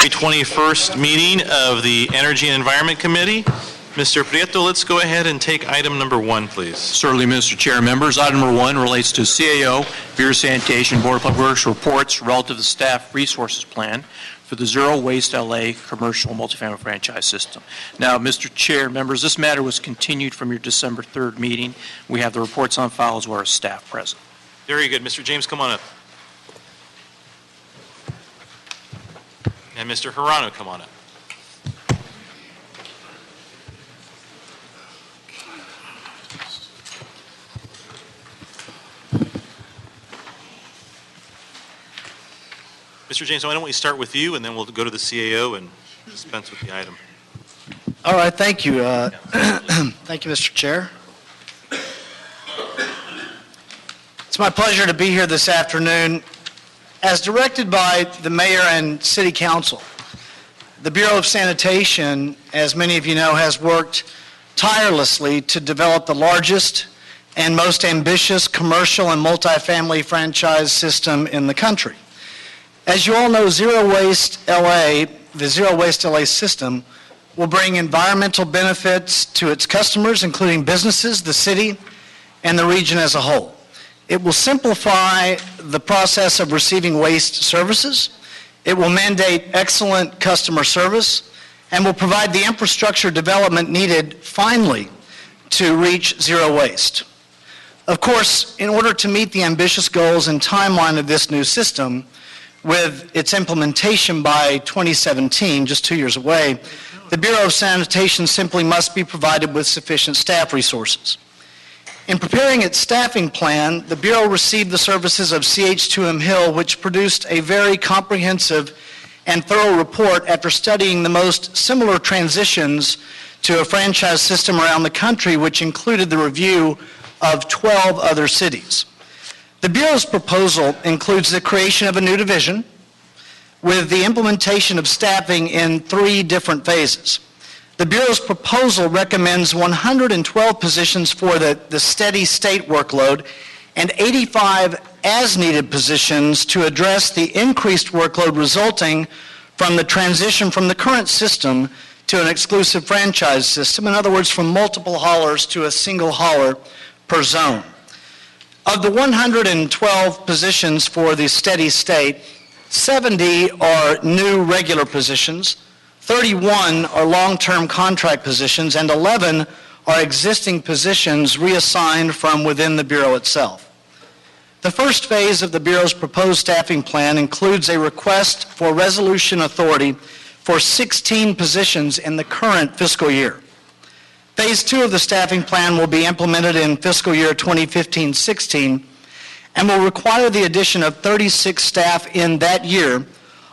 21st meeting of the Energy and Environment Committee. Mr. Prieto, let's go ahead and take item number 1, please. Certainly, Mr. Chair. Members, item number 1 relates to CAO, Bureau of Sanitation, Board of Public Works reports relative to the Staff Resources Plan for the Zero Waste LA Commercial Multifamily Franchise System. Now, Mr. Chair, members, this matter was continued from your December 3rd meeting. We have the reports on file as well as staff present. Very good. Mr. James, come on up. And Mr. Hirano, come on up. Mr. James, why don't we start with you, and then we'll go to the CAO and dispense with the item. All right, thank you. Thank you, Mr. Chair. It's my pleasure to be here this afternoon. As directed by the Mayor and City Council, the Bureau of Sanitation, as many of you know, has worked tirelessly to develop the largest and most ambitious commercial and multifamily franchise system in the country. As you all know, Zero Waste LA, the Zero Waste LA system, will bring environmental benefits to its customers, including businesses, the city, and the region as a whole. It will simplify the process of receiving waste services. It will mandate excellent customer service and will provide the infrastructure development needed, finally, to reach zero waste. Of course, in order to meet the ambitious goals and timeline of this new system, with its implementation by 2017, just 2 years away, the Bureau of Sanitation simply must be provided with sufficient staff resources. In preparing its staffing plan, the Bureau received the services of CH2M Hill, which produced a very comprehensive and thorough report after studying the most similar transitions to a franchise system around the country, which included the review of 12 other cities. The Bureau's proposal includes the creation of a new division with the implementation of staffing in 3 different phases. The Bureau's proposal recommends 112 positions for the steady state workload and 85 as-needed positions to address the increased workload resulting from the transition from the current system to an exclusive franchise system, in other words, from multiple haulers to a single hauler per zone. Of the 112 positions for the steady state, 70 are new regular positions, 31 are long-term contract positions, and 11 are existing positions reassigned from within the Bureau itself. The first phase of the Bureau's proposed staffing plan includes a request for resolution authority for 16 positions in the current fiscal year. Phase 2 of the staffing plan will be implemented in fiscal year 2015-16 and will require the addition of 36 staff in that year,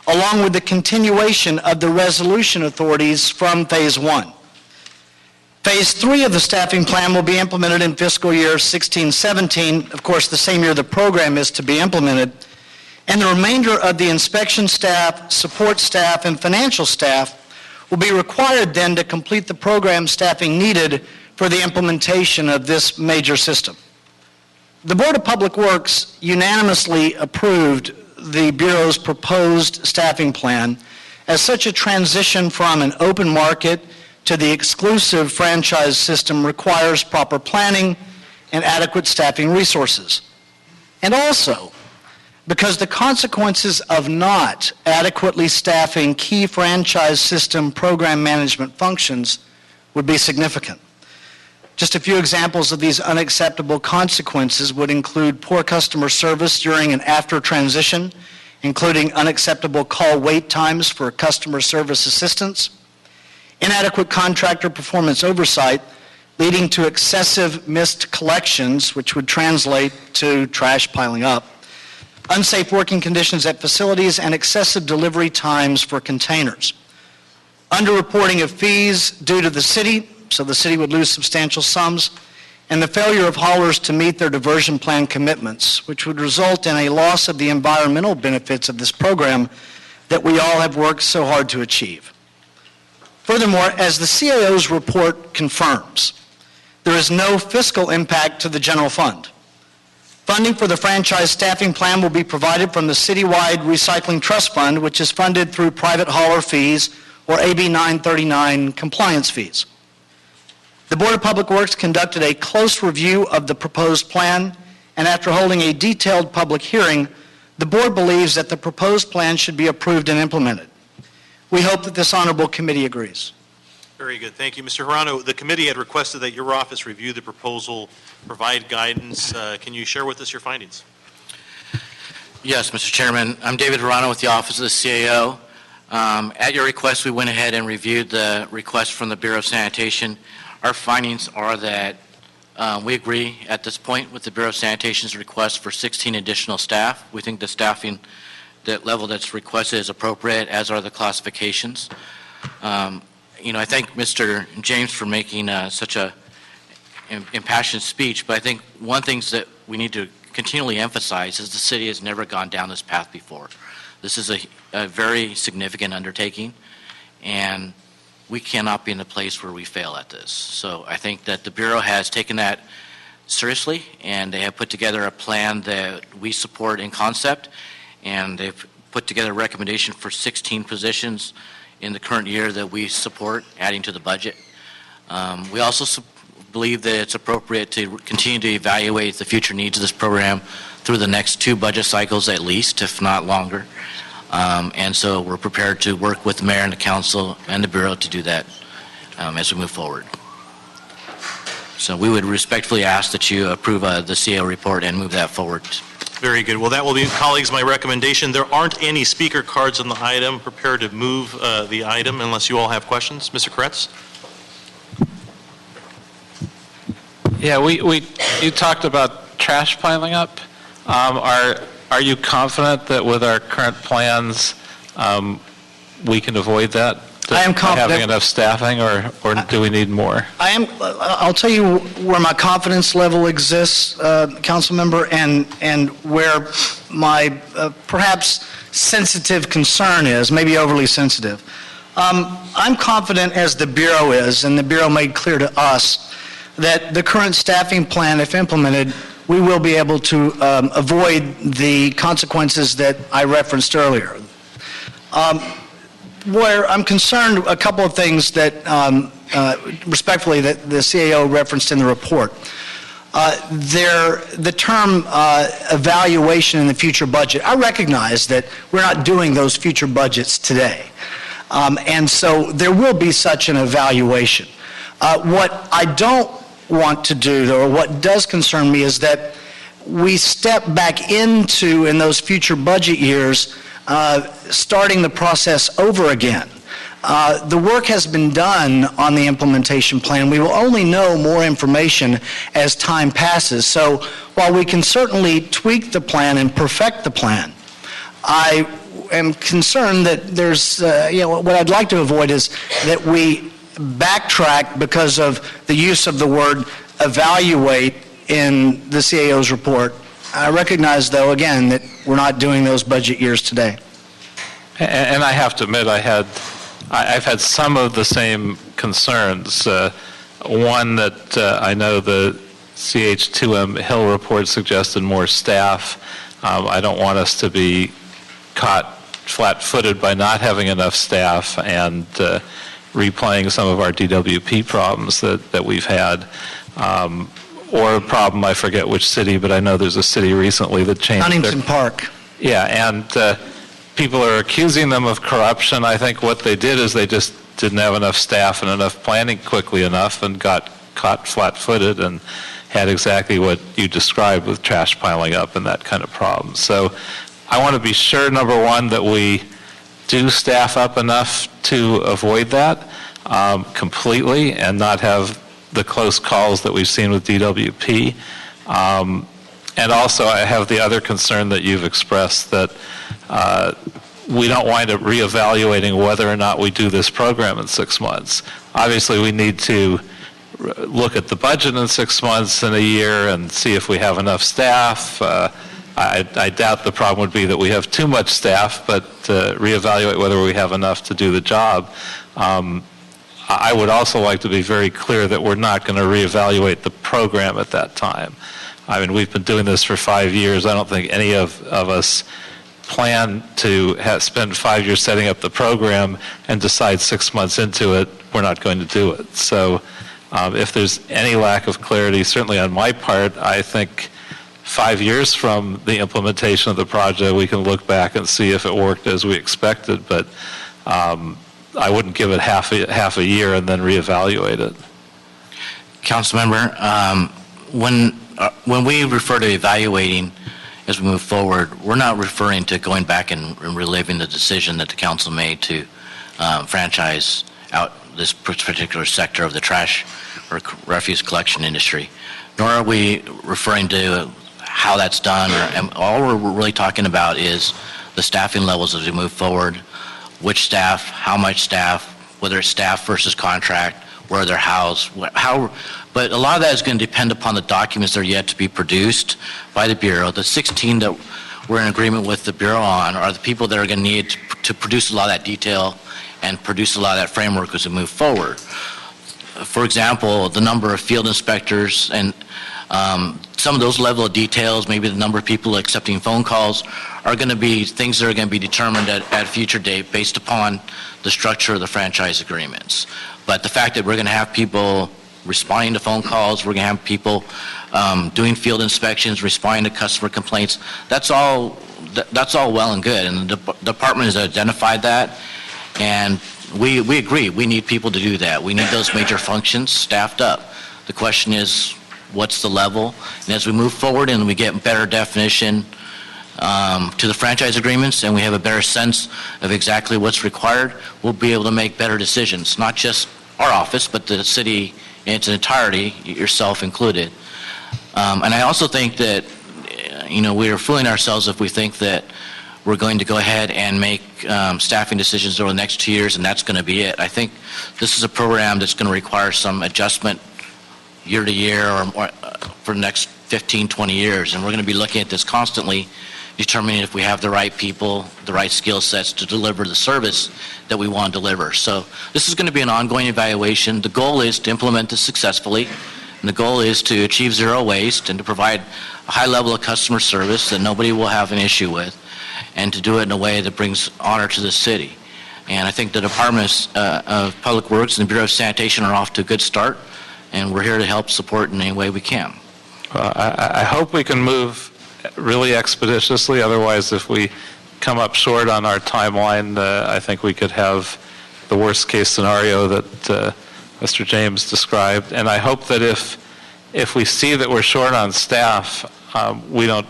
along with the continuation of the resolution authorities from Phase 1. Phase 3 of the staffing plan will be implemented in fiscal year 16-17, of course the same year the program is to be implemented, and the remainder of the inspection staff, support staff, and financial staff will be required then to complete the program staffing needed for the implementation of this major system. The Board of Public Works unanimously approved the Bureau's proposed staffing plan as such a transition from an open market to the exclusive franchise system requires proper planning and adequate staffing resources. And also, because the consequences of not adequately staffing key franchise system program management functions would be significant. Just a few examples of these unacceptable consequences would include poor customer service during and after transition, including unacceptable call wait times for customer service assistance, inadequate contractor performance oversight, leading to excessive missed collections, which would translate to trash piling up, unsafe working conditions at facilities, and excessive delivery times for containers. Underreporting of fees due to the city, so the city would lose substantial sums, and the failure of haulers to meet their diversion plan commitments, which would result in a loss of the environmental benefits of this program that we all have worked so hard to achieve. Furthermore, as the CAO's report confirms, there is no fiscal impact to the general fund. Funding for the franchise staffing plan will be provided from the citywide recycling trust fund, which is funded through private hauler fees or AB 939 compliance fees. The Board of Public Works conducted a close review of the proposed plan, and after holding a detailed public hearing, the board believes that the proposed plan should be approved and implemented. We hope that this honorable committee agrees. Very good. Thank you, Mr. Hirano. The committee had requested that your office review the proposal, provide guidance. Can you share with us your findings? Yes, Mr. Chairman. I'm David Hirano with the Office of the CAO. At your request, we went ahead and reviewed the request from the Bureau of Sanitation. Our findings are that we agree at this point with the Bureau of Sanitation's request for 16 additional staff. We think the staffing, that level that's requested is appropriate, as are the classifications. I thank Mr. James for making such a impassioned speech, but I think one thing that we need to continually emphasize is the city has never gone down this path before. This is a very significant undertaking, and we cannot be in a place where we fail at this. So I think that the Bureau has taken that seriously, and they have put together a plan that we support in concept, and they've put together a recommendation for 16 positions in the current year that we support, adding to the budget. We also believe that it's appropriate to continue to evaluate the future needs of this program through the next 2 budget cycles at least, if not longer. And so we're prepared to work with the mayor and the council and the Bureau to do that as we move forward. So we would respectfully ask that you approve the CAO report and move that forward. Very good. Well, that will be, colleagues, my recommendation. There aren't any speaker cards on the item. Prepare to move the item unless you all have questions. Mr. Kretz? Yeah, you talked about trash piling up. Are you confident that with our current plans, we can avoid that? I am confident. Having enough staffing, or do we need more? I'll tell you where my confidence level exists, council member, and where my perhaps sensitive concern is, maybe overly sensitive. I'm confident, as the Bureau is, and the Bureau made clear to us, that the current staffing plan, if implemented, we will be able to avoid the consequences that I referenced earlier. Where I'm concerned, a couple of things that, respectfully, that the CAO referenced in the report. The term evaluation in the future budget, I recognize that we're not doing those future budgets today. And so there will be such an evaluation. What I don't want to do, though, or what does concern me, is that we step back into, in those future budget years, starting the process over again. The work has been done on the implementation plan. We will only know more information as time passes. So while we can certainly tweak the plan and perfect the plan, I am concerned that there's, what I'd like to avoid is that we backtrack because of the use of the word evaluate in the CAO's report. I recognize, though, again, that we're not doing those budget years today. And I have to admit, I've had some of the same concerns. One that I know the CH2M Hill report suggested more staff. I don't want us to be caught flat-footed by not having enough staff and replaying some of our DWP problems that we've had. Or a problem, I forget which city, but I know there's a city recently that changed Huntington Park. Yeah, and people are accusing them of corruption. I think what they did is they just didn't have enough staff and enough planning quickly enough and got caught flat-footed and had exactly what you described with trash piling up and that kind of problem. So I want to be sure, number one, that we do staff up enough to avoid that completely and not have the close calls that we've seen with DWP. And also I have the other concern that you've expressed, that we don't wind up reevaluating whether or not we do this program in 6 months. Obviously we need to look at the budget in 6 months and a year and see if we have enough staff. I doubt the problem would be that we have too much staff, but reevaluate whether we have enough to do the job. I would also like to be very clear that we're not going to reevaluate the program at that time. I mean, we've been doing this for 5 years. I don't think any of us plan to spend 5 years setting up the program and decide 6 months into it we're not going to do it. So if there's any lack of clarity, certainly on my part, I think 5 years from the implementation of the project, we can look back and see if it worked as we expected, but I wouldn't give it half a year and then reevaluate it. Councilmember, when we refer to evaluating as we move forward, we're not referring to going back and reliving the decision that the council made to franchise out this particular sector of the trash or refuse collection industry, nor are we referring to how that's done. All we're really talking about is the staffing levels as we move forward, which staff, how much staff, whether it's staff versus contract, where they're housed, but a lot of that is going to depend upon the documents that are yet to be produced by the Bureau. The 16 that we're in agreement with the Bureau on are the people that are going to need to produce a lot of that detail and produce a lot of that framework as we move forward. For example, the number of field inspectors and some of those level of details, maybe the number of people accepting phone calls, are going to be things that are going to be determined at a future date based upon the structure of the franchise agreements. But the fact that we're going to have people responding to phone calls, we're going to have people doing field inspections, responding to customer complaints, that's all well and good, and the department has identified that, and we agree, we need people to do that. We need those major functions staffed up. The question is, what's the level? And as we move forward and we get better definition to the franchise agreements and we have a better sense of exactly what's required, we'll be able to make better decisions, not just our office, but the city in its entirety, yourself included. And I also think that, we are fooling ourselves if we think that we're going to go ahead and make staffing decisions over the next 2 years and that's going to be it. I think this is a program that's going to require some adjustment year to year or for the next 15, 20 years. And we're going to be looking at this constantly, determining if we have the right people, the right skill sets to deliver the service that we want to deliver. So this is going to be an ongoing evaluation. The goal is to implement this successfully, and the goal is to achieve zero waste and to provide a high level of customer service that nobody will have an issue with, and to do it in a way that brings honor to the city. And I think the Department of Public Works and the Bureau of Sanitation are off to a good start, and we're here to help support in any way we can. Well, I hope we can move really expeditiously. Otherwise, if we come up short on our timeline, I think we could have the worst case scenario that Mr. James described. And I hope that if we see that we're short on staff, we don't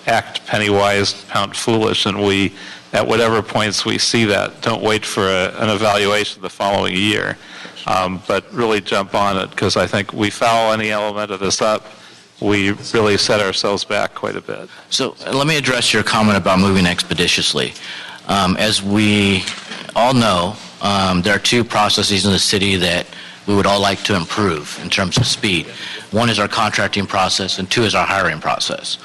act penny wise, pound foolish, and we, at whatever points we see that, don't wait for an evaluation the following year, but really jump on it, because I think we foul any element of this up, we really set ourselves back quite a bit. So let me address your comment about moving expeditiously. As we all know, there are two processes in the city that we would all like to improve in terms of speed. One is our contracting process, and two is our hiring process.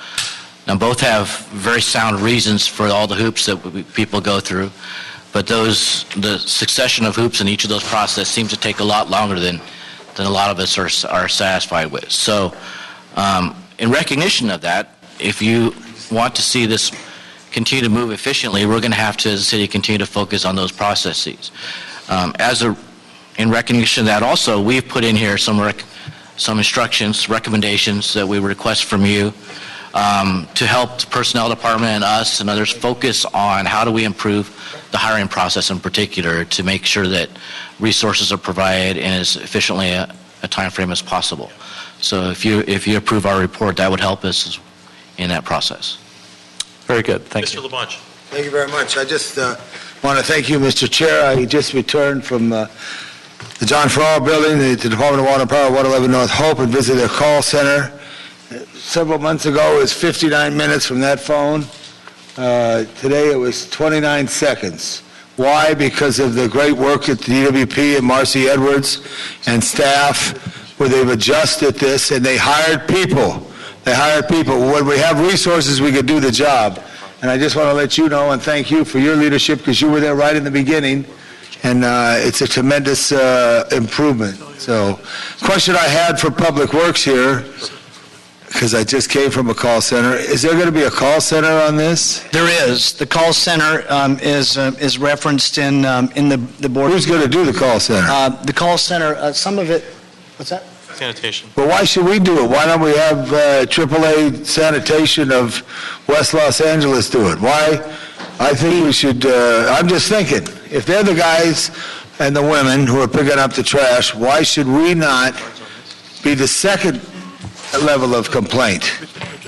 Now, both have very sound reasons for all the hoops that people go through, but the succession of hoops in each of those processes seems to take a lot longer than a lot of us are satisfied with. So in recognition of that, if you want to see this continue to move efficiently, we're going to have to, as a city, continue to focus on those processes. In recognition of that also, we've put in here some instructions, recommendations that we request from you to help the personnel department and us and others focus on how do we improve the hiring process in particular to make sure that resources are provided in as efficiently a time frame as possible. So if you approve our report, that would help us in that process. Very good. Thank you. Mr. LaBonge. Thank you very much. I just want to thank you, Mr. Chair. I just returned from the John Farrar Building, the Department of Water and Power, 111 North Hope, and visited their call center. Several months ago, it was 59 minutes from that phone. Today, it was 29 seconds. Why? Because of the great work at the DWP and Marcy Edwards and staff, where they've adjusted this, and they hired people. They hired people. When we have resources, we could do the job. And I just want to let you know and thank you for your leadership, because you were there right in the beginning. and it's a tremendous improvement. So, question I had for Public Works here, because I just came from a call center, is there going to be a call center on this? There is. The call center is referenced in the board. Who's going to do the call center? The call center, some of it, what's that? Sanitation. But why should we do it? Why don't we have AAA Sanitation of West Los Angeles do it? Why? I think we should, I'm just thinking, if they're the guys and the women who are picking up the trash, why should we not be the second level of complaint?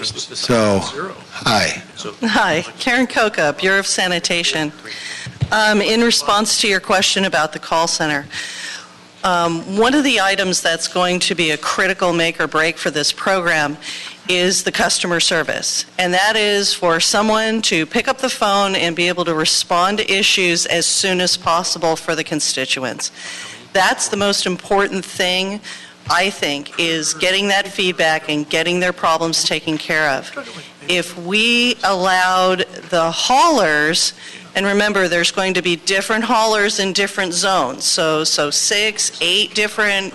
So, hi. Hi, Karen Coca, Bureau of Sanitation. In response to your question about the call center, one of the items that's going to be a critical make or break for this program is the customer service. And that is for someone to pick up the phone and be able to respond to issues as soon as possible for the constituents. That's the most important thing, I think, is getting that feedback and getting their problems taken care of. If we allowed the haulers, and remember, there's going to be different haulers in different zones, so 6, 8 different,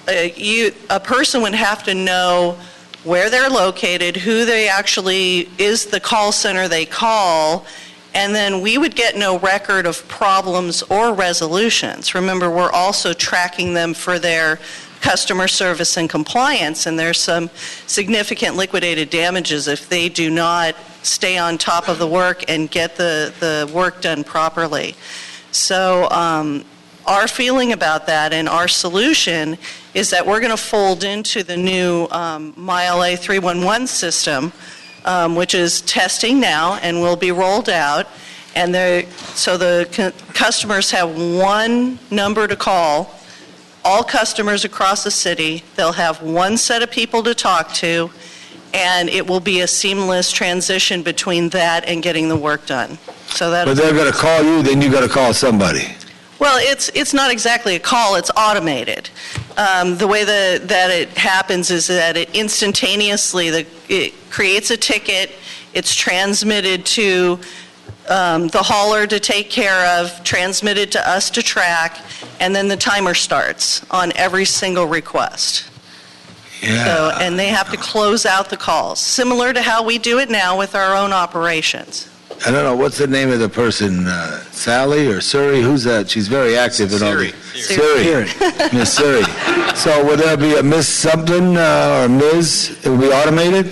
a person would have to know where they're located, who they actually is the call center they call, and then we would get no record of problems or resolutions. Remember, we're also tracking them for their customer service and compliance, and there's some significant liquidated damages if they do not stay on top of the work and get the work done properly. So our feeling about that and our solution is that we're going to fold into the new MyLA 311 system, which is testing now and will be rolled out. And so the customers have one number to call. All customers across the city, they'll have one set of people to talk to, and it will be a seamless transition between that and getting the work done. So that. But they're going to call you, then you got to call somebody. Well, it's not exactly a call, it's automated. The way that it happens is that it instantaneously, it creates a ticket, it's transmitted to the hauler to take care of, transmitted to us to track, and then the timer starts on every single request. Yeah. So, and they have to close out the calls, similar to how we do it now with our own operations. I don't know, what's the name of the person? Sally or Suri? Who's that? She's very active in all the... Siri. Miss Siri. So would there be a Miss something or Ms.? It would be automated?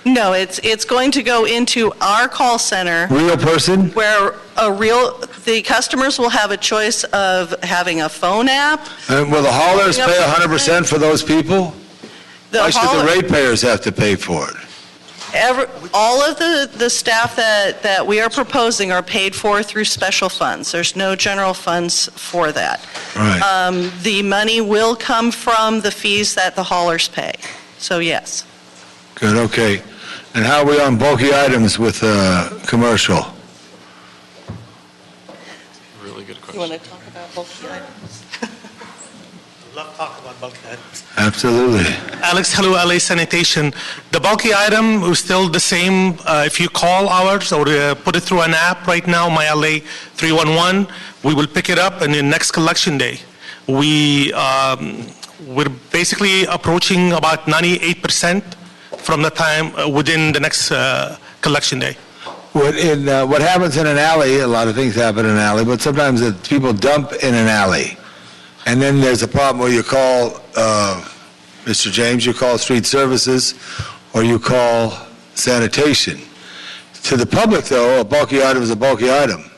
No, it's going to go into our call center. Real person? Where the customers will have a choice of having a phone app. And will the haulers pay 100% for those people? Why should the ratepayers have to pay for it? All of the staff that we are proposing are paid for through special funds. There's no general funds for that. Right. The money will come from the fees that the haulers pay. So yes. Good, okay. And how are we on bulky items with commercial? Really good question. You want to talk about bulky items? Love to talk about bulky items. Absolutely. Alex, hello, LA Sanitation. The bulky item is still the same. If you call ours or put it through an app right now, MyLA 311, we will pick it up in the next collection day. We're basically approaching about 98% from the time within the next collection day. What happens in an alley, a lot of things happen in an alley, but sometimes people dump in an alley. And then there's a problem where you call, Mr. James, you call street services, or you call sanitation. To the public, though, a bulky item is a bulky item.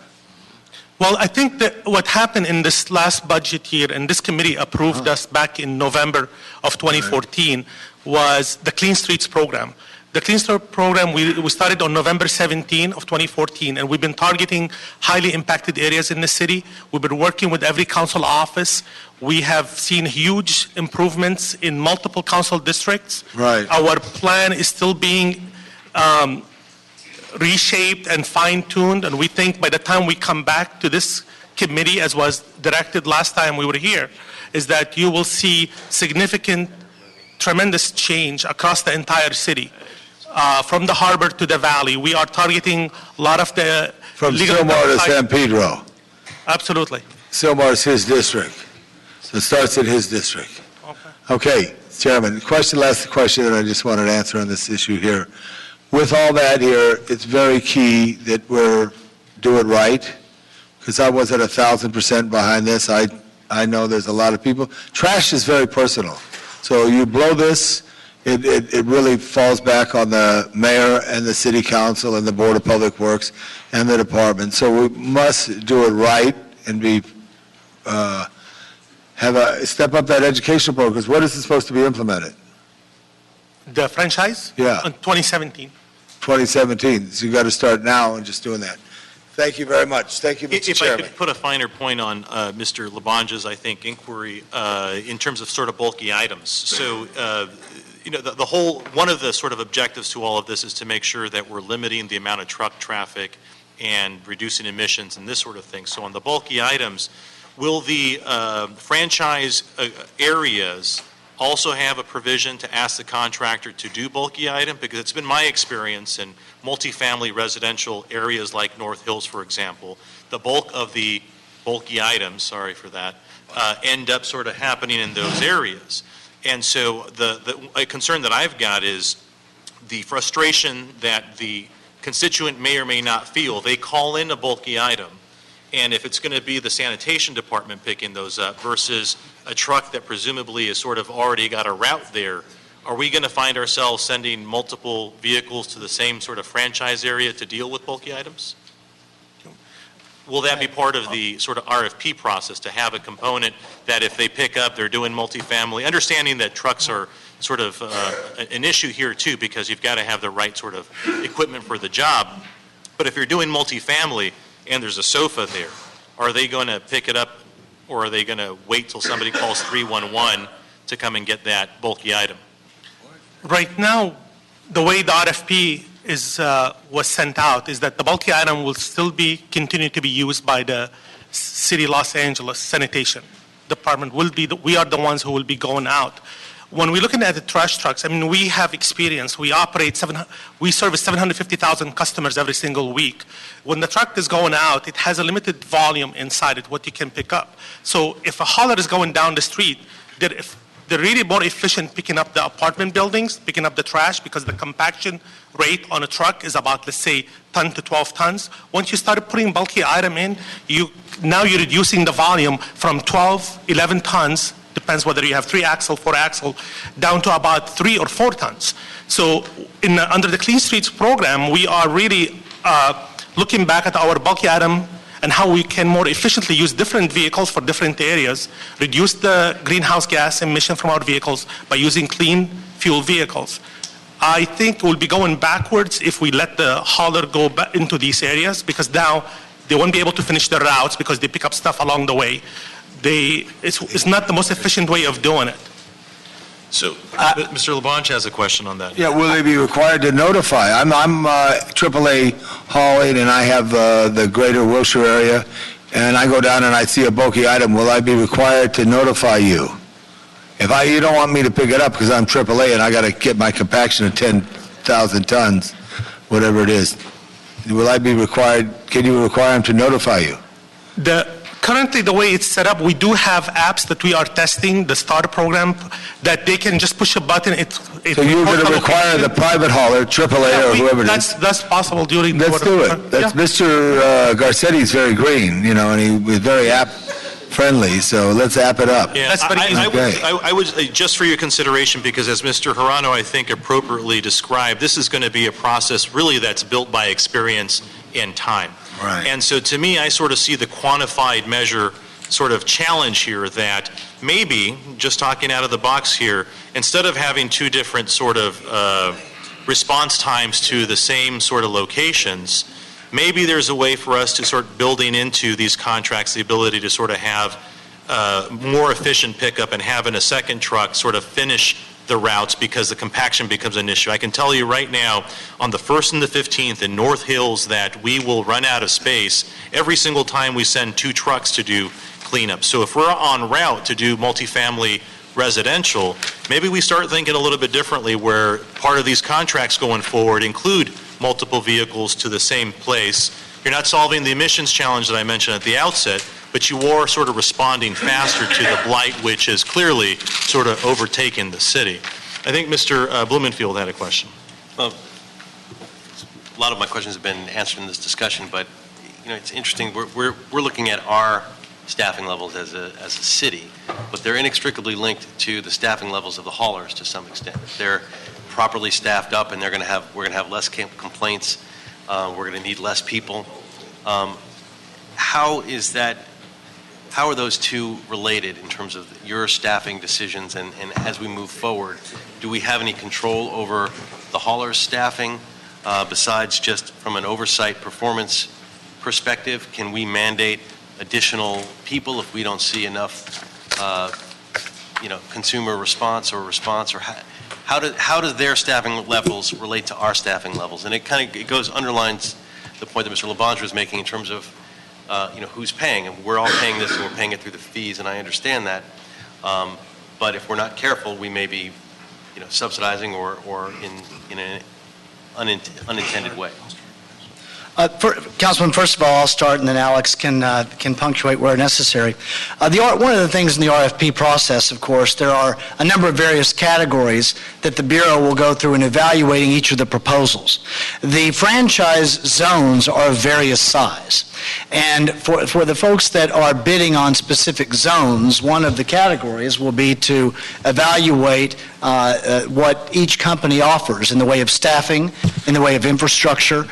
Well, I think that what happened in this last budget year, and this committee approved us back in November of 2014, was the Clean Streets program. The Clean Streets program, we started on November 17 of 2014, and we've been targeting highly impacted areas in the city. We've been working with every council office. We have seen huge improvements in multiple council districts. Right. Our plan is still being reshaped and fine-tuned, and we think by the time we come back to this committee, as was directed last time we were here, is that you will see significant, tremendous change across the entire city. From the harbor to the valley, we are targeting a lot of the... From Stillmore to San Pedro. Absolutely. Sylmar is his district. So it starts in his district. Okay, Chairman, last question that I just wanted to answer on this issue here. With all that here, it's very key that we're doing right, because I wasn't 1,000% behind this. I know there's a lot of people. Trash is very personal. So you blow this, it really falls back on the mayor and the city council and the Board of Public Works and the department. So we must do it right and step up that educational program, because when is it supposed to be implemented? The franchise? Yeah. In 2017. 2017. So you got to start now and just doing that. Thank you very much. Thank you, Mr. If I Chairman. could put a finer point on Mr. Labange's, I think, inquiry in terms of sort of bulky items. So, one of the sort of objectives to all of this is to make sure that we're limiting the amount of truck traffic and reducing emissions and this sort of thing. So on the bulky items, will the franchise areas also have a provision to ask the contractor to do bulky item? Because it's been my experience in multifamily residential areas like North Hills, for example, the bulk of the bulky items, sorry for that, end up sort of happening in those areas. And so a concern that I've got is the frustration that the constituent may or may not feel. They call in a bulky item, and if it's going to be the sanitation department picking those up versus a truck that presumably has sort of already got a route there, are we going to find ourselves sending multiple vehicles to the same sort of franchise area to deal with bulky items? Will that be part of the sort of RFP process, to have a component that if they pick up, they're doing multifamily, understanding that trucks are sort of an issue here too, because you've got to have the right sort of equipment for the job. But if you're doing multifamily and there's a sofa there, are they going to pick it up, or are they going to wait till somebody calls 311 to come and get that bulky item? Right now, the way the RFP was sent out is that the bulky item will still continue to be used by the City of Los Angeles Sanitation Department. We are the ones who will be going out. When we're looking at the trash trucks, I mean, we have experience. We service 750,000 customers every single week. When the truck is going out, it has a limited volume inside it, what you can pick up. So if a hauler is going down the street, they're really more efficient picking up the apartment buildings, picking up the trash, because the compaction rate on a truck is about, let's say, 10 to 12 tons. Once you start putting bulky item in, now you're reducing the volume from 12, 11 tons, depends whether you have 3-axle, 4-axle, down to about 3 or 4 tons. So under the Clean Streets program, we are really looking back at our bulky item and how we can more efficiently use different vehicles for different areas, reduce the greenhouse gas emission from our vehicles by using clean fuel vehicles. I think we'll be going backwards if we let the hauler go back into these areas, because now they won't be able to finish their routes because they pick up stuff along the way. It's not the most efficient way of doing it. So, Mr. Labange has a question on that. Yeah, will they be required to notify? I'm AAA hauling, and I have the greater Wilshire area, and I go down and I see a bulky item. Will I be required to notify you? If you don't want me to pick it up because I'm AAA and I got to get my compaction of 10,000 tons, whatever it is, will I be required? Can you require them to notify you? Currently, the way it's set up, we do have apps that we are testing, the START program, that they can just push a button. So you're going to require the private hauler, AAA or whoever it is? That's possible during Let's do it. Mr. Garcetti is very green, and he was very app-friendly, so let's app it up. Yeah, I would, just for your consideration, because as Mr. Hirano, I think, appropriately described, this is going to be a process really that's built by experience and time. Right. And so to me, I sort of see the quantified measure sort of challenge here, that maybe, just talking out of the box here, instead of having two different sort of response times to the same sort of locations, maybe there's a way for us to start building into these contracts the ability to sort of have more efficient pickup and having a second truck sort of finish the routes, because the compaction becomes an issue. I can tell you right now, on the 1st and the 15th in North Hills, that we will run out of space every single time we send 2 trucks to do cleanup. So if we're on route to do multifamily residential, maybe we start thinking a little bit differently, where part of these contracts going forward include multiple vehicles to the same place. You're not solving the emissions challenge that I mentioned at the outset, but but you are sort of responding faster to the blight which has clearly sort of overtaken the city. I think Mr. Blumenfield had a question. Well, a lot of my questions have been answered in this discussion, but it's interesting. We're looking at our staffing levels as a city, but they're inextricably linked to the staffing levels of the haulers to some extent. If they're properly staffed up, and we're going to have less complaints. We're going to need less people. How are those two related in terms of your staffing decisions? And as we move forward, do we have any control over the haulers' staffing besides just from an oversight performance perspective? Can we mandate additional people if we don't see enough, consumer response, or how do their staffing levels relate to our staffing levels? And it underlines the point that Mr. Labange was making in terms of, who's paying, and we're all paying this, and we're paying it through the fees, and I understand that. But if we're not careful, we may be, subsidizing or in an unintended way. Councilman, first of all, I'll start, and then Alex can punctuate where necessary. One of the things in the RFP process, of course, there are a number of various categories that the Bureau will go through in evaluating each of the proposals. The franchise zones are of various size. And for the folks that are bidding on specific zones, one of the categories will be to evaluate what each company offers in the way of staffing, in the way of infrastructure,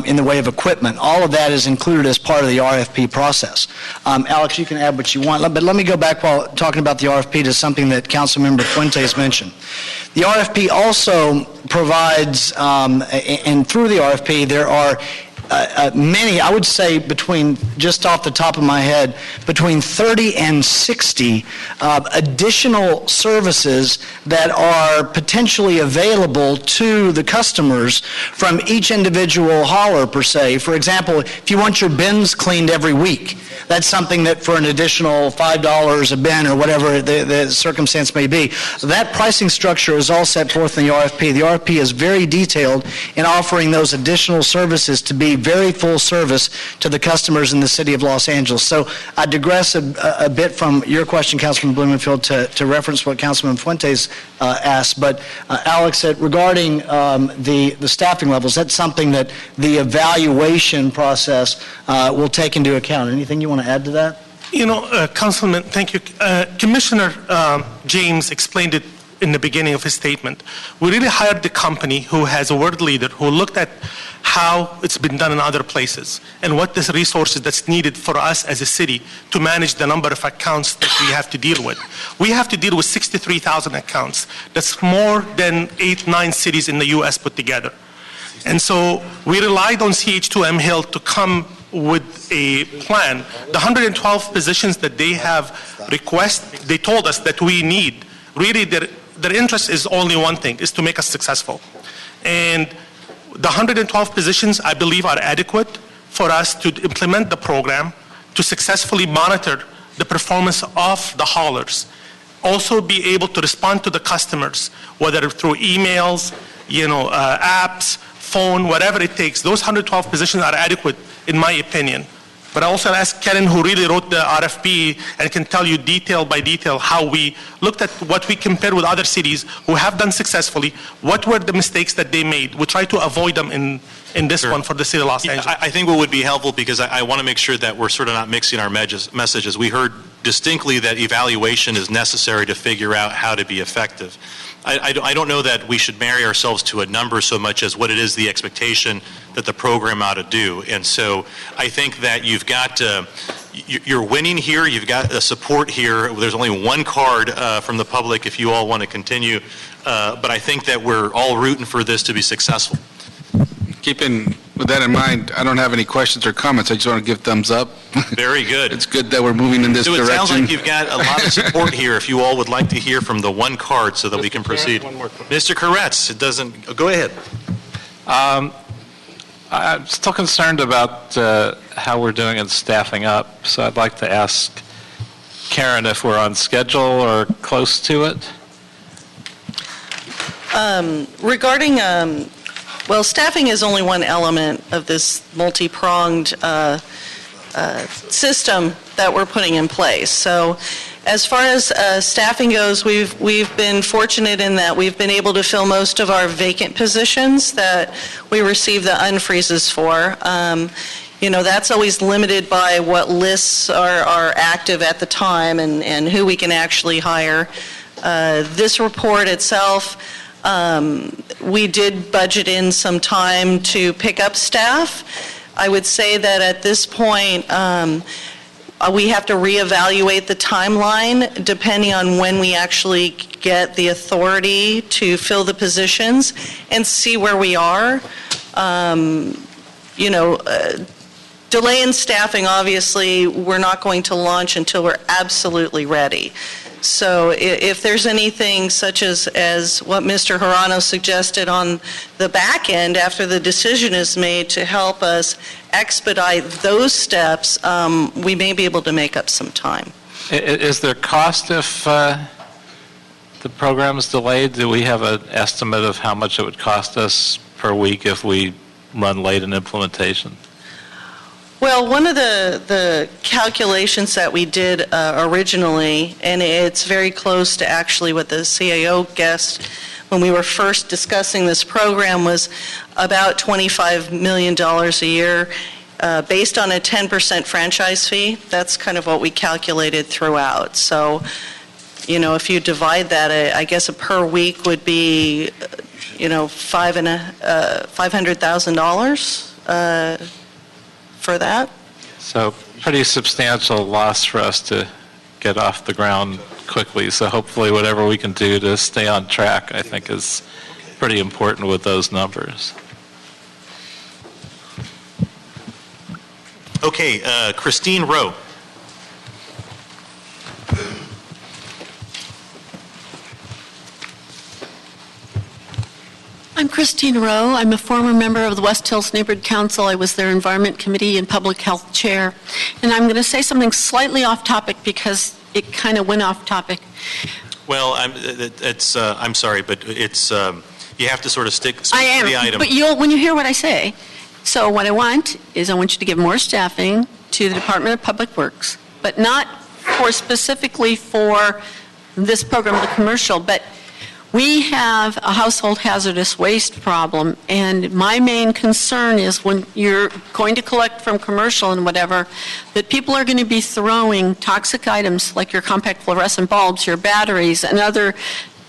in the way of equipment. All of that is included as part of the RFP process. Alex, you can add what you want, but let me go back while talking about the RFP to something that Councilmember Fuentes mentioned. The RFP also provides, and through the RFP, there are many, I would say just off the top of my head, between 30 and 60 additional services that are potentially available to the customers from each individual hauler per se. For example, if you want your bins cleaned every week, that's something that for an additional $5 a bin or whatever the circumstance may be. That pricing structure is all set forth in the RFP. The RFP is very detailed in offering those additional services to be very full service to the customers in the city of Los Angeles. So I digress a bit from your question, Councilman Blumenfield, to reference what Councilman Fuentes asked. But Alex said regarding the staffing levels, that's something that the evaluation process will take into account. Anything you want to add to that? Councilman, thank you. Commissioner James explained it in the beginning of his statement. We really hired the company who has a world leader who looked at how it's been done in other places and what the resources that's needed for us as a city to manage the number of accounts that we have to deal with. We have to deal with 63,000 accounts. That's more than 8-9 cities in the U.S. put together. And so we relied on CH2M Hill to come with a plan. The 112 positions that they have requested, they told us that we need. Really, their interest is only one thing, is to make us successful. And the 112 positions, I believe, are adequate for us to implement the program, to successfully monitor the performance of the haulers, also be able to respond to the customers, whether through emails, apps, phone, whatever it takes. Those 112 positions are adequate, in my opinion. But I also asked Karen, who really wrote the RFP, and can tell you detail by detail how we looked at what we compared with other cities who have done successfessly, what were the mistakes that they made. We try to avoid them in this one for the city of Los Angeles. I think what would be helpful, because I want to make sure that we're sort of not mixing our messages. We heard distinctly that evaluation is necessary to figure out how to be effective. I don't know that we should marry ourselves to a number so much as what it is the expectation that the program ought to do. And so I think that you're winning here, you've got the support here. There's only one card from the public if you all want to continue. But I think that we're all rooting for this to be successful. Keeping with that in mind, I don't have any questions or comments. I just want to give thumbs up. Very good. It's good that we're moving in this direction. So it sounds like you've got a lot of support here if you all would like to hear from the one card so that we can proceed. Mr. Koretz, go ahead. I'm still concerned about how we're doing in staffing up, so I'd like to ask Karen if we're on schedule or close to it. Regarding staffing is only one element of this multi-pronged system that we're putting in place. So as far as staffing goes, we've been fortunate in that we've been able to fill most of our vacant positions that we receive the unfreezes for. That's always limited by what lists are active at the time and who we can actually hire. This report itself, we did budget in some time to pick up staff. I would say that at this point, we have to reevaluate the timeline depending on when we actually get the authority to fill the positions and see where we are. Delay in staffing, obviously, we're not going to launch until we're absolutely ready. So if there's anything such as what Mr. Hirano suggested on the back end after the decision is made to help us expedite those steps, we may be able to make up some time. Is there cost if the program is delayed? Do we have an estimate of how much it would cost us per week if we run late in implementation? Well, one of the calculations that we did originally, and it's very close to actually what the CAO guessed when we were first discussing this program, was about $25 million a year based on a 10% franchise fee. That's kind of what we calculated throughout. So, if you divide that, I guess a per week would be, $500,000. For that. So pretty substantial loss for us to get off the ground quickly. So hopefully whatever we can do to stay on track, I think, is pretty important with those numbers. Okay, Christine Rowe. I'm Christine Rowe. I'm a former member of the West Hills Neighborhood Council. I was their Environment Committee and Public Health Chair. And I'm going to say something slightly off topic because it kind of went off topic. Well, I'm sorry, but it's you have to sort of stick to the item. But when you hear what I say. So what I want is I want you to give more staffing to the Department of Public Works, but not specifically for this program, the commercial, but we have a household hazardous waste problem, and my main concern is when you're going to collect from commercial and whatever, that people are going to be throwing toxic items like your compact fluorescent bulbs, your batteries, and other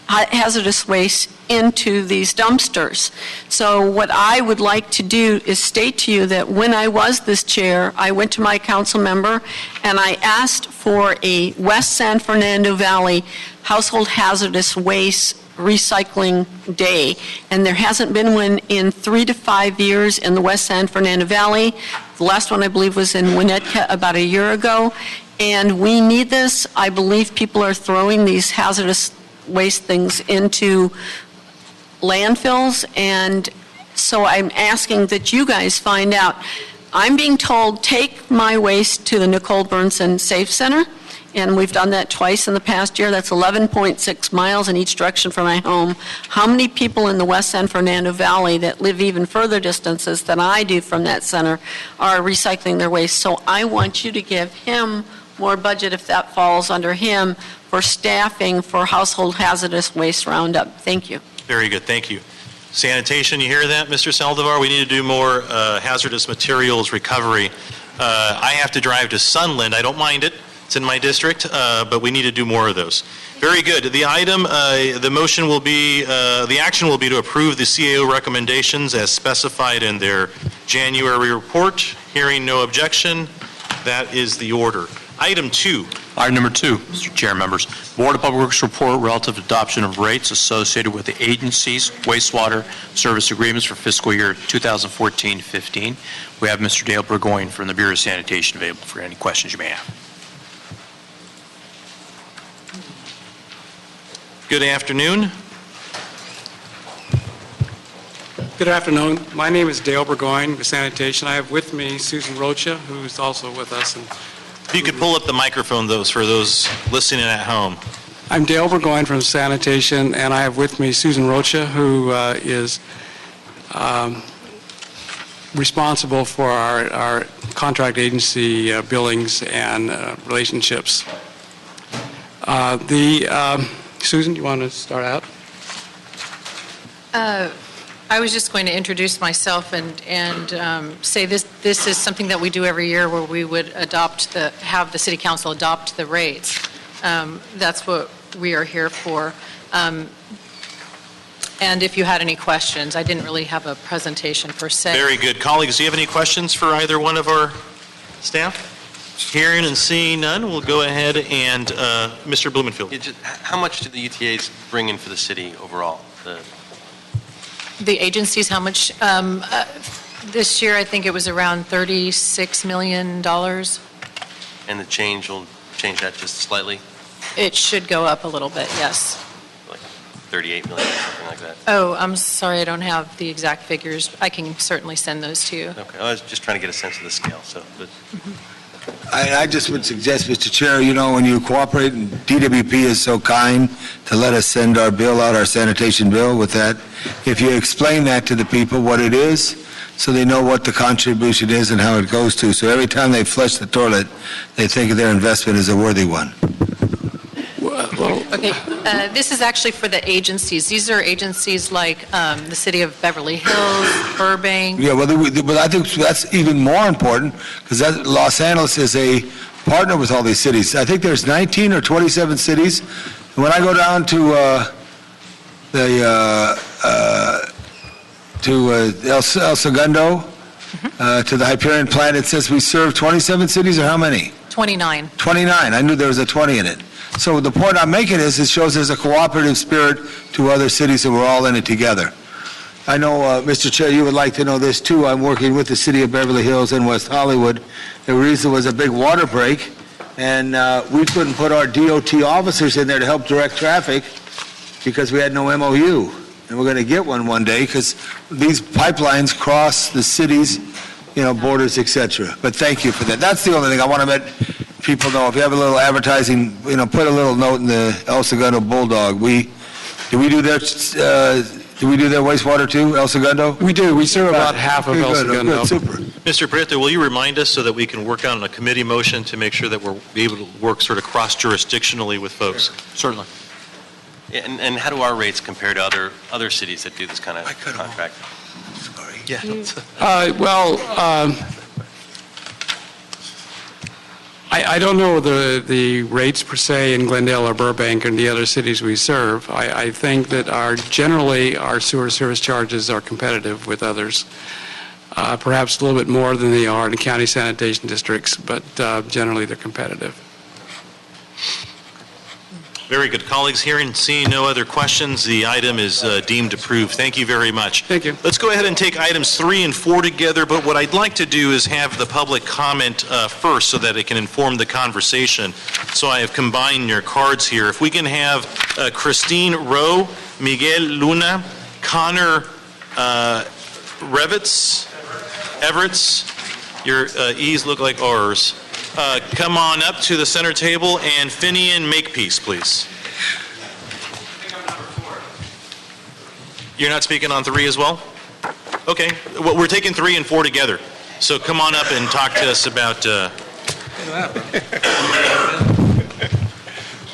hazardous waste into these dumpsters. So what I would like to do is state to you that when I was this chair, I went to my council member and I asked for a West San Fernando Valley household hazardous waste recycling day, and there hasn't been one in 3 to 5 years in the West San Fernando Valley. The last one, I believe, was in Winnetka about a year ago, and we need this. I believe people are throwing these hazardous waste things into landfills, and so I'm asking that you guys find out. I'm being told, take my waste to the Nicole Burnson Safe Center, and we've done that twice in the past year. That's 11.6 miles in each direction from my home. How many people in the West San Fernando Valley that live even further distances than I do from that center are recycling their waste? So I want you to give him more budget, if that falls under him, for staffing for household hazardous waste roundup. Thank you. Very good, thank you. Sanitation, you hear that, Mr. Saldivar? We need to do more hazardous materials recovery. I have to drive to Sunland. I don't mind it. It's in my district, but we need to do more of those. Very good. The item, the motion will be, the action will be to approve the CAO recommendations as specified in their January report. Hearing no objection, that is the order. Item 2. Item number 2, Mr. Chair, members. Board of Public Works report relative to adoption of rates associated with the agency's wastewater service agreements for fiscal year 2014-15. We have Mr. Dale Burgoyne from the Bureau of Sanitation available for any questions you may have. Good afternoon. Good afternoon. My name is Dale Burgoyne with Sanitation. I have with me Susan Rocha, who's also with us. If you could pull up the microphone, for those listening at home. I'm Dale Burgoyne from Sanitation, and I have with me Susan Rocha, who is responsible for our contract agency billings and relationships. Susan, you want to start out? I was just going to introduce myself and say this is something that we do every year, where we would have the city council adopt the rates. That's what we are here for. And if you had any questions, I didn't really have a presentation per se. Very good. Colleagues, do you have any questions for either one of our staff? Hearing and seeing none, we'll go ahead and Mr. Blumenfield. How much do the UTAs bring in for the city overall? The agencies, how much? This year, I think it was around $36 million. And the change will change that just slightly? It should go up a little bit, yes. Like 38 million, something like that? Oh, I'm sorry, I don't have the exact figures. I can certainly send those to you. Okay, I was just trying to get a sense of the scale, so. But. I just would suggest, Mr. Chair, when you cooperate, and DWP is so kind to let us send our bill out, our sanitation bill with that, if you explain that to the people, what it is, so they know what the contribution is and how it goes to. So every time they flush the toilet, they think their investment is a worthy one. Okay, this is actually for the agencies. These are agencies like the City of Beverly Hills, Burbank. Yeah, but I think that's even more important, because Los Angeles is a partner with all these cities. I think there's 19 or 27 cities. And when I go down to El Segundo, to the Hyperion plant, it says we serve 27 cities, or how many? 29. 29. I knew there was a 20 in it. So the point I'm making is it shows there's a cooperative spirit to other cities, and we're all in it together. I know, Mr. Chair, you would like to know this too. I'm working with the City of Beverly Hills and West Hollywood. The reason was a big water break, and we couldn't put our DOT officers in there to help direct traffic because we had no MOU. And we're going to get one day, because these pipelines cross the cities, borders, etc. But thank you for that. That's the only thing I want to let people know. If you have a little advertising, put a little note in the El Segundo Bulldog. Do we do their wastewater too, El Segundo? We do. We serve about half of El Segundo. Good, super. Mr. Prieto, will you remind us so that we can work on a committee motion to make sure that we're able to work sort of cross-jurisdictionally with folks? Certainly. Yeah, and how do our rates compare to other cities that do this kind of contract? Sorry. Yeah. I don't know the rates per se in Glendale or Burbank and the other cities we serve. I think that generally our sewer service charges are competitive with others. Perhaps a little bit more than they are in the county sanitation districts, but generally they're competitive. Very good. Colleagues, hearing and seeing no other questions, the item is deemed approved. Thank you very much. Thank you. Let's go ahead and take items 3 and 4 together, but what I'd like to do is have the public comment first so that it can inform the conversation. So I have combined your cards here. If we can have Christine Rowe, Miguel Luna, Connor Everett's, your E's look like R's. Come on up to the center table, and Finian Makepeace, please. You're not speaking on 3 as well? Okay. Well, we're taking 3 and 4 together. So come on up and talk to us about... Yeah,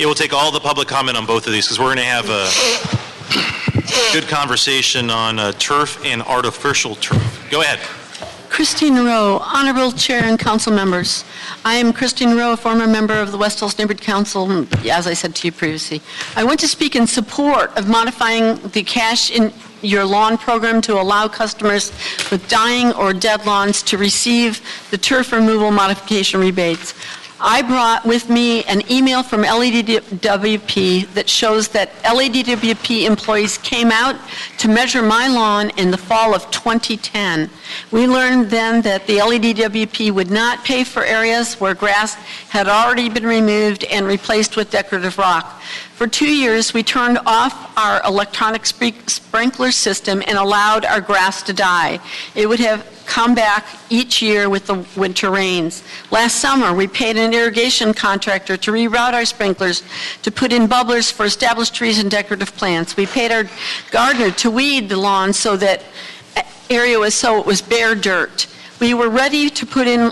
we'll take all the public comment on both of these, because we're going to have a good conversation on turf and artificial turf. Go ahead. Christine Rowe, Honorable Chair and Council members. I am Christine Rowe, a former member of the West Hills Neighborhood Council, as I said to you previously. I want to speak in support of modifying the cash in your lawn program to allow customers with dying or dead lawns to receive the turf removal modification rebates. I brought with me an email from LEDWP that shows that LEDWP employees came out to measure my lawn in the fall of 2010. We learned then that the LEDWP would not pay for areas where grass had already been removed and replaced with decorative rock. For 2 years, we turned off our electronic sprinkler system and allowed our grass to die. It would have come back each year with the winter rains. Last summer, we paid an irrigation contractor to reroute our sprinklers to put in bubblers for established trees and decorative plants. We paid our gardener to weed the lawn so that area was so it was bare dirt. We were ready to put in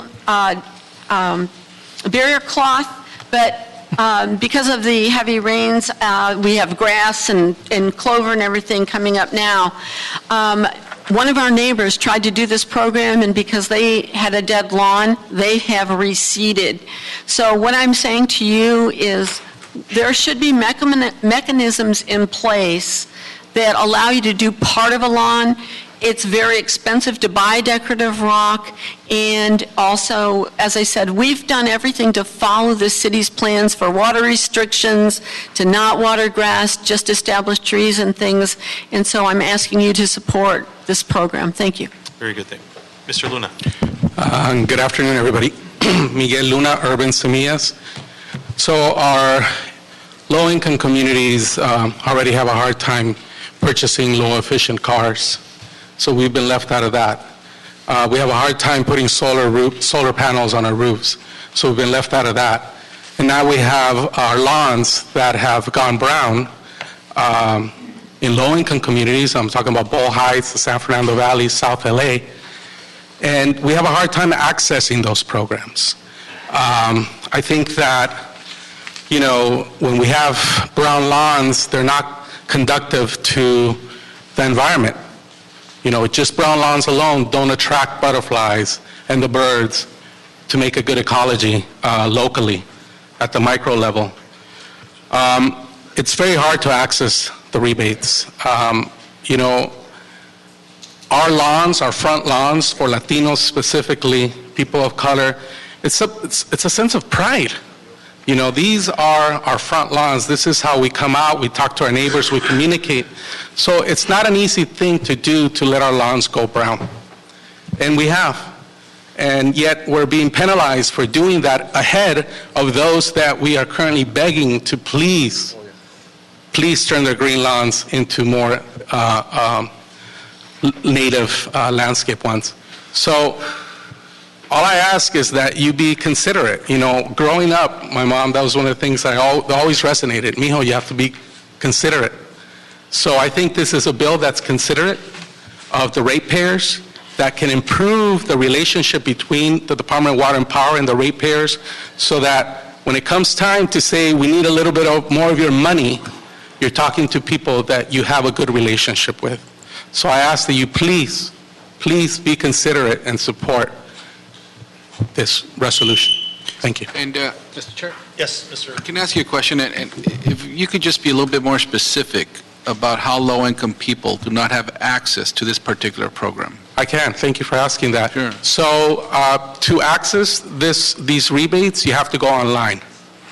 barrier cloth, but because of the heavy rains, we have grass and clover and everything coming up now. One of our neighbors tried to do this program, and because they had a dead lawn, they have reseeded. So what I'm saying to you is there should be mechanisms in place that allow you to do part of a lawn. It's very expensive to buy decorative rock, and also, as I said, we've done everything to follow the city's plans for water restrictions, to not water grass, just establish trees and things, and so I'm asking you to support this program. Thank you. Very good thing. Mr. Luna. Good afternoon, everybody. Miguel Luna, Urban Semillas. So our low-income communities already have a hard time purchasing low-efficient cars. So we've been left out of that. We have a hard time putting solar panels on our roofs. So we've been left out of that. And now we have our lawns that have gone brown in low-income communities. I'm talking about Bowl Heights, the San Fernando Valley, South LA. And we have a hard time accessing those programs. I think that, you know, when we have brown lawns, they're not conducive to the environment. You know, just brown lawns alone don't attract butterflies and the birds to make a good ecology locally at the micro level. It's very hard to access the rebates. You know, our lawns, our front lawns for Latinos specifically, people of color, it's a sense of pride. You know, these are our front lawns. This is how we come out, we talk to our neighbors, we communicate. So it's not an easy thing to do to let our lawns go brown. And we have. And yet we're being penalized for doing that ahead of those that we are currently begging to please turn their green lawns into more native landscape ones. So all I ask is that you be considerate. You know, growing up, my mom, that was one of the things that always resonated. Mijo, you have to be considerate. So I think this is a bill that's considerate of the ratepayers, that can improve the relationship between the Department of Water and Power and the ratepayers, so that when it comes time to say we need a little bit more of your money, you're talking to people that you have a good relationship with. So I ask that you please be considerate and support this resolution. Thank you. And, Mr. Chair? Yes, Mr. Can I ask you a question? And if you could just be a little bit more specific about how low-income people do not have access to this particular program. I can. Thank you for asking that. Sure. So to access these rebates, you have to go online.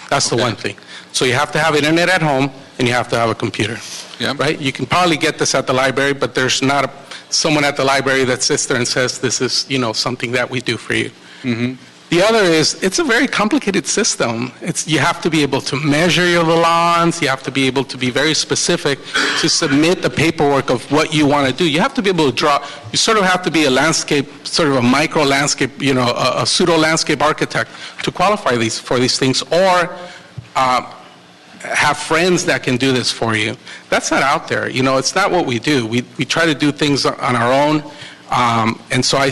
That's the one thing. So you have to have internet at home, and you have to have a computer. Yeah. Right? You can probably get this at the library, but there's not someone at the library that sits there and says, this is, you know, something that we do for you. Mm-hmm. The other is, it's a very complicated system. You have to be able to measure your lawns. You have to be able to be very specific to submit the paperwork of what you want to do. You have to be able to draw. You sort of have to be a landscape, sort of a micro landscape, you know, a pseudo landscape architect to qualify for these things, or have friends that can do this for you. That's not out there. You know, it's not what we do. We try to do things on our own, and so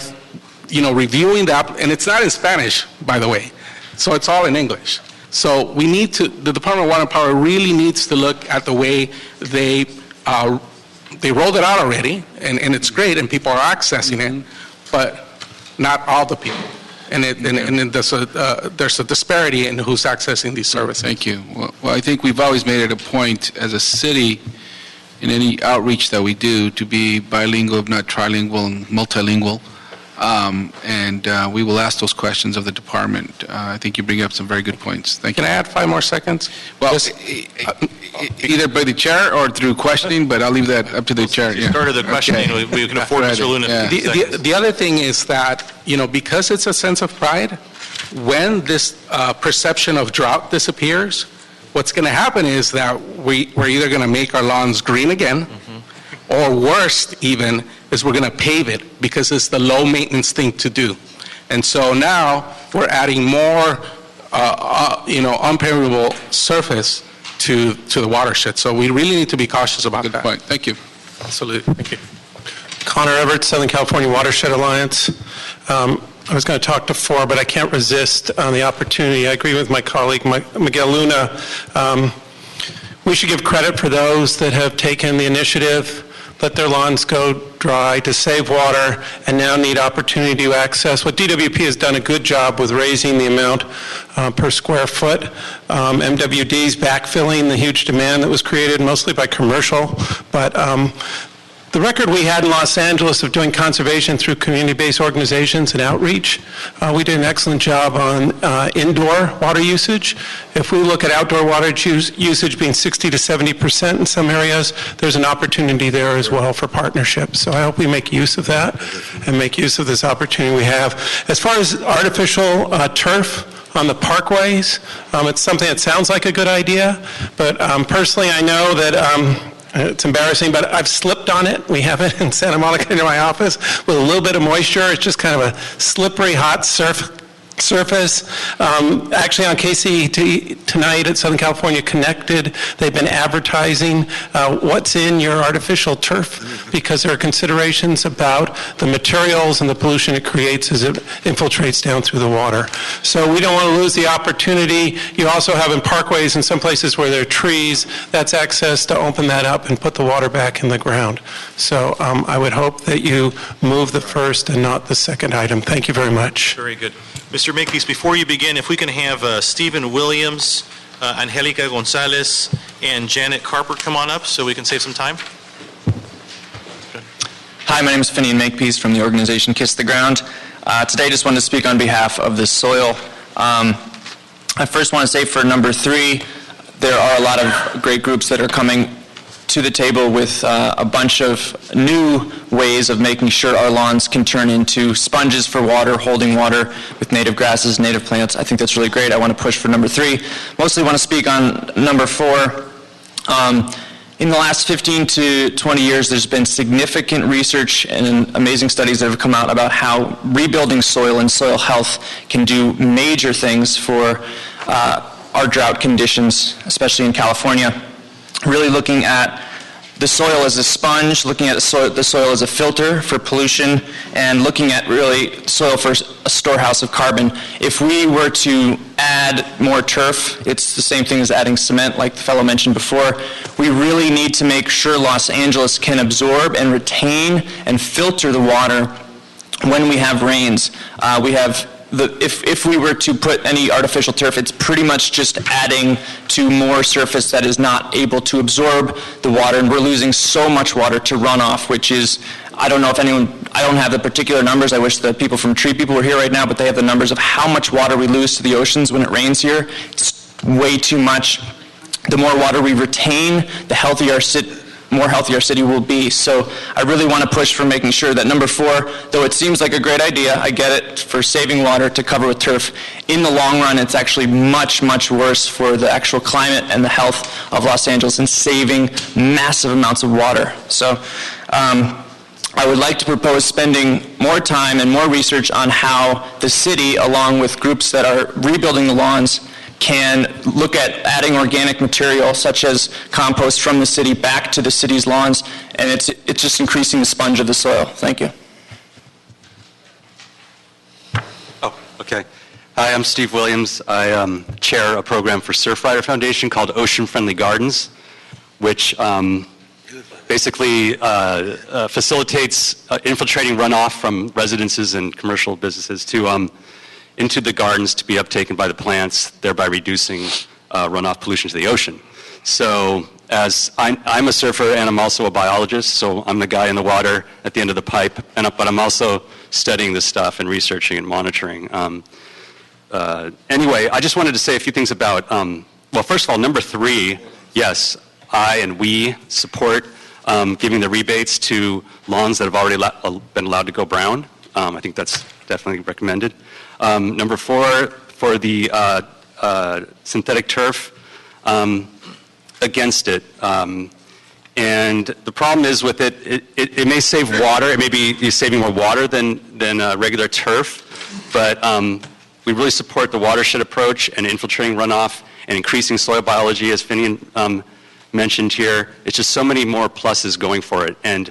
you know, reviewing the and it's not in Spanish, by the way, so it's all in English. So we need to, the Department of Water and Power really needs to look at the way they rolled it out already, and it's great, and people are accessing it, but not all the people. And there's a disparity in who's accessing these services. Thank you. Well, I think we've always made it a point as a city in any outreach that we do to be bilingual, if not trilingual and multilingual. And we will ask those questions of the department. I think you bring up some very good points. Thank you. Can I add 5 more seconds? Well, either by the chair or through questioning, but I'll leave that up to the chair. You started the questioning. Okay. We can afford Mr. Luna 50 seconds. The other thing is that, you know, because it's a sense of pride, when this perception of drought disappears, what's going to happen is that we're either going to make our lawns green again, or worst even, is we're going to pave it because it's the low maintenance thing to do. And so now we're adding more, you know, unpavable surface to the watershed. So we really need to be cautious about that. Good point. Thank you. Absolutely. Thank you. Connor Everett, Southern California Watershed Alliance. I was going to talk to four, but I can't resist on the opportunity. I agree with my colleague, Miguel Luna. We should give credit for those that have taken the initiative, let their lawns go dry to save water, and now need opportunity to access. What DWP has done a good job with raising the amount per square foot. MWD's backfilling the huge demand that was created mostly by commercial, but the record we had in Los Angeles of doing conservation through community-based organizations and outreach, we did an excellent job on indoor water usage. If we look at outdoor water usage being 60 to 70% in some areas, there's an opportunity there as well for partnerships. So I hope we make use of that and make use of this opportunity we have. As far as artificial turf on the parkways, it's something that sounds like a good idea, but personally I know that it's embarrassing, but I've slipped on it. We have it in Santa Monica near my office with a little bit of moisture. It's just kind of a slippery, hot surface. Actually, on KCET tonight at Southern California Connected, they've been advertising what's in your artificial turf, because there are considerations about the materials and the pollution it creates as it infiltrates down through the water. So we don't want to lose the opportunity. You also have in parkways and some places where there are trees, that's access to open that up and put the water back in the ground. So I would hope that you move the first and not the second item. Thank you very much. Very good. Mr. Makepeace, before you begin, if we can have Stephen Williams, Angelica Gonzalez, and Janet Carper come on up so we can save some time. Hi, my name is Finian Makepeace from the organization Kiss the Ground. Today I just wanted to speak on behalf of this soil. I first want to say for number 3, there are a lot of great groups that are coming to the table with a bunch of new ways of making sure our lawns can turn into sponges for water, holding water with native grasses, native plants. I think that's really great. I want to push for number 3. Mostly want to speak on number 4. In the last 15 to 20 years, there's been significant research and amazing studies that have come out about how rebuilding soil and soil health can do major things for our drought conditions, especially in California. Really looking at the soil as a sponge, looking at the soil as a filter for pollution, and looking at really soil for a storehouse of carbon. If we were to add more turf, it's the same thing as adding cement, like the fellow mentioned before. We really need to make sure Los Angeles can absorb and retain and filter the water when we have rains. If we were to put any artificial turf, it's pretty much just adding to more surface that is not able to absorb the water, and we're losing so much water to runoff, which is, I don't know if anyone, I don't have the particular numbers. I wish the people from Tree People were here right now, but they have the numbers of how much water we lose to the oceans when it rains here. It's way too much. The more water we retain, the more healthy our city will be. So I really want to push for making sure that number 4, though it seems like a great idea, I get it, for saving water to cover with turf, in the long run it's actually much, much worse for the actual climate and the health of Los Angeles and saving massive amounts of water. So I would like to propose spending more time and more research on how the city, along with groups that are rebuilding the lawns, can look at adding organic material such as compost from the city back to the city's lawns, and it's just increasing the sponge of the soil. Thank you. Oh, okay. Hi, I'm Steve Williams. I chair a program for Surfrider Foundation called Ocean Friendly Gardens, which basically facilitates infiltrating runoff from residences and commercial businesses to into the gardens to be uptaken by the plants, thereby reducing runoff pollution to the ocean. So as I'm a surfer and I'm also a biologist, so I'm the guy in the water at the end of the pipe, but I'm also studying this stuff and researching and monitoring. Anyway, I just wanted to say a few things about, well, first of all, number 3, yes, I and we support giving the rebates to lawns that have already been allowed to go brown. I think that's definitely recommended. Number 4, for the synthetic turf, against it. And the problem is with it may save water. It may be saving more water than regular turf, but we really support the watershed approach and infiltrating runoff and increasing soil biology, as Finian mentioned here. It's just so many more pluses going for it. And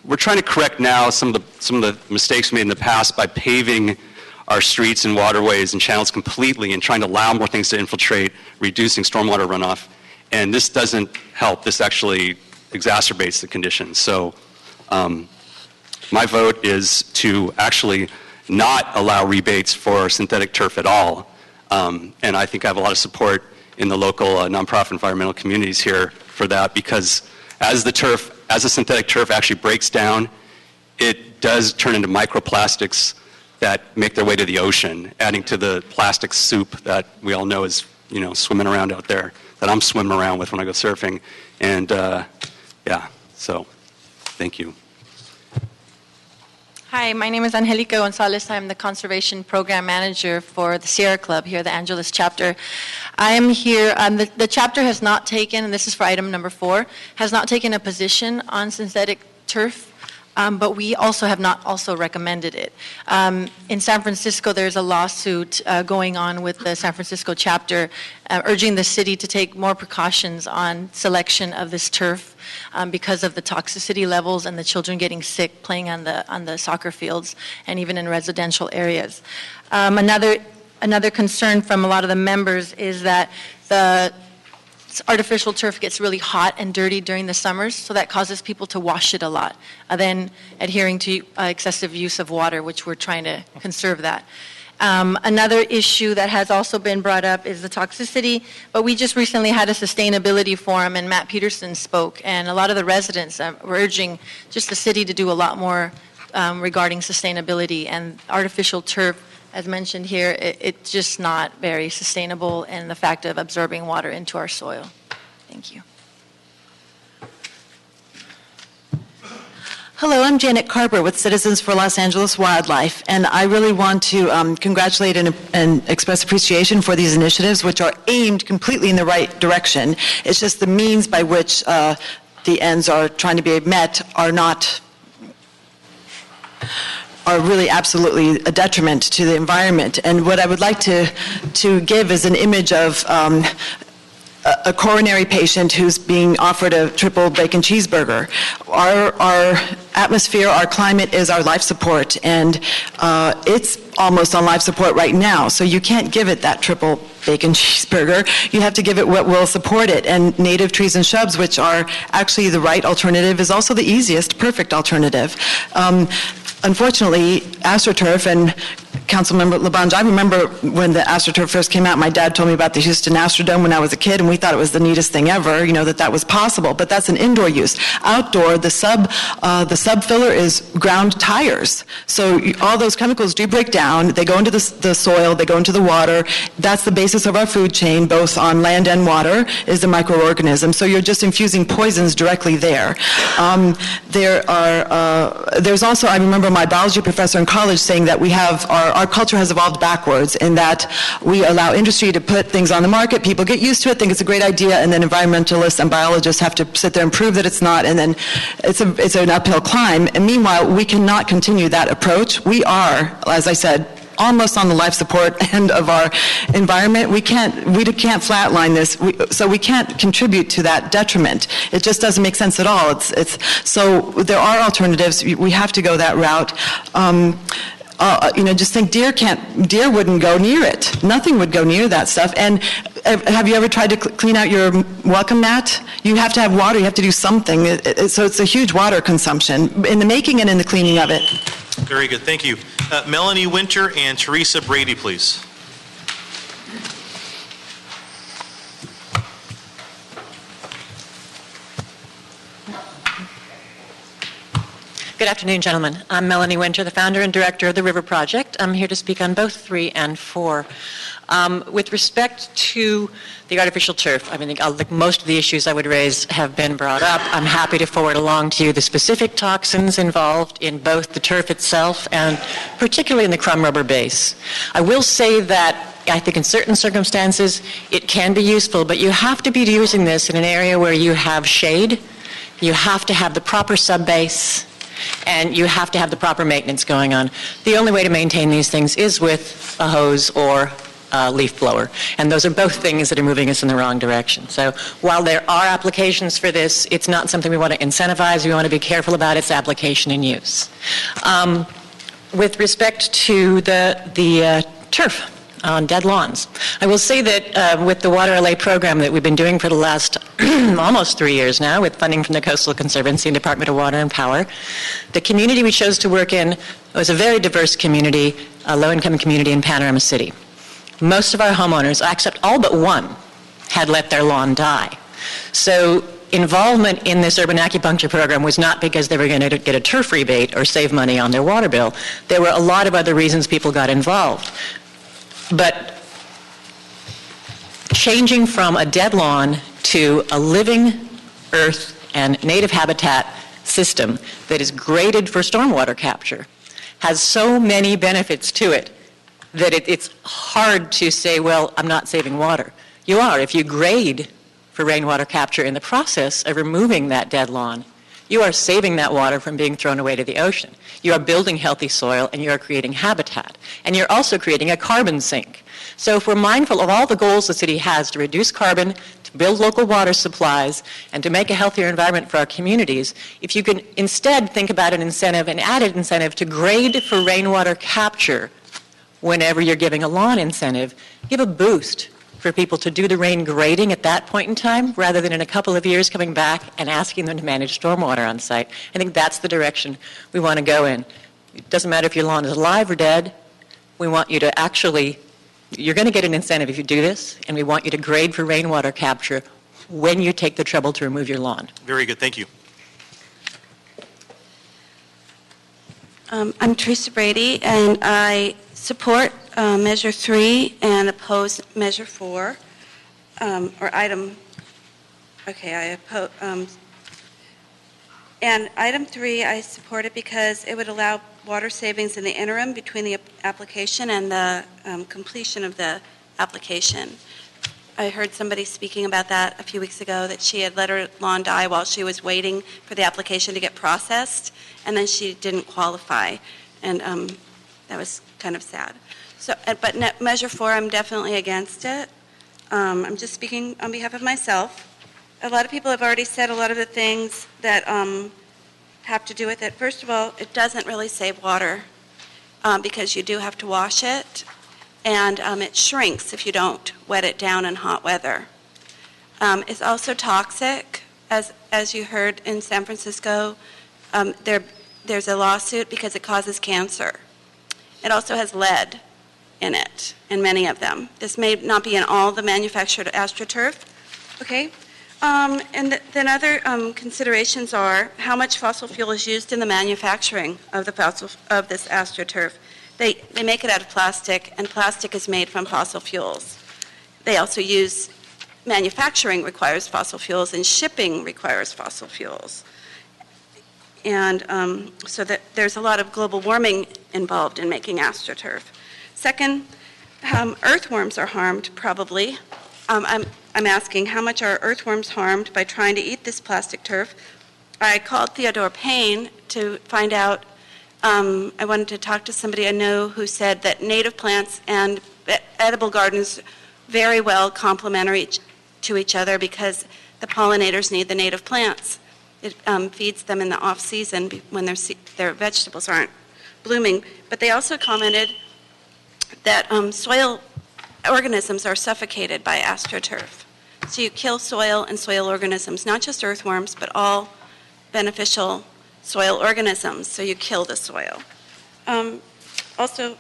we're trying to correct now some of the mistakes we made in the past by paving our streets and waterways and channels completely and trying to allow more things to infiltrate, reducing stormwater runoff. And this doesn't help. This actually exacerbates the conditions. So my vote is to actually not allow rebates for synthetic turf at all. And I think I have a lot of support in the local nonprofit environmental communities here for that, because as the synthetic turf actually breaks down, it does turn into microplastics that make their way to the ocean, adding to the plastic soup that we all know is, swimming around out there, that I'm swimming around with when I go surfing. And so thank you. Hi, my name is Angelica Gonzalez. I'm the Conservation Program Manager for the Sierra Club here, the Angeles chapter. I am here, the chapter has not taken, and this is for item number 4, has not taken a position on synthetic turf, but we also have not also recommended it. In San Francisco, there's a lawsuit going on with the San Francisco chapter urging the city to take more precautions on selection of this turf because of the toxicity levels and the children getting sick playing on the soccer fields and even in residential areas. Another concern from a lot of the members is that the artificial turf gets really hot and dirty during the summers, so that causes people to wash it a lot, then adhering to excessive use of water, which we're trying to conserve that. Another issue that has also been brought up is the toxicity, but we just recently had a sustainability forum and Matt Peterson spoke, and a lot of the residents were urging just the city to do a lot more regarding sustainability, and artificial turf, as mentioned here, it's just not very sustainable in the fact of absorbing water into our soil. Thank you. Hello, I'm Janet Carper with Citizens for Los Angeles Wildlife, and I really want to congratulate and express appreciation for these initiatives, which are aimed completely in the right direction. It's just the means by which the ends are trying to be met are really absolutely a detriment to the environment. And what I would like to give is an image of a coronary patient who's being offered a triple bacon cheeseburger. Our atmosphere, our climate is our life support, and it's almost on life support right now, so you can't give it that triple bacon cheeseburger. You have to give it what will support it, and native trees and shrubs, which are actually the right alternative, is also the easiest, perfect alternative. Unfortunately, AstroTurf and Councilmember Labange, I remember when the AstroTurf first came out, my dad told me about the Houston Astrodome when I was a kid, and we thought it was the neatest thing ever, that was possible, but that's an indoor use. Outdoor, the sub filler is ground tires. So all those chemicals do break down, they go into the soil, they go into the water. That's the basis of our food chain, both on land and water, is the microorganism. So you're just infusing poisons directly there. There's also, I remember my biology professor in college saying that we have our culture has evolved backwards in that we allow industry to put things on the market, people get used to it, think it's a great idea, and then environmentalists and biologists have to sit there and prove that it's not, and then it's an uphill climb. And meanwhile, we cannot continue that approach. We are, as I said, almost on the life support end of our environment. We can't flatline this, so we can't contribute to that detriment. It just doesn't make sense at all. So there are alternatives. We have to go that route. Just think deer wouldn't go near it. Nothing would go near that stuff. And have you ever tried to clean out your welcome mat? You have to have water. You have to do something. So it's a huge water consumption in the making and in the cleaning of it. Very good. Thank you. Melanie Winter and Teresa Brady, please. Good afternoon, gentlemen. I'm Melanie Winter, the founder and director of the River Project. I'm here to speak on both 3 and 4. With respect to the artificial turf, I think most of the issues I would raise have been brought up. I'm happy to forward along to you the specific toxins involved in both the turf itself and particularly in the crumb rubber base. I will say that I think in certain circumstances it can be useful, but you have to be using this in an area where you have shade, you have to have the proper subbase, and you have to have the proper maintenance going on. The only way to maintain these things is with a hose or leaf blower. And those are both things that are moving us in the wrong direction. So while there are applications for this, it's not something we want to incentivize. We want to be careful about its application and use. With respect to the turf on dead lawns, I will say that with the Water LA program that we've been doing for the last almost 3 years now, with funding from the Coastal Conservancy and Department of Water and Power, the community we chose to work in was a very diverse community, a low-income community in Panorama City. Most of our homeowners, except all but one, had let their lawn die. So involvement in this urban acupuncture program was not because they were going to get a turf rebate or save money on their water bill. There were a lot of other reasons people got involved. But changing from a dead lawn to a living earth and native habitat system that is graded for stormwater capture has so many benefits to it that it's hard to say, well, I'm not saving water. You are. If you grade for rainwater capture in the process of removing that dead lawn, you are saving that water from being thrown away to the ocean. You are building healthy soil, and you are creating habitat. And you're also creating a carbon sink. So if we're mindful of all the goals the city has to reduce carbon, to build local water supplies, and to make a healthier environment for our communities, if you can instead think about an incentive, an added incentive to grade for rainwater capture whenever you're giving a lawn incentive, give a boost for people to do the rain grading at that point in time, rather than in a couple of years coming back and asking them to manage stormwater on site. I think that's the direction we want to go in. It doesn't matter if your lawn is alive or dead. We want you to actually, you're going to get an incentive if you do this, and we want you to grade for rainwater capture when you take the trouble to remove your lawn. Very good. Thank you. I'm Teresa Brady, and I support Measure 3 and oppose Measure 4, or item, okay, I oppose, and item 3, I support it because it would allow water savings in the interim between the application and the completion of the application. I heard somebody speaking about that a few weeks ago, that she had let her lawn die while she was waiting for the application to get processed, and then she didn't qualify, and that was kind of sad. So, but Measure 4, I'm definitely against it. I'm just speaking on behalf of myself. A lot of people have already said a lot of the things that have to do with it. First of all, it doesn't really save water because you do have to wash it, and it shrinks if you don't wet it down in hot weather. It's also toxic, as you heard in San Francisco. There's a lawsuit because it causes cancer. It also has lead in it, in many of them. This may not be in all the manufactured AstroTurf, okay? And then other considerations are how much fossil fuel is used in the manufacturing of this AstroTurf. They make it out of plastic, and plastic is made from fossil fuels. They also use, manufacturing requires fossil fuels, and shipping requires fossil fuels. And so that there's a lot of global warming involved in making AstroTurf. Second, earthworms are harmed, probably. I'm asking, how much are earthworms harmed by trying to eat this plastic turf? I called Theodore Payne to find out. I wanted to talk to somebody I know who said that native plants and edible gardens very well complementary to each other because the pollinators need the native plants. It feeds them in the off-season when their vegetables aren't blooming. But they also commented that soil organisms are suffocated by AstroTurf. So you kill soil and soil organisms, not just earthworms, but all beneficial soil organisms, so you kill the soil. Also,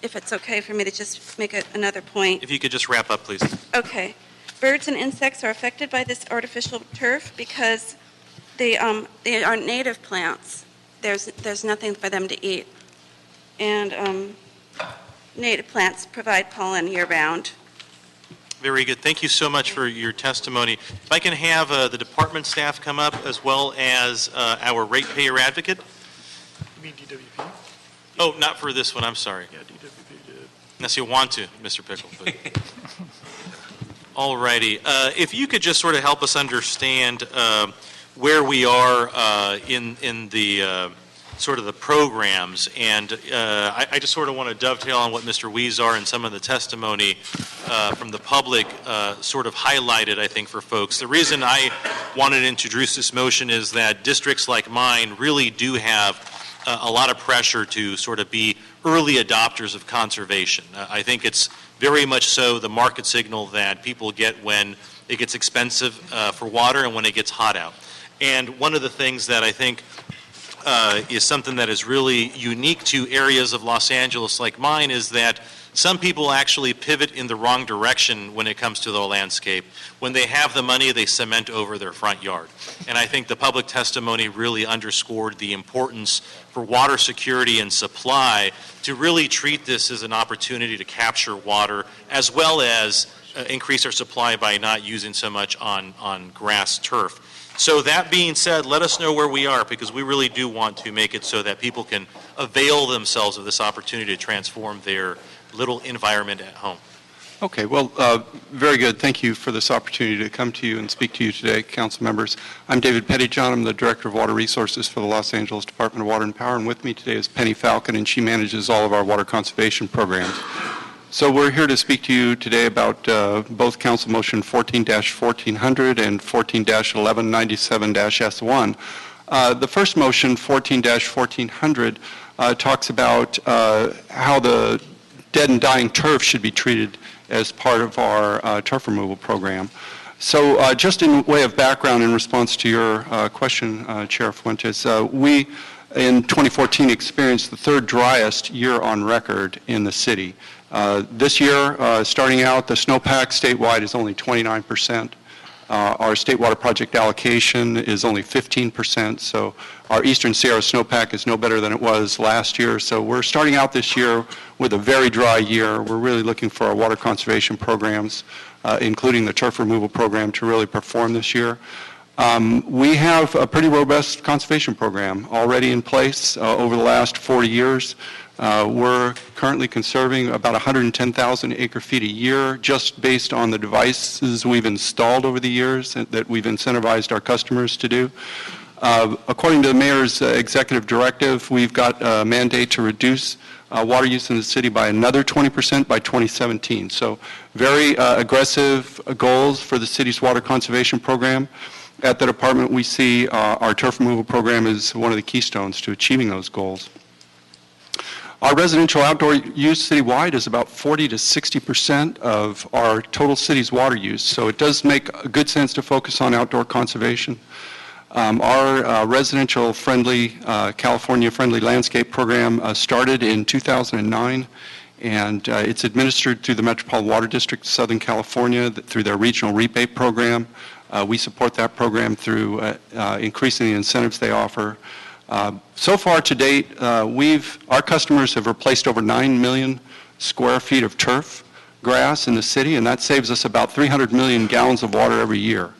if it's okay for me to just make another point. If you could just wrap up, please. Okay. Birds and insects are affected by this artificial turf because they are native plants. There's nothing for them to eat. And native plants provide pollen year-round. Very good. Thank you so much for your testimony. If I can have the department staff come up as well as our ratepayer advocate. You mean DWP? Oh, not for this one. I'm sorry. Yeah, DWP did. Unless you want to, Mr. Pickle. But. All righty. If you could just sort of help us understand where we are in the sort of the programs. And I just sort of want to dovetail on what Mr. Weezar and some of the testimony from the public sort of highlighted, I think, for folks. The reason I wanted to introduce this motion is that districts like mine really do have a lot of pressure to sort of be early adopters of conservation. I think it's very much so the market signal that people get when it gets expensive for water and when it gets hot out. And one of the things that I think is something that is really unique to areas of Los Angeles like mine is that some people actually pivot in the wrong direction when it comes to the landscape. When they have the money, they cement over their front yard. And I think the public testimony really underscored the importance for water security and supply to really treat this as an opportunity to capture water as well as increase our supply by not using so much on grass turf. So that being said, let us know where we are, because we really do want to make it so that people can avail themselves of this opportunity to transform their little environment at home. Okay, well, very good. Thank you for this opportunity to come to you and speak to you today, council members. I'm David Pettyjohn. I'm the Director of Water Resources for the Los Angeles Department of Water and Power, and with me today is Penny Falcon, and she manages all of our water conservation programs. So we're here to speak to you today about both Council Motion 14-1400 and 14-1197-S1. The first motion, 14-1400, talks about how the dead and dying turf should be treated as part of our turf removal program. So just in way of background in response to your question, Chair Fuentes, we in 2014 experienced the third driest year on record in the city. This year, starting out, the snowpack statewide is only 29%. Our state water project allocation is only 15%, so our Eastern Sierra snowpack is no better than it was last year. So we're starting out this year with a very dry year. We're really looking for our water conservation programs, including the turf removal program, to really perform this year. We have a pretty robust conservation program already in place over the last 40 years. We're currently conserving about 110,000 acre-feet a year just based on the devices we've installed over the years that we've incentivized our customers to do. According to the mayor's executive directive, we've got a mandate to reduce water use in the city by another 20% by 2017. So very aggressive goals for the city's water conservation program. At the department, we see our turf removal program as one of the keystones to achieving those goals. Our residential outdoor use citywide is about 40 to 60% of our total city's water use, so it does make good sense to focus on outdoor conservation. Our residential-friendly, California-friendly landscape program started in 2009, and it's administered through the Metropolitan Water District of Southern California through their regional rebate program. We support that program through increasing the incentives they offer. So far to date, our customers have replaced over 9 million square feet of turf grass in the city, and that saves us about 300 million gallons of water every year.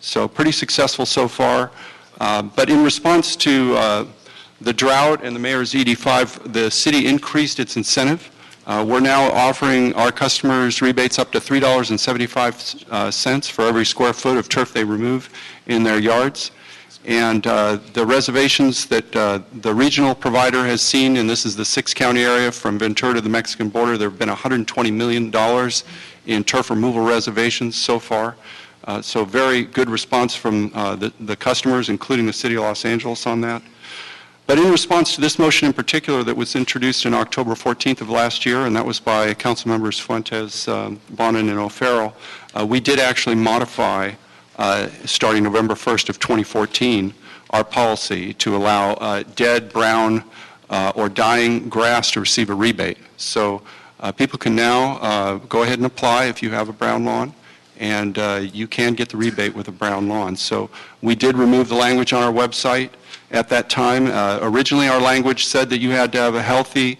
So pretty successful so far. But in response to the drought and the mayor's ED5, the city increased its incentive. We're now offering our customers rebates up to $3.75 for every square foot of turf they remove in their yards. And the reservations that the regional provider has seen, and this is the 6-county area from Ventura to the Mexican border, there have been $120 million in turf removal reservations so far. So very good response from the customers, including the City of Los Angeles on that. But in response to this motion in particular that was introduced on October 14th of last year, and that was by Council Members Fuentes, Bonin, and O'Farrell, we did actually modify starting November 1st of 2014, our policy to allow dead, brown, or dying grass to receive a rebate. So people can now go ahead and apply if you have a brown lawn, and you can get the rebate with a brown lawn. So we did remove the language on our website at that time. Originally, our language said that you had to have a healthy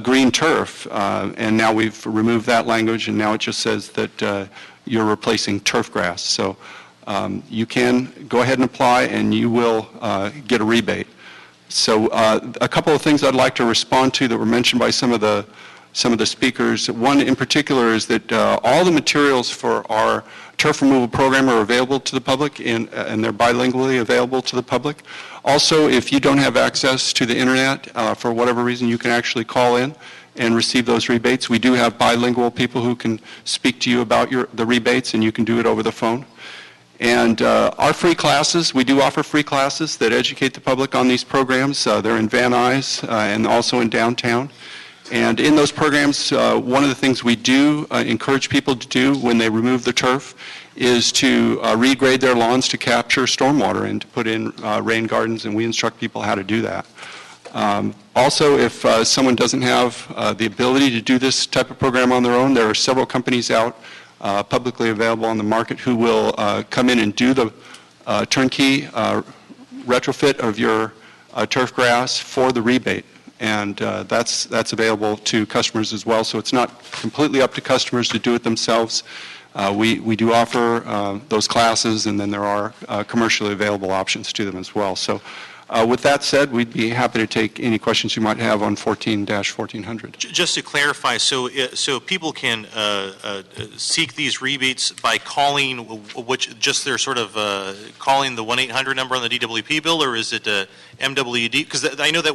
green turf, and now we've removed that language, and now it just says that you're replacing turf grass. So you can go ahead and apply, and you will get a rebate. So a couple of things I'd like to respond to that were mentioned by some of the some of the speakers. One in particular is that all the materials for our turf removal program are available to the public, and they're bilingually available to the public. Also, if you don't have access to the internet for whatever reason, you can actually call in and receive those rebates. We do have bilingual people who can speak to you about the rebates, and you can do it over the phone. And our free classes, we do offer free classes that educate the public on these programs. They're in Van Nuys and also in downtown. And in those programs, one of the things we do encourage people to do when they remove the turf is to regrade their lawns to capture stormwater and to put in rain gardens, and we instruct people how to do that. Also, if someone doesn't have the ability to do this type of program on their own, there are several companies out publicly available on the market who will come in and do the turnkey retrofit of your turf grass for the rebate. And that's available to customers as well. So it's not completely up to customers to do it themselves. We do offer those classes, and then there are commercially available options to them as well. So with that said, we'd be happy to take any questions you might have on 14-1400. Just to clarify, so people can seek these rebates by calling just they're sort of calling the 1-800 number on the DWP bill, or is it MWD? Because I know that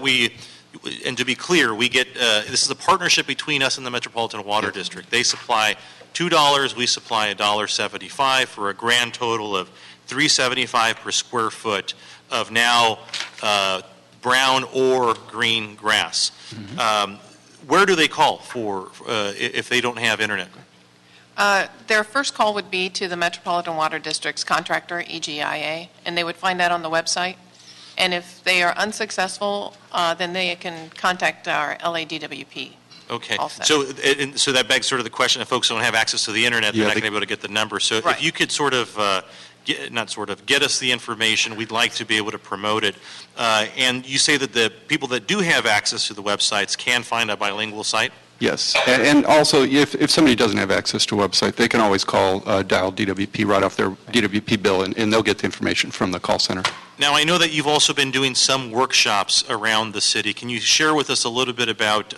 and to be clear, we get this is a partnership between us and the Metropolitan Water District. They supply $2, we supply $1.75 for a grand total of $3.75 per square foot of now brown or green grass. Where do they call for if they don't have internet? Their first call would be to the Metropolitan Water District's contractor, EGIA, and they would find that on the website. And if they are unsuccessful, then they can contact our Okay, LADWP. so that begs sort of the question: if folks don't have access to the internet, they're not going to be able to get the number. So Right. if you could sort of get us the information, we'd like to be able to promote it. And you say that the people that do have access to the websites can find a bilingual site? Yes, and also if somebody doesn't have access to a website, they can always call dial DWP right off their DWP bill, and they'll get the information from the call center. Now, I know that you've also been doing some workshops around the city. Can you share with us a little bit about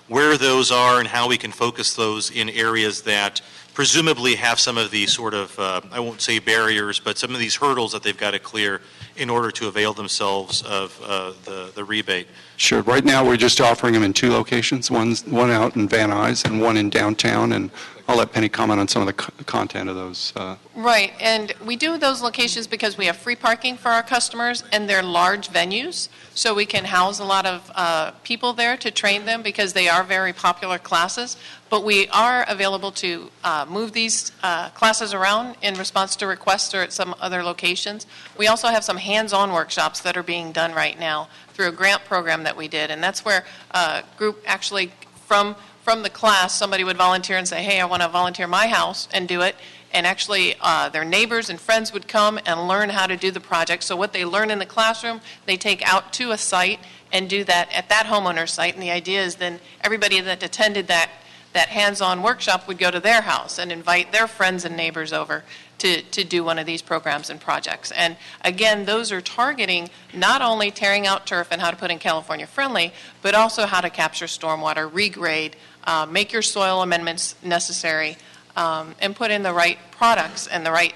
where those are and how we can focus those in areas that presumably have some of these sort of, I won't say barriers, but some of these hurdles that they've got to clear in order to avail themselves of the rebate? Sure. Right now, we're just offering them in two locations, one out in Van Nuys and one in downtown, and I'll let Penny comment on some of the content of those. Right, and we do those locations because we have free parking for our customers, and they're large venues, so we can house a lot of people there to train them because they are very popular classes. But we are available to move these classes around in response to requests or at some other locations. We also have some hands-on workshops that are being done right now through a grant program that we did, and that's where a group actually from the class, somebody would volunteer and say, hey, I want to volunteer my house and do it. And actually, their neighbors and friends would come and learn how to do the project. So what they learn in the classroom, they take out to a site and do that at that homeowner's site. And the idea is then everybody that attended that hands-on workshop would go to their house and invite their friends and neighbors over to do one of these programs and projects. And again, those are targeting not only tearing out turf and how to put in California friendly, but also how to capture stormwater, regrade, make your soil amendments necessary, and put in the right products and the right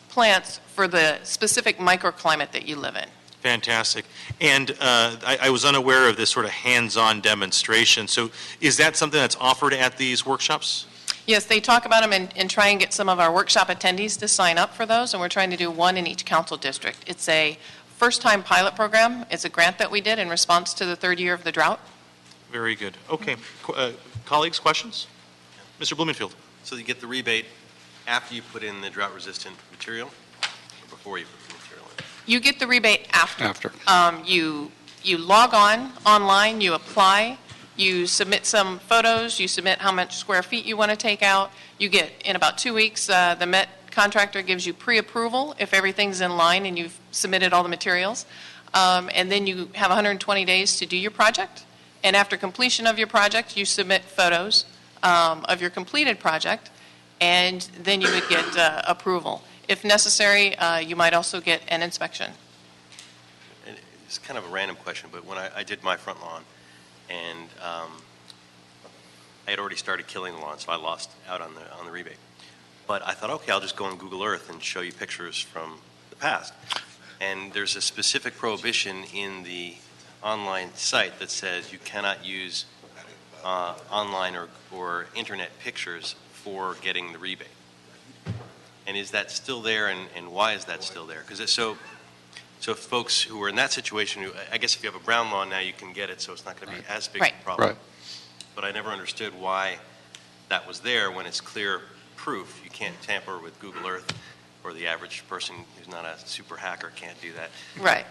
plants for the specific microclimate that you live in. Fantastic. And I was unaware of this sort of hands-on demonstration. So is that something that's offered at these workshops? Yes, they talk about them and try and get some of our workshop attendees to sign up for those, and we're trying to do one in each council district. It's a first-time pilot program. It's a grant that we did in response to the third year of the drought. Very good. Okay. Colleagues, questions? Mr. Blumenfield. So you get the rebate after you put in the drought-resistant material or before you put the material in? You get the rebate after. After. You log online, you apply, you submit some photos, you submit how much square feet you want to take out. You get, in about 2 weeks, the Met contractor gives you pre-approval if everything's in line and you've submitted all the materials. And then you have 120 days to do your project. And after completion of your project, you submit photos of your completed project, and then you would get approval. If necessary, you might also get an inspection. And it's kind of a random question, but when I did my front lawn, and I had already started killing the lawn, so I lost out on the rebate. But I thought, okay, I'll just go on Google Earth and show you pictures from the past. And there's a specific prohibition in the online site that says you cannot use online or internet pictures for getting the rebate. And is that still there, and why is that still there? Because so folks who are in that situation, I guess if you have a brown lawn now, you can get it, so it's not going to be as big a problem. Right. But I never understood why that was there when it's clear proof. You can't tamper with Google Earth, or the average person who's not a super hacker can't do that. Right.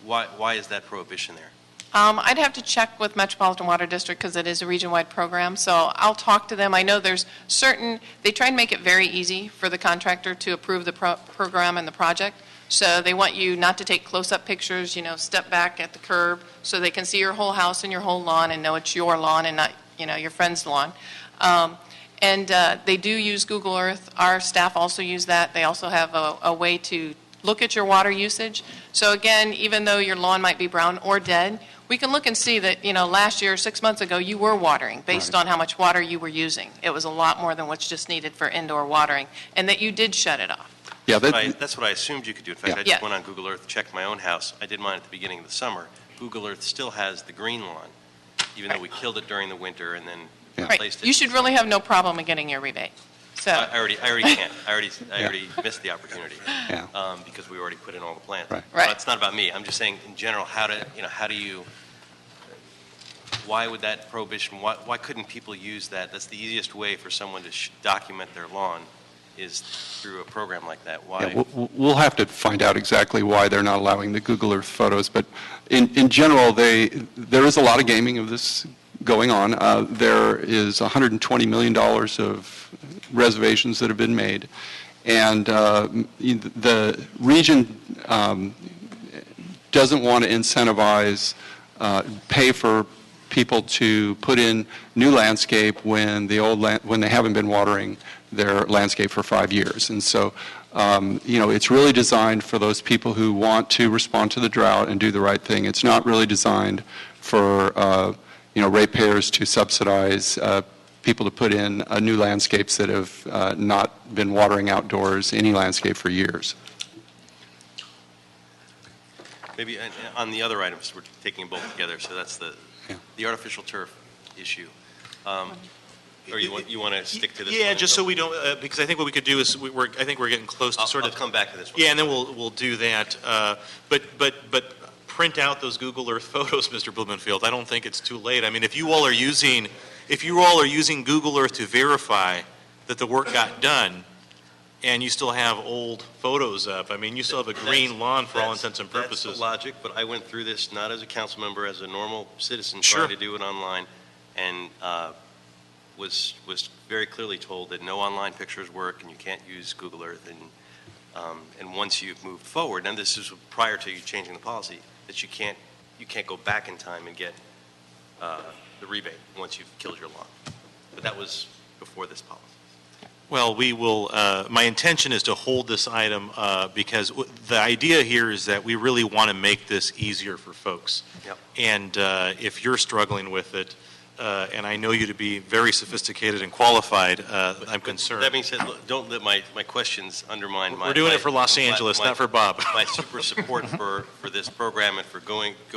Why is that prohibition there? I'd have to check with Metropolitan Water District because it is a region-wide program, so I'll talk to them. I know there's they try and make it very easy for the contractor to approve the program and the project. So they want you not to take close-up pictures, step back at the curb so they can see your whole house and your whole lawn and know it's your lawn and not, your friend's lawn. And they do use Google Earth. Our staff also use that. They also have a way to look at your water usage. So again, even though your lawn might be brown or dead, we can look and see that, last year, 6 months ago, you were watering based on how much water you were using. It was a lot more than what's just needed for indoor watering, and that you did shut it off. Yeah, that's what I assumed you could do. In fact, I just Yeah. went on Google Earth, checked my own house. I did mine at the beginning of the summer. Google Earth still has the green lawn, even though we killed it during the winter and then replaced it. You should really have no problem in getting your rebate. So I already can't. I already missed the opportunity because we already put in all the plans. Right. Right. It's not about me. I'm just saying in general, why would that prohibition? Why couldn't people use that? That's the easiest way for someone to document their lawn, is through a program like that. Why? Yeah, we'll have to find out exactly why they're not allowing the Google Earth photos, but in general, there is a lot of gaming of this going on. There is $120 million of reservations that have been made, and the region doesn't want to incentivize, pay for people to put in new landscape when when they haven't been watering their landscape for 5 years. And so, it's really designed for those people who want to respond to the drought and do the right thing. It's not really designed for, ratepayers to subsidize people to put in new landscapes that have not been watering outdoors, any landscape, for years. Maybe on the other items, we're taking them both together, so that's the artificial turf issue. Or you want to stick to this? Yeah, one just so we don't, because I think what we could do is, I think we're getting close to I'll come back to this one. Yeah, and then we'll do that. But print out those Google Earth photos, Mr. Blumenfield. I don't think it's too late. I mean, if you all are using Google Earth to verify that the work got done, and you still have old photos up, I mean, you still have a green lawn for all intents and purposes. That's the logic, but I went through this not as a council member, as a normal citizen Sure. trying to do it online, and was very clearly told that no online pictures work and you can't use Google Earth, and once you've moved forward, and this is prior to you changing the policy, that you can't go back in time and get the rebate once you've killed your lawn. But that was before this policy. Well, we will, my intention is to hold this item because the idea here is that we really want to make this easier for folks. Yep. And if you're struggling with it, and I know you to be very sophisticated and qualified, I'm concerned. That being said, look, don't let my questions undermine my... We're doing it for Los Angeles, not for Bob. My super support for this program and for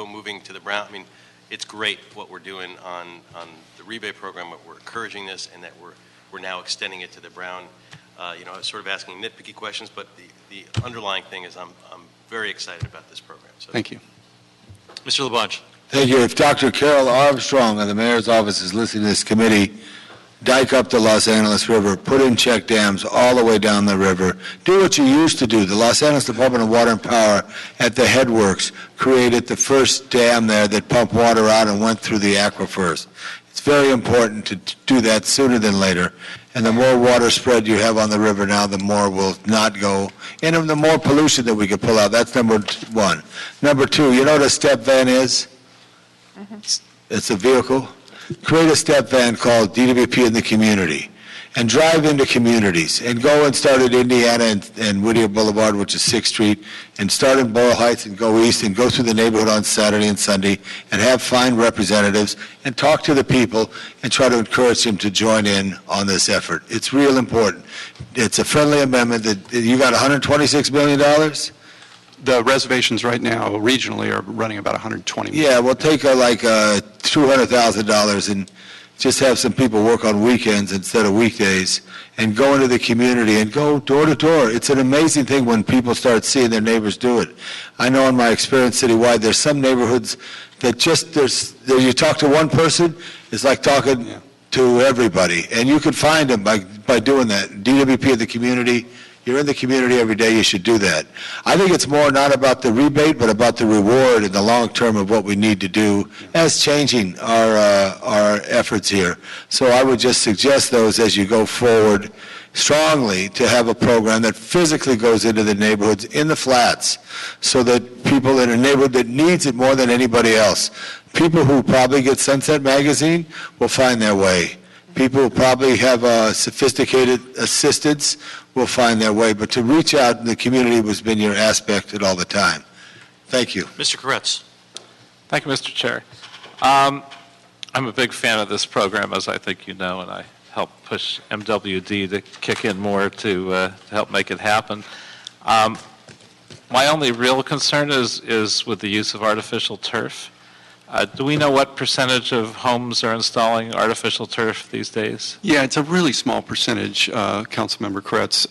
moving to the brown. I mean, it's great what we're doing on the rebate program, but we're encouraging this, and that we're now extending it to the brown. I was sort of asking nitpicky questions, but the underlying thing is I'm very excited about this program. So Thank you. Mr. LaBonge. Thank you. If Dr. Carol Armstrong of the Mayor's Office is listening to this committee, dike up the Los Angeles River, put in check dams all the way down the river. Do what you used to do. The Los Angeles Department of Water and Power at the headworks created the first dam there that pumped water out and went through the aquifers. It's very important to do that sooner than later. And the more water spread you have on the river now, the more will not go. And the more pollution that we could pull out. That's number one. Number two, you know what a step van is? It's a vehicle. Create a step van called DWP in the community. and drive into communities and go and start at Indiana and Whittier Boulevard, which is 6th Street, and start in Boyle Heights and go east and go through the neighborhood on Saturday and Sunday and have fine representatives and talk to the people and try to encourage them to join in on this effort. It's real important. It's a friendly amendment that you got $126 million? The reservations right now regionally are running about $120 million. Yeah, we'll take $200,000 and just have some people work on weekends instead of weekdays and go into the community and go door to door. It's an amazing thing when people start seeing their neighbors do it. I know in my experience citywide, there's some neighborhoods that you talk to one person, it's like talking to everybody. And you can find them by doing that. DWP of the community, you're in the community every day, you should do that. I think it's more not about the rebate, but about the reward in the long term of what we need to do as changing our efforts here. So I would just suggest those as you go forward strongly to have a program that physically goes into the neighborhoods in the flats so that people in a neighborhood that needs it more than anybody else, people who probably get Sunset Magazine will find their way. People who probably have sophisticated assistance will find their way, but to reach out in the community has been your aspect at all the time. Thank you. Mr. Koretz. Thank you, Mr. Chair. I'm a big fan of this program, as I think you know, and I help push MWD to kick in more to help make it happen. My only real concern is with the use of artificial turf. Do we know what percentage of homes are installing artificial turf these days? Yeah, it's a really small percentage, Councilmember Koretz.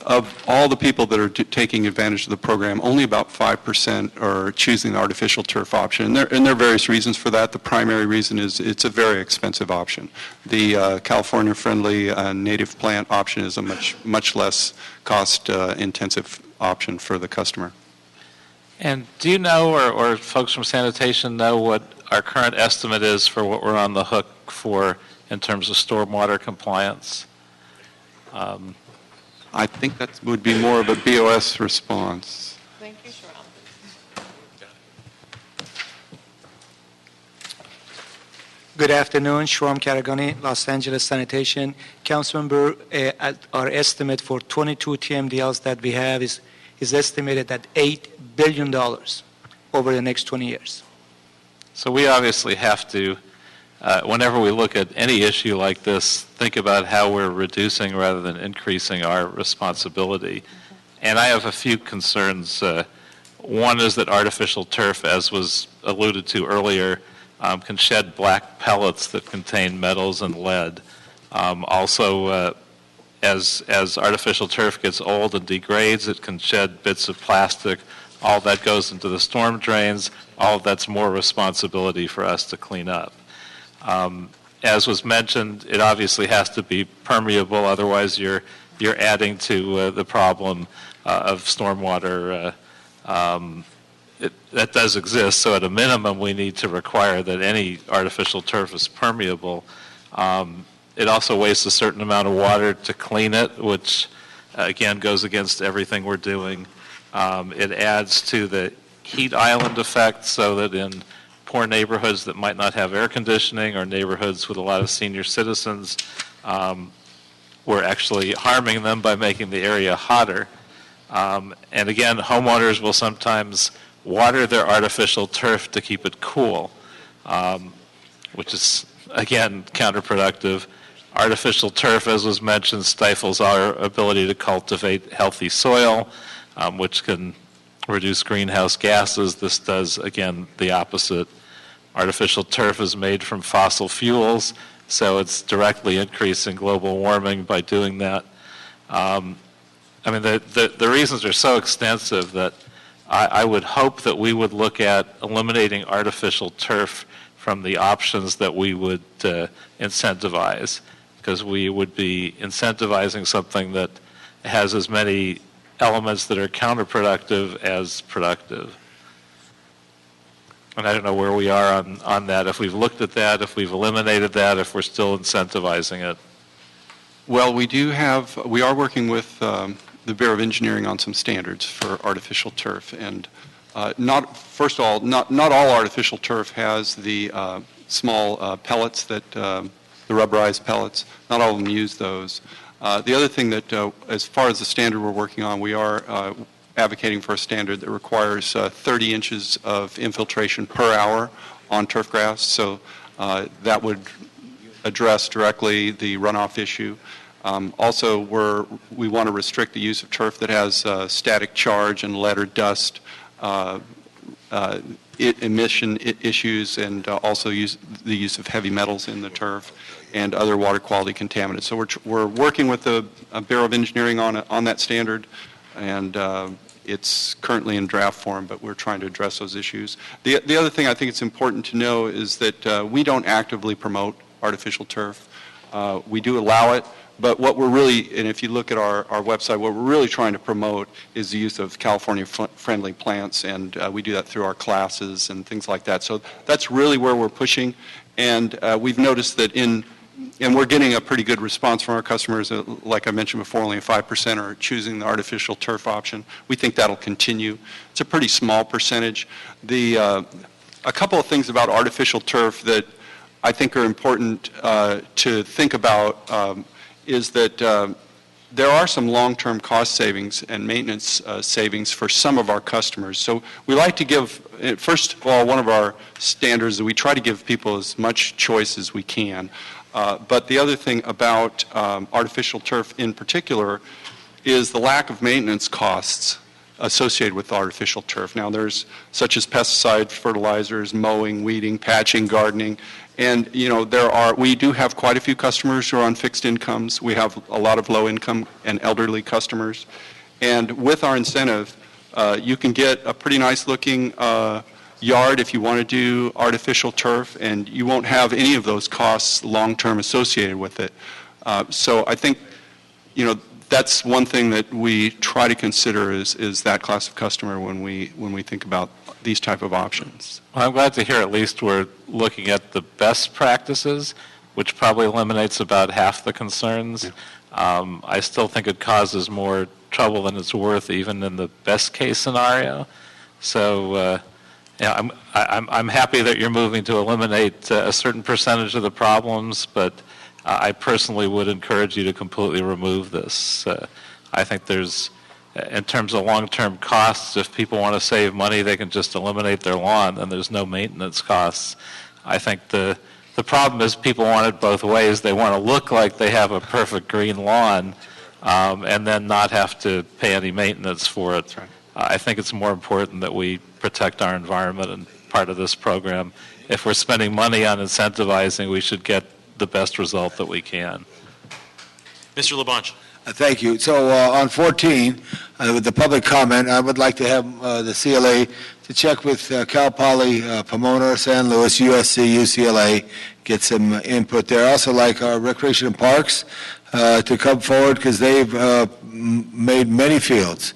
Of all the people that are taking advantage of the program, only about 5% are choosing the artificial turf option. And there are various reasons for that. The primary reason is it's a very expensive option. The California-friendly native plant option is a much less cost-intensive option for the customer. And do you know, or folks from sanitation know, what our current estimate is for what we're on the hook for in terms of stormwater compliance? I think that would be more of a BOS response. Thank you, Sharon. Good afternoon, Shram Karagani, Los Angeles Sanitation. Councilmember, our estimate for 22 TMDLs that we have is estimated at $8 billion over the next 20 years. So we obviously have to, whenever we look at any issue like this, think about how we're reducing rather than increasing our responsibility. And I have a few concerns. One is that artificial turf, as was alluded to earlier, can shed black pellets that contain metals and lead. Also, as artificial turf gets old and degrades, it can shed bits of plastic. All that goes into the storm drains. All of that's more responsibility for us to clean up. As was mentioned, it obviously has to be permeable, otherwise you're adding to the problem of stormwater. That does exist, so at a minimum we need to require that any artificial turf is permeable. It also wastes a certain amount of water to clean it, which again goes against everything we're doing. It adds to the heat island effect, so that in poor neighborhoods that might not have air conditioning or neighborhoods with a lot of senior citizens, we're actually harming them by making the area hotter. And again, homeowners will sometimes water their artificial turf to keep it cool, which is, again, counterproductive. Artificial turf, as was mentioned, stifles our ability to cultivate healthy soil, which can reduce greenhouse gases. This does, again, the opposite. Artificial turf is made from fossil fuels, so it's directly increasing global warming by doing that. I mean, the reasons are so extensive that I would hope that we would look at eliminating artificial turf from the options that we would incentivize, because we would be incentivizing something that has as many elements that are counterproductive as productive. And I don't know where we are on that, if we've looked at that, if we've eliminated that, if we're still incentivizing it. Well, we are working with the Bureau of Engineering on some standards for artificial turf. And first of all, not all artificial turf has the small pellets that the rubberized pellets. Not all of them use those. The other thing that, as far as the standard we're working on, we are advocating for a standard that requires 30 inches of infiltration per hour on turf grass. So that would address directly the runoff issue. Also, we want to restrict the use of turf that has static charge and lead or dust emission issues, and also the use of heavy metals in the turf and other water quality contaminants. So we're working with the Bureau of Engineering on that standard, and it's currently in draft form, but we're trying to address those issues. The other thing I think it's important to know is that we don't actively promote artificial turf. We do allow it, but what we're really, and if you look at our website, what we're really trying to promote is the use of California-friendly plants, and we do that through our classes and things like that. So that's really where we're pushing, and we've noticed that and we're getting a pretty good response from our customers. Like I mentioned before, only 5% are choosing the artificial turf option. We think that'll continue. It's a pretty small percentage. A couple of things about artificial turf that I think are important to think about is that there are some long-term cost savings and maintenance savings for some of our customers. So we like to give, first of all, one of our standards that we try to give people as much choice as we can. But the other thing about artificial turf in particular is the lack of maintenance costs associated with artificial turf. Now there's such as pesticides, fertilizers, mowing, weeding, patching, gardening, and we do have quite a few customers who are on fixed incomes. We have a lot of low income and elderly customers, and with our incentive you can get a pretty nice looking yard if you want to do artificial turf, and you won't have any of those costs long-term associated with it. So I think, that's one thing that we try to consider is that class of customer when we think about these type of options. Well, I'm glad to hear at least we're looking at the best practices, which probably eliminates about half the concerns. Yeah. I still think it causes more trouble than it's worth, even in the best case scenario. So I'm happy that you're moving to eliminate a certain percentage of the problems, but I personally would encourage you to completely remove this. I think there's, in terms of long-term costs, if people want to save money, they can just eliminate their lawn, and there's no maintenance costs. I think the problem is people want it both ways. They want to look like they have a perfect green lawn, and then not have to pay any maintenance for it. Right. I think it's more important that we protect our environment, and part of this program, if we're spending money on incentivizing, we should get the best result that we can. Mr. LaBonge. Thank you. So on 14, with the public comment, I would like to have the CLA to check with Cal Poly, Pomona, San Luis, USC, UCLA, get some input there. Also like our Recreation and Parks to come forward, because they've made many fields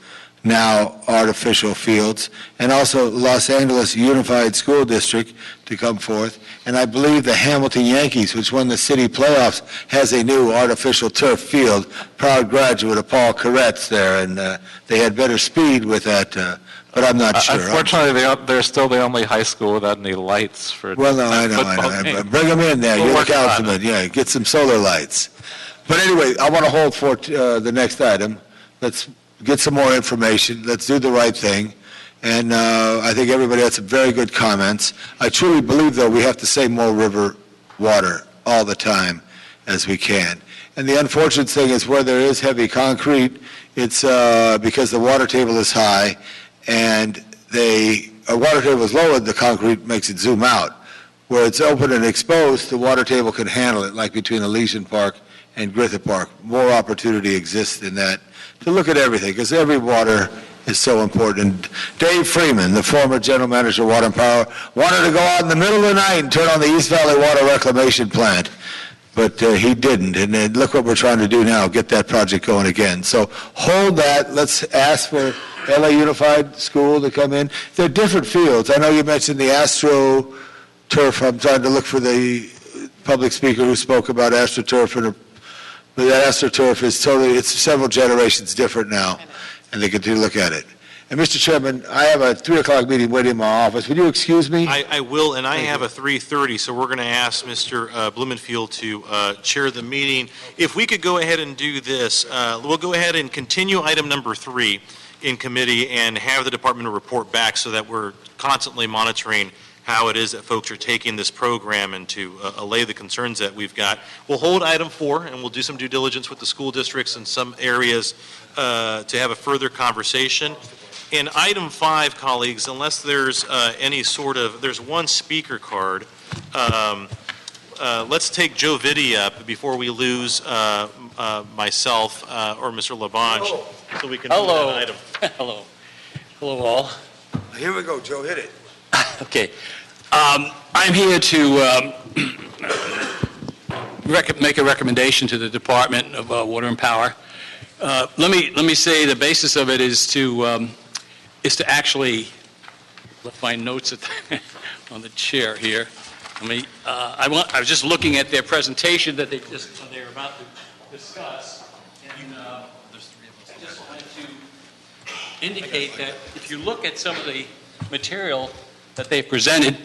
now artificial fields, and also Los Angeles Unified School District to come forth. And I believe the Hamilton Yankees, which won the city playoffs, has a new artificial turf field. Proud graduate of Paul Koretz there, and they had better speed with that, but I'm not sure. Unfortunately, they're still the only high school without any lights for Well, no, I know. Bring them in there. You're the councilman. Yeah, get some solar lights. But anyway, I want to hold for the next item. Let's get some more information. Let's do the right thing. And I think everybody had some very good comments. I truly believe, though, we have to save more river water all the time as we can. And the unfortunate thing is where there is heavy concrete, it's because the water table is high, and a water table is lowered, the concrete makes it zoom out. Where it's open and exposed, the water table can handle it, like between Elysian Park and Griffith Park. More opportunity exists in that to look at everything, because every water is so important. Dave Freeman, the former general manager of Water and Power, wanted to go out in the middle of the night and turn on the East Valley Water Reclamation Plant, but he didn't. And then look what we're trying to do now, get that project going again. So hold that. Let's ask for LA Unified School to come in. They're different fields. I know you mentioned the AstroTurf. I'm trying to look for the public speaker who spoke about AstroTurf, but that AstroTurf is totally, it's several generations different now, and they continue to look at it. And Mr. Chairman, I have a 3 o'clock meeting waiting in my office. Would you excuse me? I will, and I have a 3:30, so we're going to ask Mr. Blumenfield to chair the meeting. If we could go ahead and do this, we'll go ahead and continue item number 3 in committee and have the department report back so that we're constantly monitoring how it is that folks are taking this program and to allay the concerns that we've got. We'll hold item 4, and we'll do some due diligence with the school districts in some areas to have a further conversation. In item 5, colleagues, unless there's any sort of, there's one speaker card. Let's take Joe Vitti up before we lose myself or Mr. Labange, so we can move Hello. that item. Hello. Hello, all. Here we go, Joe, hit it. Okay. I'm here to make a recommendation to the Department of Water and Power. Let me say the basis of it is to actually left my notes on the chair here. I was just looking at their presentation that they're about to discuss, and I just wanted to indicate that if you look at some of the material that they've presented,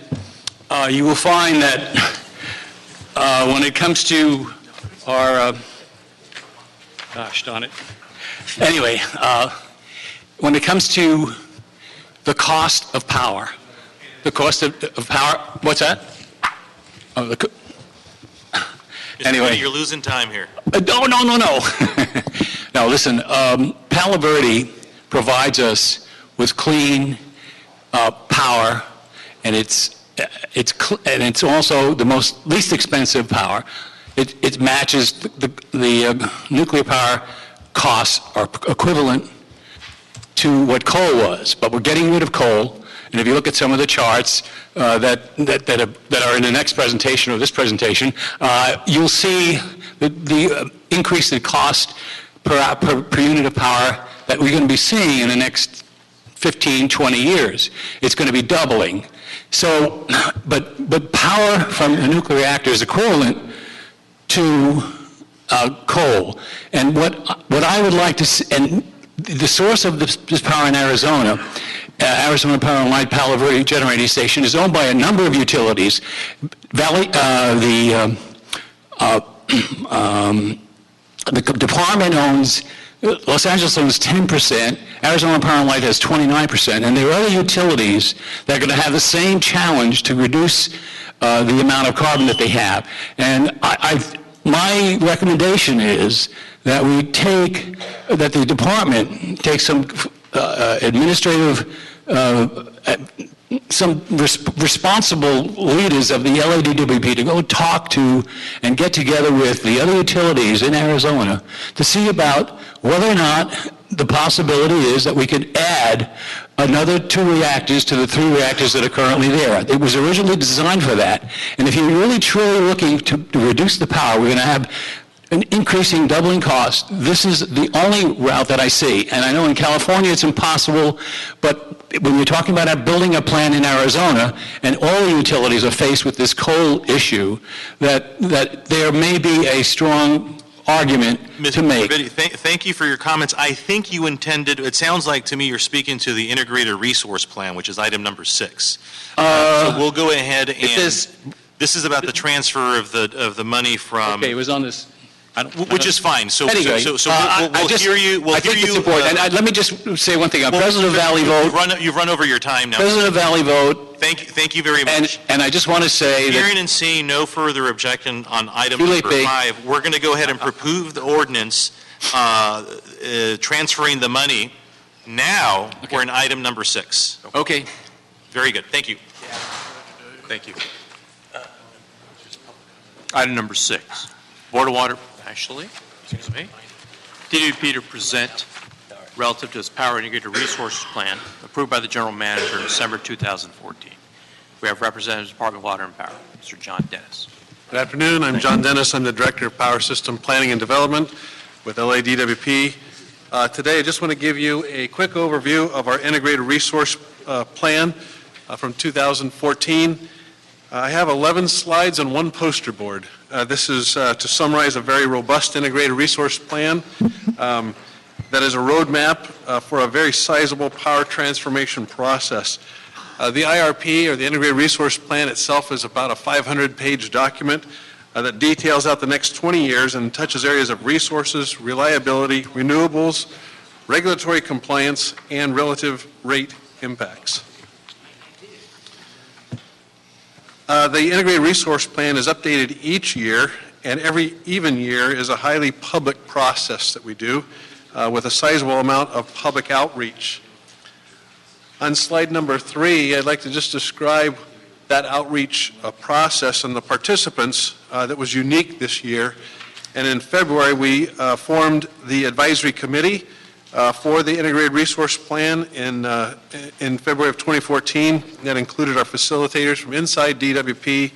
you will find that when it comes to our, gosh darn it. Anyway, when it comes to the cost of power, what's that? Oh, Anyway, you're losing time here. No. No, listen, Palo Verde provides us with clean power, and it's also the least expensive power. It matches the nuclear power costs are equivalent to what coal was, but we're getting rid of coal. And if you look at some of the charts that are in the next presentation or this presentation, you'll see the increase in cost per unit of power that we're going to be seeing in the next 15, 20 years. It's going to be doubling. So, but power from a nuclear reactor is equivalent to coal. And what I would like to see, and the source of this power in Arizona, Arizona Power and Light Palo Verde Generating Station, is owned by a number of utilities. The department owns, Los Angeles owns 10%, Arizona Power and Light has 29%, and there are other utilities that are going to have the same challenge to reduce the amount of carbon that they have. And my recommendation is that that the department take some administrative, some responsible leaders of the LADWP to go talk to and get together with the other utilities in Arizona to see about whether or not the possibility is that we could add another 2 reactors to the 3 reactors that are currently there. It was originally designed for that. And if you're really truly looking to reduce the power, we're going to have an increasing, doubling cost. This is the only route that I see. And I know in California it's impossible, but when you're talking about building a plant in Arizona, and all the utilities are faced with this coal issue, that there may be a strong argument to make. Mr. Vitti, thank you for your comments. I think you intended, it sounds like to me you're speaking to the Integrated Resource Plan, which is item number 6. So we'll go ahead and, this is about the transfer of the money from... Okay, it was on this... Which is fine. So, anyway, we'll hear you. I think it's important. And let me just say one thing. President of Valley Vote. You've run over your time now. President of Valley Vote. Thank you very much. And I just want to say hearing and seeing no further objection on item number 5, we're going to go ahead and approve the ordinance transferring the money. Now we're in item number 6. Okay. Very good. Thank you. Thank you. Item number 6. Board of Water. Actually, excuse me, DWP to present relative to its Power Integrated Resources Plan approved by the General Manager in December 2014. We have representatives of the Department of Water and Power, Mr. John Dennis. Good afternoon. I'm John Dennis. I'm the Director of Power System Planning and Development with LADWP. Today, I just want to give you a quick overview of our Integrated Resource Plan from 2014. I have 11 slides on one poster board. This is to summarize a very robust integrated resource plan. that is a roadmap for a very sizable power transformation process. The IRP, or the Integrated Resource Plan itself, is about a 500-page document that details out the next 20 years and touches areas of resources, reliability, renewables, regulatory compliance, and relative rate impacts. The Integrated Resource Plan is updated each year, and every even year is a highly public process that we do with a sizable amount of public outreach. On slide number 3, I'd like to just describe that outreach process and the participants that was unique this year. And in February, we formed the advisory committee for the Integrated Resource Plan in February of 2014. That included our facilitators from inside DWP,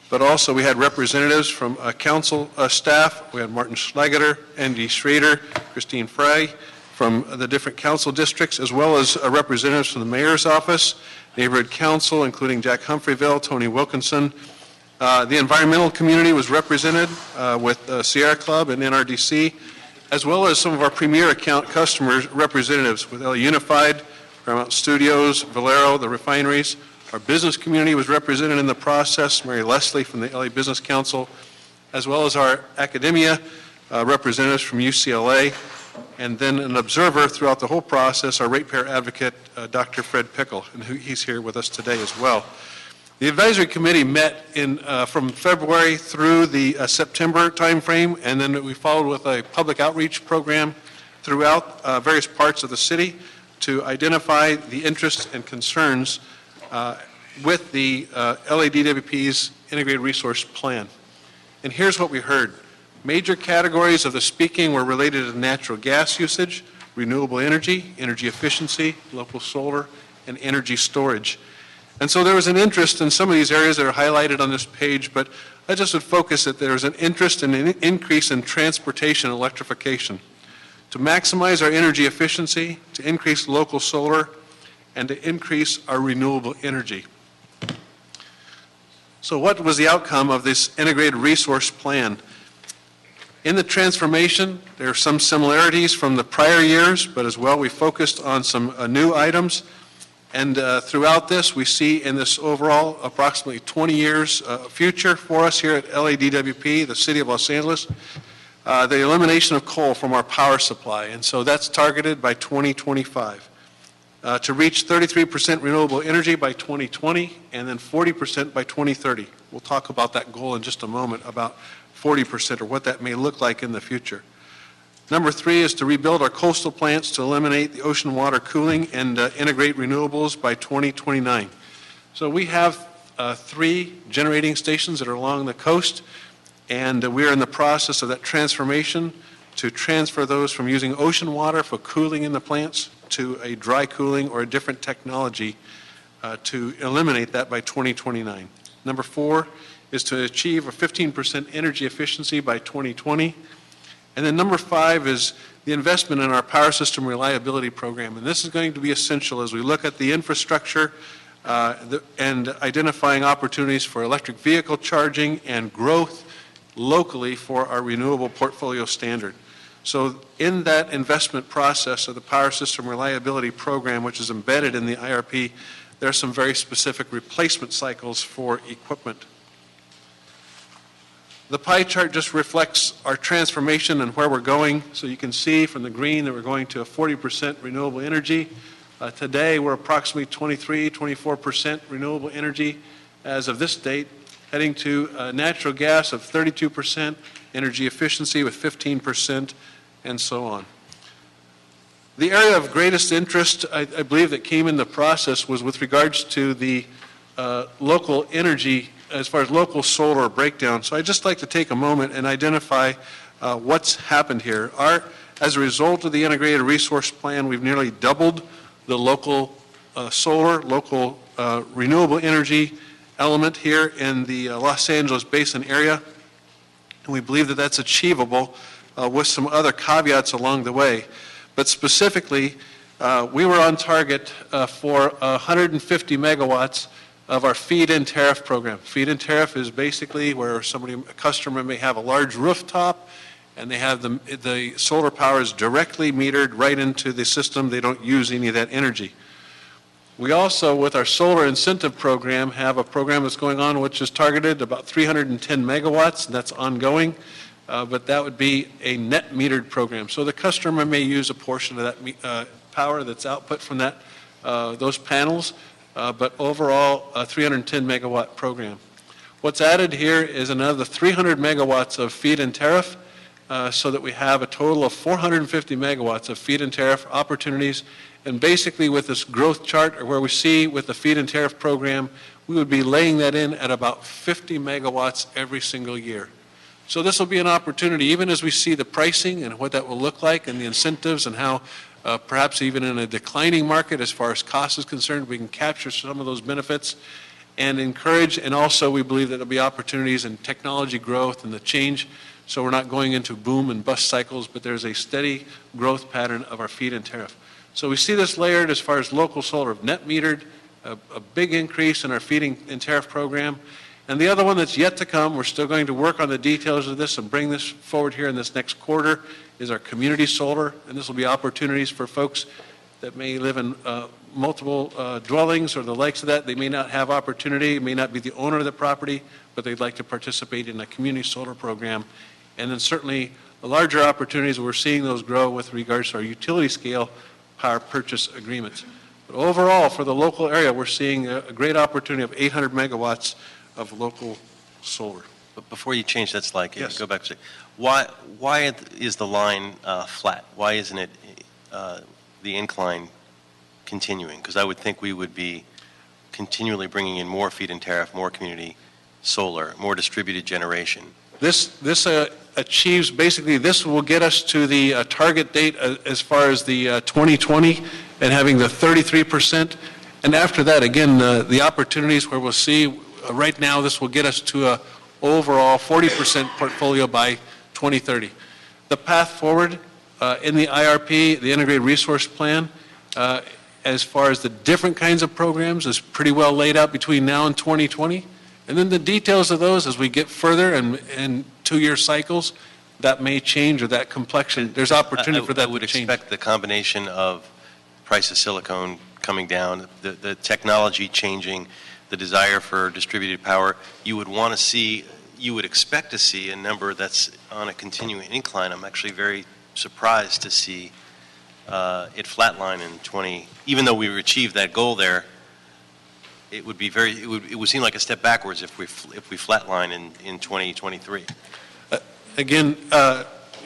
but also we had representatives from council staff. We had Martin Schlegeter, Andy Schrader, Christine Frey from the different council districts, as well as representatives from the mayor's office, neighborhood council, including Jack Humphreyville, Tony Wilkinson. The environmental community was represented with Sierra Club and NRDC, as well as some of our premier account customers representatives with LA Unified, Paramount Studios, Valero, the refineries. Our business community was represented in the process, Mary Leslie from the LA Business Council, as well as our academia representatives from UCLA, and then an observer throughout the whole process, our ratepayer advocate, Dr. Fred Pickle, and he's here with us today as well. The advisory committee met from February through the September timeframe, and then we followed with a public outreach program throughout various parts of the city to identify the interests and concerns with the LADWP's Integrated Resource Plan. And here's what we heard. Major categories of the speaking were related to natural gas usage, renewable energy, energy efficiency, local solar, and energy storage. And so there was an interest in some of these areas that are highlighted on this page, but I just would focus that there was an interest in an increase in transportation electrification to maximize our energy efficiency, to increase local solar, and to increase our renewable energy. So what was the outcome of this Integrated Resource Plan? In the transformation, there are some similarities from the prior years, but as well we focused on some new items. And throughout this, we see in this overall approximately 20 years future for us here at LADWP, the City of Los Angeles, the elimination of coal from our power supply. And so that's targeted by 2025 to reach 33% renewable energy by 2020 and then 40% by 2030. We'll talk about that goal in just a moment, about 40% or what that may look like in the future. Number 3 is to rebuild our coastal plants to eliminate the ocean water cooling and integrate renewables by 2029. So we have 3 generating stations that are along the coast, and we are in the process of that transformation to transfer those from using ocean water for cooling in the plants to a dry cooling or a different technology to eliminate that by 2029. Number 4 is to achieve a 15% energy efficiency by 2020. And then number 5 is the investment in our power system reliability program. And this is going to be essential as we look at the infrastructure and identifying opportunities for electric vehicle charging and growth locally for our renewable portfolio standard. So in that investment process of the power system reliability program, which is embedded in the IRP, there are some very specific replacement cycles for equipment. The pie chart just reflects our transformation and where we're going. So you can see from the green that we're going to a 40% renewable energy. Today, we're approximately 23, 24% renewable energy as of this date, heading to natural gas of 32%, energy efficiency with 15%, and so on. The area of greatest interest, I believe, that came in the process was with regards to the local energy as far as local solar breakdown. So I'd just like to take a moment and identify what's happened here. As a result of the Integrated Resource Plan, we've nearly doubled the local solar, local renewable energy element here in the Los Angeles Basin area. And we believe that that's achievable with some other caveats along the way. But specifically, we were on target for 150 megawatts of our feed-in tariff program. Feed-in tariff is basically where a customer may have a large rooftop and they have the solar power is directly metered right into the system. They don't use any of that energy. We also, with our solar incentive program, have a program that's going on which is targeted about 310 megawatts, and that's ongoing, but that would be a net metered program. So the customer may use a portion of that power that's output from that those panels, but overall, a 310 megawatt program. What's added here is another 300 megawatts of feed-in tariff, so that we have a total of 450 megawatts of feed-in tariff opportunities. And basically with this growth chart, or where we see with the feed-in tariff program, we would be laying that in at about 50 megawatts every single year. So this will be an opportunity, even as we see the pricing and what that will look like and the incentives and how perhaps even in a declining market as far as cost is concerned, we can capture some of those benefits and encourage, and also we believe that there will be opportunities in technology growth and the change, so we're not going into boom and bust cycles, but there's a steady growth pattern of our feed-in tariff. So we see this layered as far as local solar, net metered, a big increase in our feed-in tariff program. And the other one that's yet to come, we're still going to work on the details of this and bring this forward here in this next quarter, is our community solar, and this will be opportunities for folks that may live in multiple dwellings or the likes of that. They may not have opportunity, may not be the owner of the property, but they'd like to participate in a community solar program. And then certainly the larger opportunities, we're seeing those grow with regards to our utility scale power purchase agreements. But overall, for the local area, we're seeing a great opportunity of 800 megawatts of local solar. But before you change that slide, Yes. go back to why is the line flat? Why isn't it the incline continuing? Because I would think we would be continually bringing in more feed-in tariff, more community solar, more distributed generation. This achieves, basically, this will get us to the target date as far as the 2020 and having the 33%. And after that, again, the opportunities where we'll see, right now, this will get us to a overall 40% portfolio by 2030. The path forward in the IRP, the Integrated Resource Plan, as far as the different kinds of programs, is pretty well laid out between now and 2020. And then the details of those as we get further and two-year cycles, that may change, or that complexion. There's opportunity for that to change. I would expect the combination of price of silicone coming down, the technology changing, the desire for distributed power. You would want to see, you would expect to see a number that's on a continuing incline. I'm actually very surprised to see it flatline in 20, even though we achieved that goal there. It would be it would seem like a step backwards if we flatline in 2023. Again,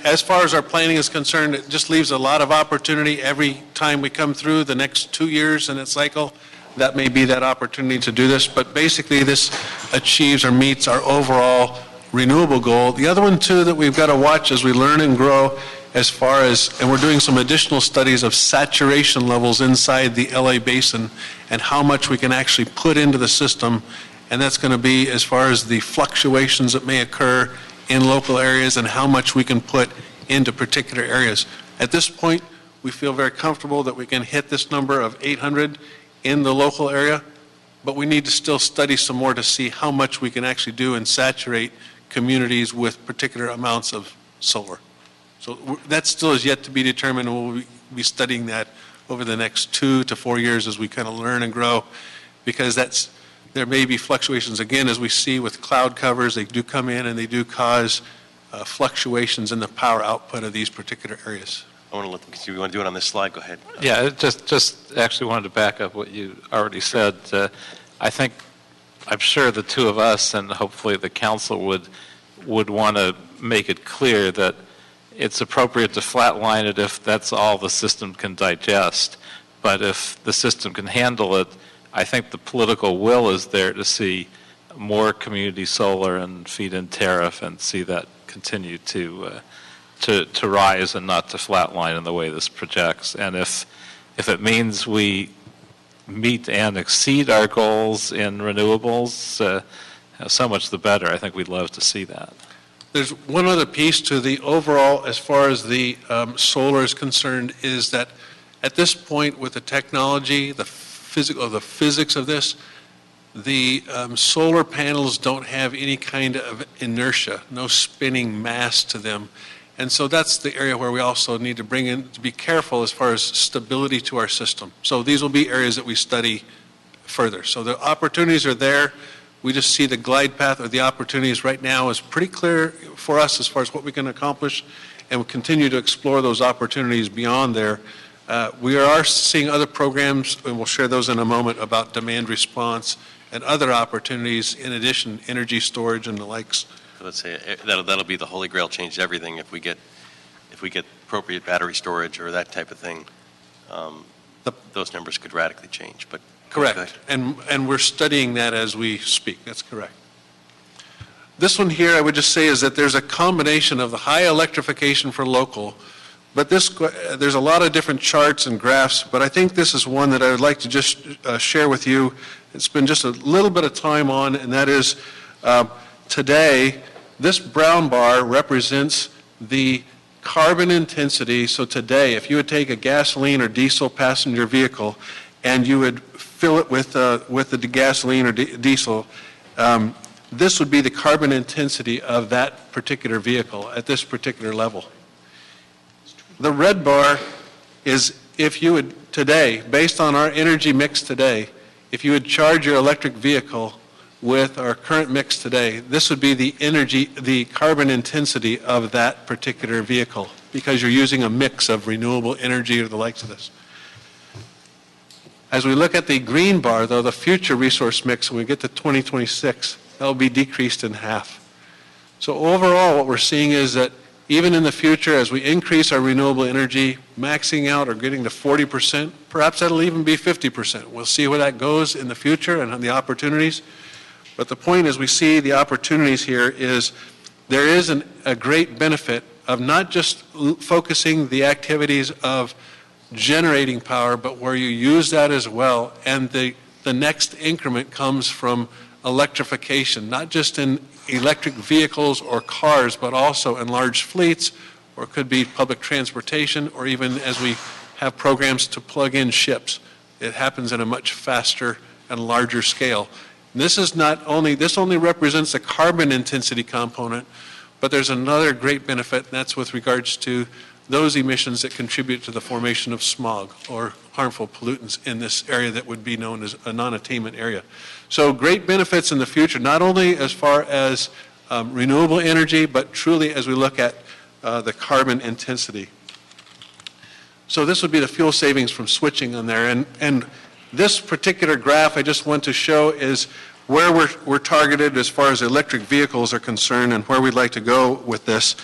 as far as our planning is concerned, it just leaves a lot of opportunity every time we come through the next 2 years in that cycle. That may be that opportunity to do this, but basically this achieves or meets our overall renewable goal. The other one too that we've got to watch as we learn and grow, as far as, and we're doing some additional studies of saturation levels inside the LA basin and how much we can actually put into the system, and that's going to be as far as the fluctuations that may occur in local areas and how much we can put into particular areas. At this point, we feel very comfortable that we can hit this number of 800 in the local area, but we need to still study some more to see how much we can actually do and saturate communities with particular amounts of solar. So that still is yet to be determined, and we'll be studying that over the next 2 to 4 years as we kind of learn and grow, because there may be fluctuations, again, as we see with cloud covers. They do come in and they do cause fluctuations in the power output of these particular areas. I want to let them continue. You want to do it on this slide? Go ahead. Yeah, just actually wanted to back up what you already said. I'm sure the two of us and hopefully the council would want to make it clear that it's appropriate to flatline it if that's all the system can digest. But if the system can handle it, I think the political will is there to see more community solar and feed-in tariff and see that continue to rise and not to flatline in the way this projects. And if it means we meet and exceed our goals in renewables, so much the better. I think we'd love to see that. There's one other piece to the overall, as far as the solar is concerned, is that at this point with the technology, the physics of this, the solar panels don't have any kind of inertia, no spinning mass to them. And so that's the area where we also need to bring in, to be careful as far as stability to our system. So these will be areas that we study further. So the opportunities are there. We just see the glide path or the opportunities right now is pretty clear for us as far as what we can accomplish, and we'll continue to explore those opportunities beyond there. We are seeing other programs, and we'll share those in a moment, about demand response and other opportunities, in addition, energy storage and the likes. Let's say that'll be the holy grail, change everything if we get appropriate battery storage or that type of thing. Those numbers could radically change. But correct, and we're studying that as we speak. That's correct. This one here, I would just say, is that there's a combination of the high electrification for local, but there's a lot of different charts and graphs. But I think this is one that I would like to just share with you. It's been just a little bit of time on, and that is today. This brown bar represents the carbon intensity. So today, if you would take a gasoline or diesel passenger vehicle and you would fill it with the gasoline or diesel, this would be the carbon intensity of that particular vehicle at this particular level. The red bar is if you would today, based on our energy mix today, if you would charge your electric vehicle with our current mix today, this would be the carbon intensity of that particular vehicle, because you're using a mix of renewable energy or the likes of this. As we look at the green bar, though, the future resource mix, when we get to 2026, that will be decreased in half. So overall, what we're seeing is that even in the future, as we increase our renewable energy, maxing out or getting to 40%, perhaps that'll even be 50%. We'll see where that goes in the future and the opportunities. But the point is, we see the opportunities here is there is a great benefit of not just focusing the activities of generating power, but where you use that as well. And the next increment comes from electrification, not just in electric vehicles or cars, but also in large fleets, or it could be public transportation, or even as we have programs to plug in ships. It happens at a much faster and larger scale. This only represents the carbon intensity component, but there's another great benefit, and that's with regards to those emissions that contribute to the formation of smog or harmful pollutants in this area that would be known as a non-attainment area. So great benefits in the future, not only as far as renewable energy, but truly as we look at the carbon intensity. So this would be the fuel savings from switching on there. And this particular graph I just want to show is where we're targeted as far as electric vehicles are concerned and where we'd like to go with this.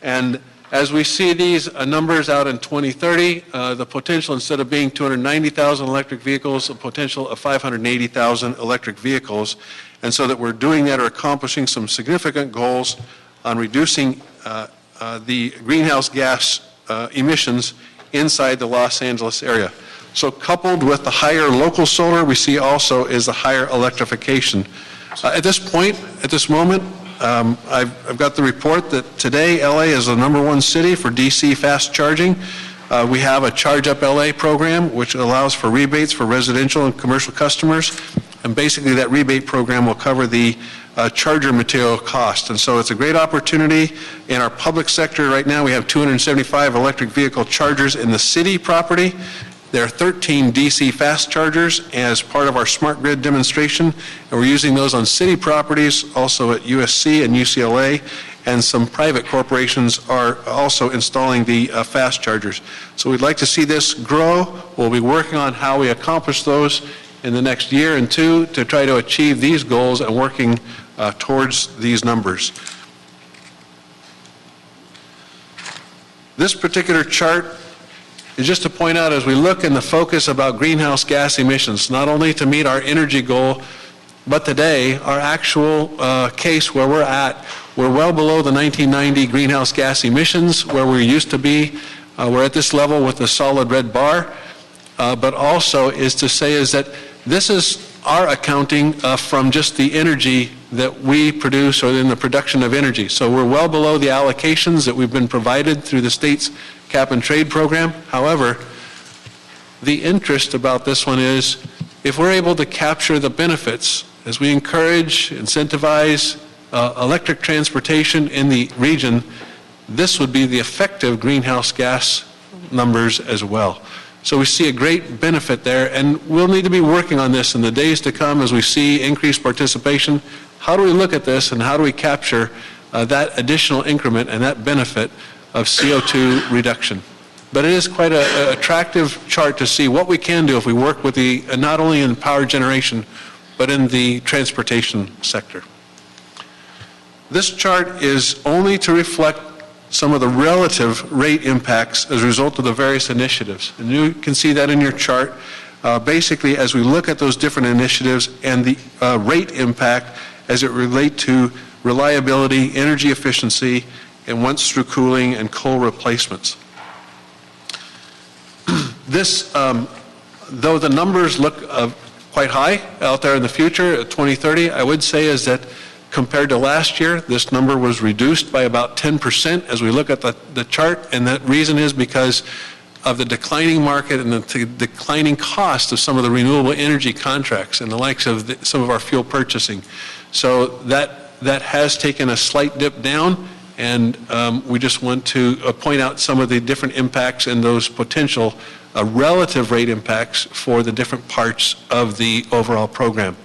And as we see these numbers out in 2030, the potential, instead of being 290,000 electric vehicles, a potential of 580,000 electric vehicles. And so that we're doing that or accomplishing some significant goals on reducing the greenhouse gas emissions inside the Los Angeles area. So coupled with the higher local solar, we see also is the higher electrification. At this point, at this moment, I've got the report that today LA is the #1 city for DC fast charging. We have a Charge Up LA program which allows for rebates for residential and commercial customers, and basically that rebate program will cover the charger material cost. And so it's a great opportunity. In our public sector right now, we have 275 electric vehicle chargers in the city property. There are 13 DC fast chargers as part of our smart grid demonstration, and we're using those on city properties, also at USC and UCLA, and some private corporations are also installing the fast chargers. So we'd like to see this grow. We'll be working on how we accomplish those in the next year and two to try to achieve these goals and working towards these numbers. This particular chart is just to point out, as we look in the focus about greenhouse gas emissions, not only to meet our energy goal, but today, our actual case where we're at, we're well below the 1990 greenhouse gas emissions where we used to be. We're at this level with the solid red bar, but also is to say is that this is our accounting from just the energy that we produce or in the production of energy. So we're well below the allocations that we've been provided through the state's cap and trade program. However, the interest about this one is if we're able to capture the benefits as we encourage, incentivize electric transportation in the region, this would be the effective greenhouse gas numbers as well. So we see a great benefit there, and we'll need to be working on this in the days to come as we see increased participation. How do we look at this, and how do we capture that additional increment and that benefit of CO2 reduction? But it is quite an attractive chart to see what we can do if we work with the, not only in power generation, but in the transportation sector. This chart is only to reflect some of the relative rate impacts as a result of the various initiatives. And you can see that in your chart. Basically, as we look at those different initiatives and the rate impact as it relates to reliability, energy efficiency, and once-through cooling and coal replacements. This, though the numbers look quite high out there in the future, at 2030, I would say is that compared to last year, this number was reduced by about 10% as we look at the chart, and that reason is because of the declining market and the declining cost of some of the renewable energy contracts and the likes of some of our fuel purchasing. So that has taken a slight dip down, and we just want to point out some of the different impacts and those potential relative rate impacts for the different parts of the overall program.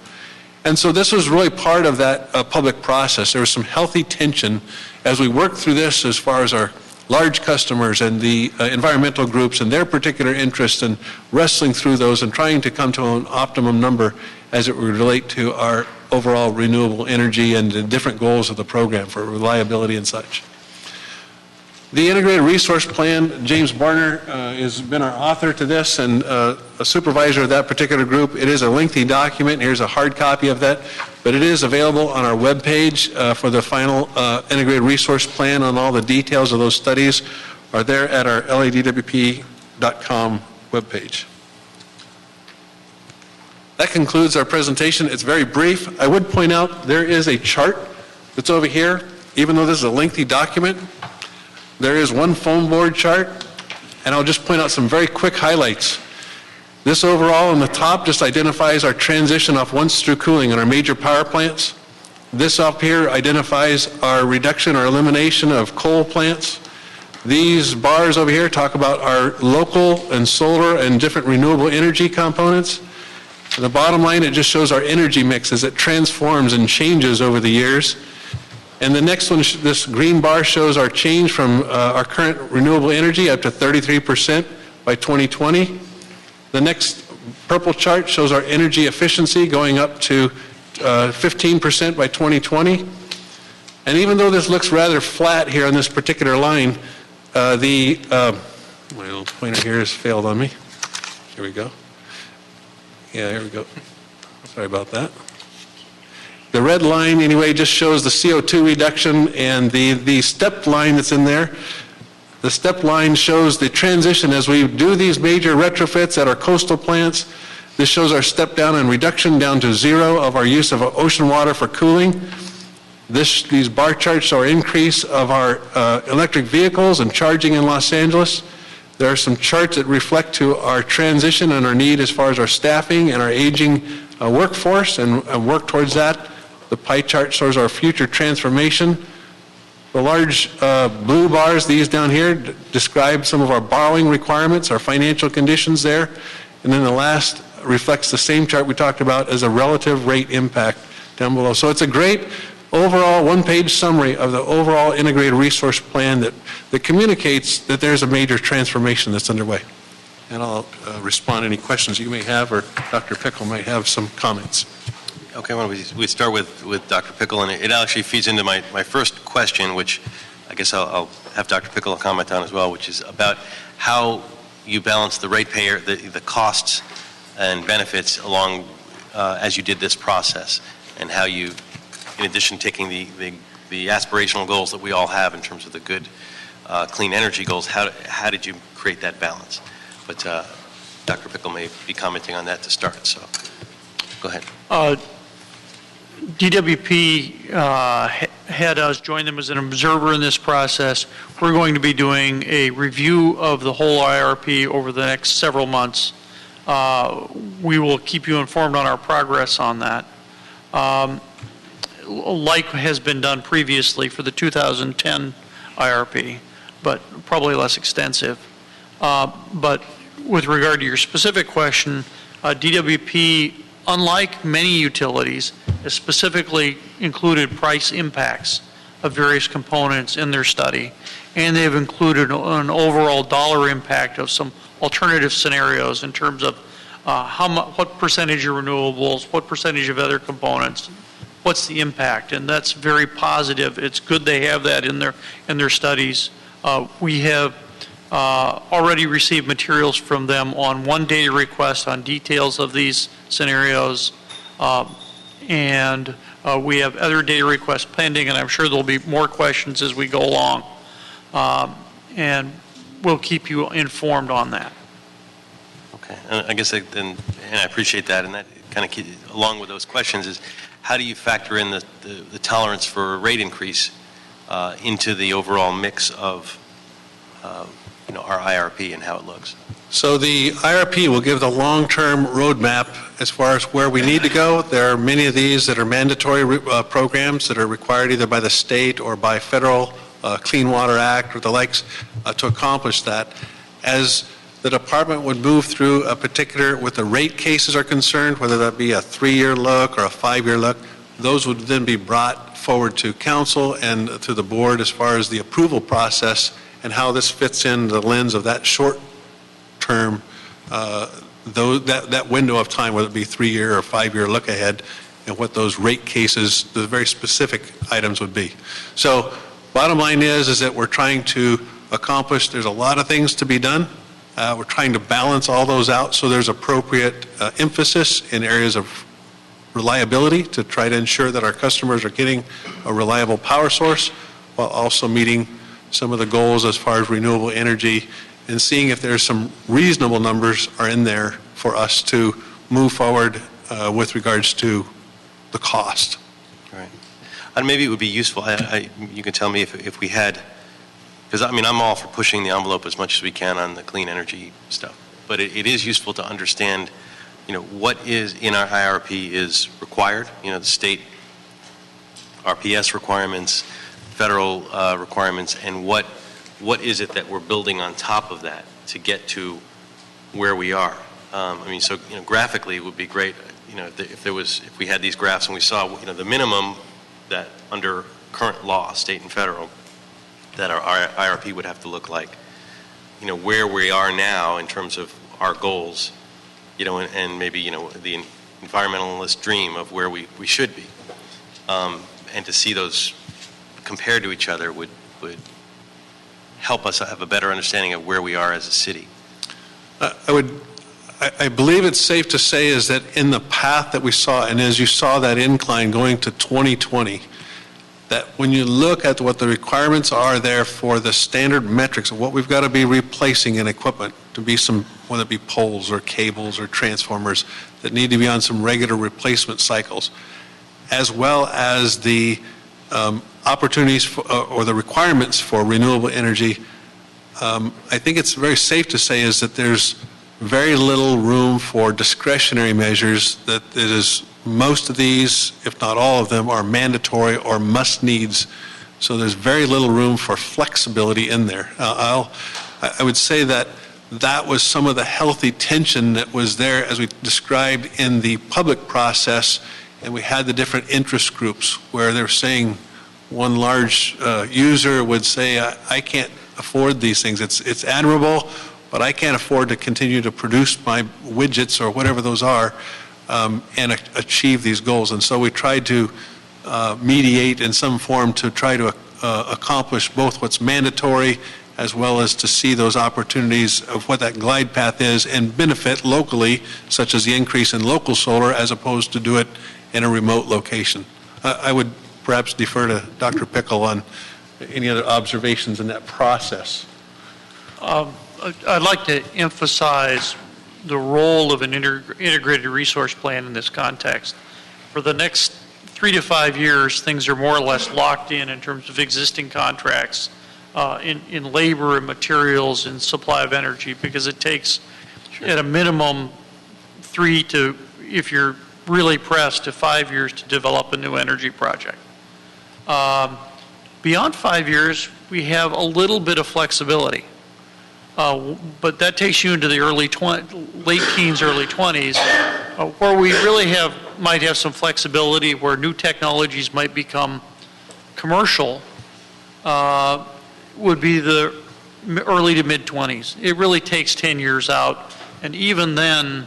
And so this was really part of that public process. There was some healthy tension as we worked through this as far as our large customers and the environmental groups and their particular interests, and wrestling through those and trying to come to an optimum number as it would relate to our overall renewable energy and the different goals of the program for reliability and such. The Integrated Resource Plan, James Barner has been our author to this and a supervisor of that particular group. It is a lengthy document. Here's a hard copy of that, but it is available on our webpage for the final Integrated Resource Plan, and all the details of those studies are there at our ladwp.com webpage. That concludes our presentation. It's very brief. I would point out there is a chart that's over here. Even though this is a lengthy document, there is one foam board chart, and I'll just point out some very quick highlights. This overall on the top just identifies our transition off once-through cooling in our major power plants. This up here identifies our reduction or elimination of coal plants. These bars over here talk about our local and solar and different renewable energy components. And the bottom line, it just shows our energy mix as it transforms and changes over the years. And the next one, this green bar, shows our change from our current renewable energy up to 33% by 2020. The next purple chart shows our energy efficiency going up to 15% by 2020. And even though this looks rather flat here on this particular line, my little pointer here has failed on me. Here we go. Yeah, here we go. Sorry about that. The red line, anyway, just shows the CO2 reduction, and the stepped line that's in there. The stepped line shows the transition as we do these major retrofits at our coastal plants. This shows our step down and reduction down to zero of our use of ocean water for cooling. These bar charts show our increase of our electric vehicles and charging in Los Angeles. There are some charts that reflect to our transition and our need as far as our staffing and our aging workforce, and work towards that. The pie chart shows our future transformation. The large blue bars, these down here, describe some of our borrowing requirements, our financial conditions there. And then the last reflects the same chart we talked about as a relative rate impact down below. So it's a great overall one-page summary of the overall integrated resource plan that communicates that there's a major transformation that's underway. And I'll respond to any questions you may have, or Dr. Pickle might have some comments. Okay, well, we start with Dr. Pickle, and it actually feeds into my first question, which I guess I'll have Dr. Pickle comment on as well, which is about how you balance the ratepayer, the costs and benefits along as you did this process, and how you, in addition to taking the aspirational goals that we all have in terms of the good clean energy goals, how did you create that balance? But Dr. Pickle may be commenting on that to start, so go ahead. DWP had us join them as an observer in this process. We're going to be doing a review of the whole IRP over the next several months. We will keep you informed on our progress on that. Like has been done previously for the 2010 IRP, but probably less extensive. But with regard to your specific question, DWP, unlike many utilities, has specifically included price impacts of various components in their study, and they've included an overall dollar impact of some alternative scenarios in terms of what percentage of renewables, what percentage of other components, what's the impact, and that's very positive. It's good they have that in their studies. We have already received materials from them on one data request on details of these scenarios, and we have other data requests pending, and I'm sure there'll be more questions as we go along, and we'll keep you informed on that. Okay, I guess, and I appreciate that, and that kind of along with those questions is, how do you factor in the tolerance for a rate increase into the overall mix of our IRP and how it looks? So the IRP will give the long-term roadmap as far as where we need to go. There are many of these that are mandatory programs that are required either by the state or by federal Clean Water Act or the likes to accomplish that. As the department would move through a particular, with the rate cases are concerned, whether that be a 3-year look or a 5-year look, those would then be brought forward to council and to the board as far as the approval process and how this fits in the lens of that short term, that window of time, whether it be 3-year or 5-year look ahead, and what those rate cases, the very specific items would be. So bottom line is that we're trying to accomplish, there's a lot of things to be done. We're trying to balance all those out so there's appropriate emphasis in areas of reliability to try to ensure that our customers are getting a reliable power source while also meeting some of the goals as far as renewable energy and seeing if there's some reasonable numbers are in there for us to move forward with regards to the cost. Right. And maybe it would be useful, you can tell me if we had, because I mean, I'm all for pushing the envelope as much as we can on the clean energy stuff, but it is useful to understand, what is in our IRP is required, the state RPS requirements, federal requirements, and what is it that we're building on top of that to get to where we are. So graphically it would be great, if we had these graphs and we saw, the minimum that under current law, state and federal, that our IRP would have to look like, where we are now in terms of our goals, and maybe, the environmentalist dream of where we should be. And to see those compared to each other would help us have a better understanding of where we are as a city. I believe it's safe to say is that in the path that we saw, and as you saw that incline going to 2020, that when you look at what the requirements are there for the standard metrics of what we've got to be replacing in equipment, to be some, whether it be poles or cables or transformers that need to be on some regular replacement cycles, as well as the opportunities for, or the requirements for renewable energy, I think it's very safe to say is that there's very little room for discretionary measures, that it is most of these, if not all of them, are mandatory or must needs. So there's very little room for flexibility in there. I would say that was some of the healthy tension that was there as we described in the public process, and we had the different interest groups where they're saying one large user would say, I can't afford these things. It's admirable, but I can't afford to continue to produce my widgets or whatever those are and achieve these goals. And so we tried to mediate in some form to try to accomplish both what's mandatory as well as to see those opportunities of what that glide path is and benefit locally, such as the increase in local solar as opposed to do it in a remote location. I would perhaps defer to Dr. Pickle on any other observations in that process. I'd like to emphasize the role of an integrated resource plan in this context. For the next 3 to 5 years, things are more or less locked in terms of existing contracts in labor and materials and supply of energy, because it takes at a minimum 3 to, if you're really pressed, to 5 years to develop a new energy project. Beyond 5 years, we have a little bit of flexibility. But that takes you into the late teens, early 20s, where we really might have some flexibility where new technologies might become commercial, would be the early to mid-20s. It really takes 10 years out. And even then,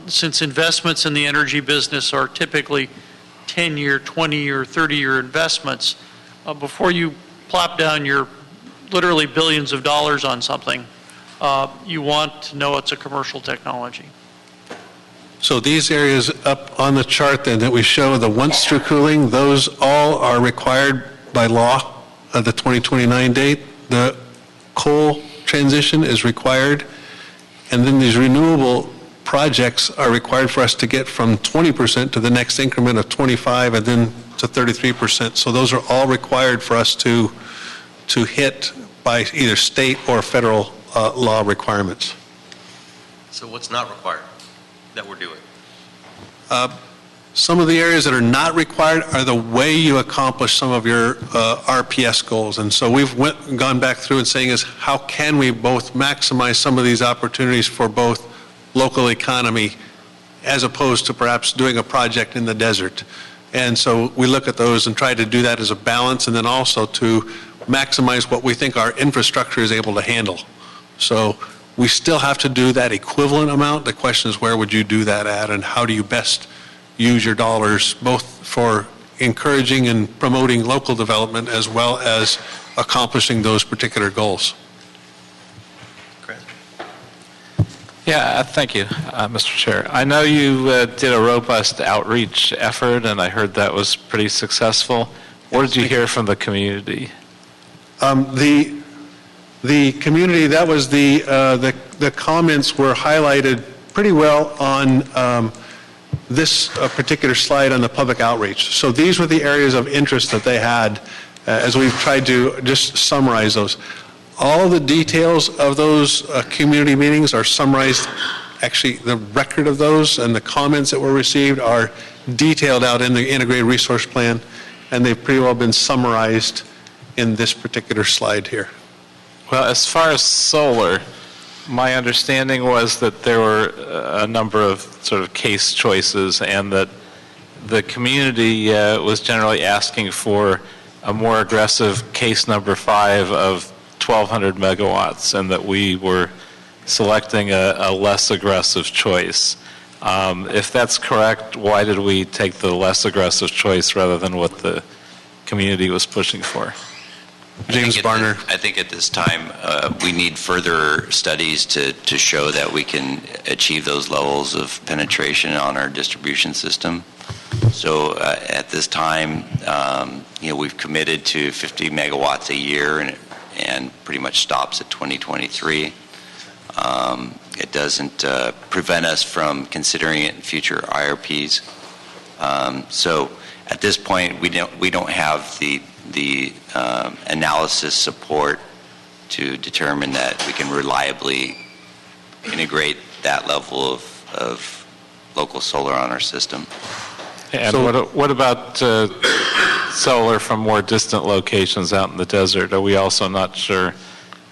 since investments in the energy business are typically 10-year, 20-year, 30-year investments, before you plop down your literally billions of dollars on something, you want to know it's a commercial technology. So these areas up on the chart then that we show, the once-through cooling, those all are required by law of the 2029 date. The coal transition is required, and then these renewable projects are required for us to get from 20% to the next increment of 25 and then to 33%. So those are all required for us to hit by either state or federal law requirements. So what's not required that we're doing? Some of the areas that are not required are the way you accomplish some of your RPS goals. And so we've gone back through and saying is how can we both maximize some of these opportunities for both local economy as opposed to perhaps doing a project in the desert. And so we look at those and try to do that as a balance, and then also to maximize what we think our infrastructure is able to handle. So we still have to do that equivalent amount. The question is, where would you do that at, and how do you best use your dollars, both for encouraging and promoting local development as well as accomplishing those particular goals? Yeah, thank you, Mr. Chair. I know you did a robust outreach effort, and I heard that was pretty successful. What did you hear from the community? The community, that was the comments were highlighted pretty well on this particular slide on the public outreach. So these were the areas of interest that they had as we've tried to just summarize those. All the details of those community meetings are summarized. Actually, the record of those and the comments that were received are detailed out in the integrated resource plan, and they've pretty well been summarized in this particular slide here. Well, as far as solar, my understanding was that there were a number of sort of case choices, and that the community was generally asking for a more aggressive case number 5 of 1,200 megawatts, and that we were selecting a less aggressive choice. If that's correct, why did we take the less aggressive choice rather than what the community was pushing for? James Barner. I think at this time we need further studies to show that we can achieve those levels of penetration on our distribution system. So at this time, we've committed to 50 megawatts a year, and pretty much stops at 2023. It doesn't prevent us from considering it in future IRPs. So at this point, we don't have the analysis support to determine that we can reliably integrate that level of local solar on our system. And so, what about solar from more distant locations out in the desert? Are we also not sure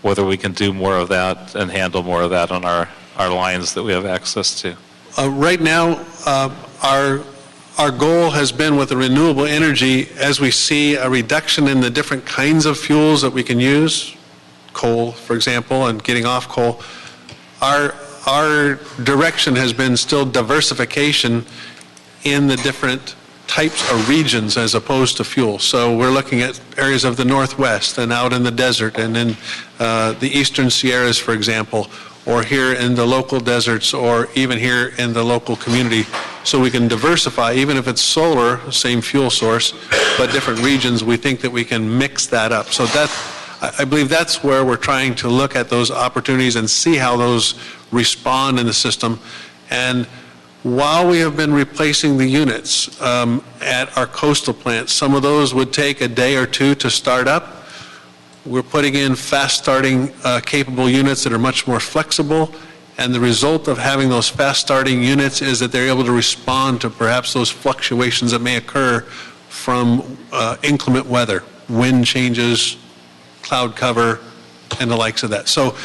whether we can do more of that and handle more of that on our lines that we have access to? Right now, our goal has been with the renewable energy, as we see a reduction in the different kinds of fuels that we can use, coal, for example, and getting off coal, our direction has been still diversification in the different types of regions as opposed to fuel. So we're looking at areas of the Northwest and out in the desert and in the Eastern Sierras, for example, or here in the local deserts, or even here in the local community, so we can diversify. Even if it's solar, same fuel source, but different regions, we think that we can mix that up. So I believe that's where we're trying to look at those opportunities and see how those respond in the system. And while we have been replacing the units at our coastal plants, some of those would take a day or two to start up. We're putting in fast-starting capable units that are much more flexible, and the result of having those fast-starting units is that they're able to respond to perhaps those fluctuations that may occur from inclement weather. wind changes, cloud cover, and the likes of that. So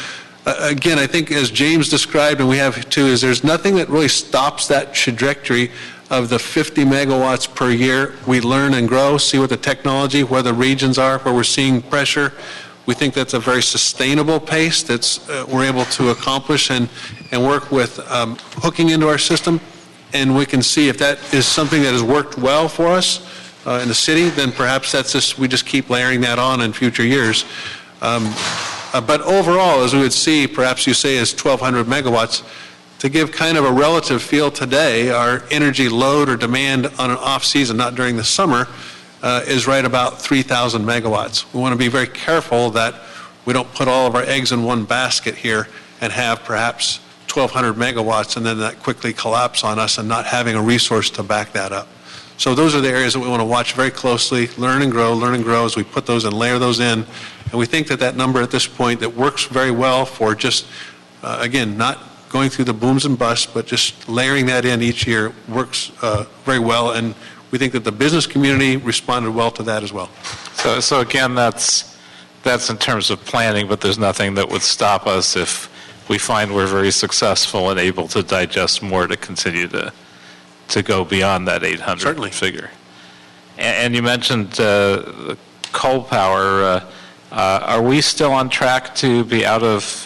again, I think as James described, and we have too, is there's nothing that really stops that trajectory of the 50 megawatts per year. We learn and grow, see what the technology, where the regions are, where we're seeing pressure. We think that's a very sustainable pace that's we're able to accomplish and work with hooking into our system. And we can see if that is something that has worked well for us in the city, then perhaps that's just, we just keep layering that on in future years. But overall, as we would see, perhaps you say is 1,200 megawatts. To give kind of a relative feel today, our energy load or demand on an off-season, not during the summer, is right about 3,000 megawatts. We want to be very careful that we don't put all of our eggs in one basket here and have perhaps 1,200 megawatts and then that quickly collapse on us and not having a resource to back that up. So those are the areas that we want to watch very closely, learn and grow as we put those and layer those in. And we think that that number at this point that works very well for just, again, not going through the booms and busts, but just layering that in each year works very well. And we think that the business community responded well to that as well. So again, that's in terms of planning, but there's nothing that would stop us if we find we're very successful and able to digest more to continue to go beyond that 800 Certainly. Figure. And you mentioned coal power. Are we still on track to be out of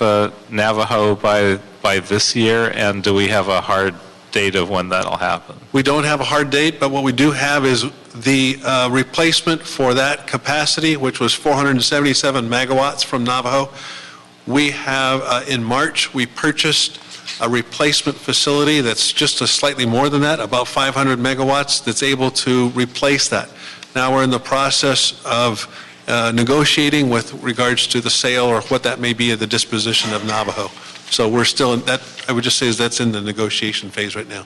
Navajo by this year? And do we have a hard date of when that'll happen? We don't have a hard date, but what we do have is the replacement for that capacity, which was 477 megawatts from Navajo. We have, in March, we purchased a replacement facility that's just a slightly more than that, about 500 megawatts, that's able to replace that. Now we're in the process of negotiating with regards to the sale or what that may be of the disposition of Navajo. So we're still in that, I would just say is that's in the negotiation phase right now.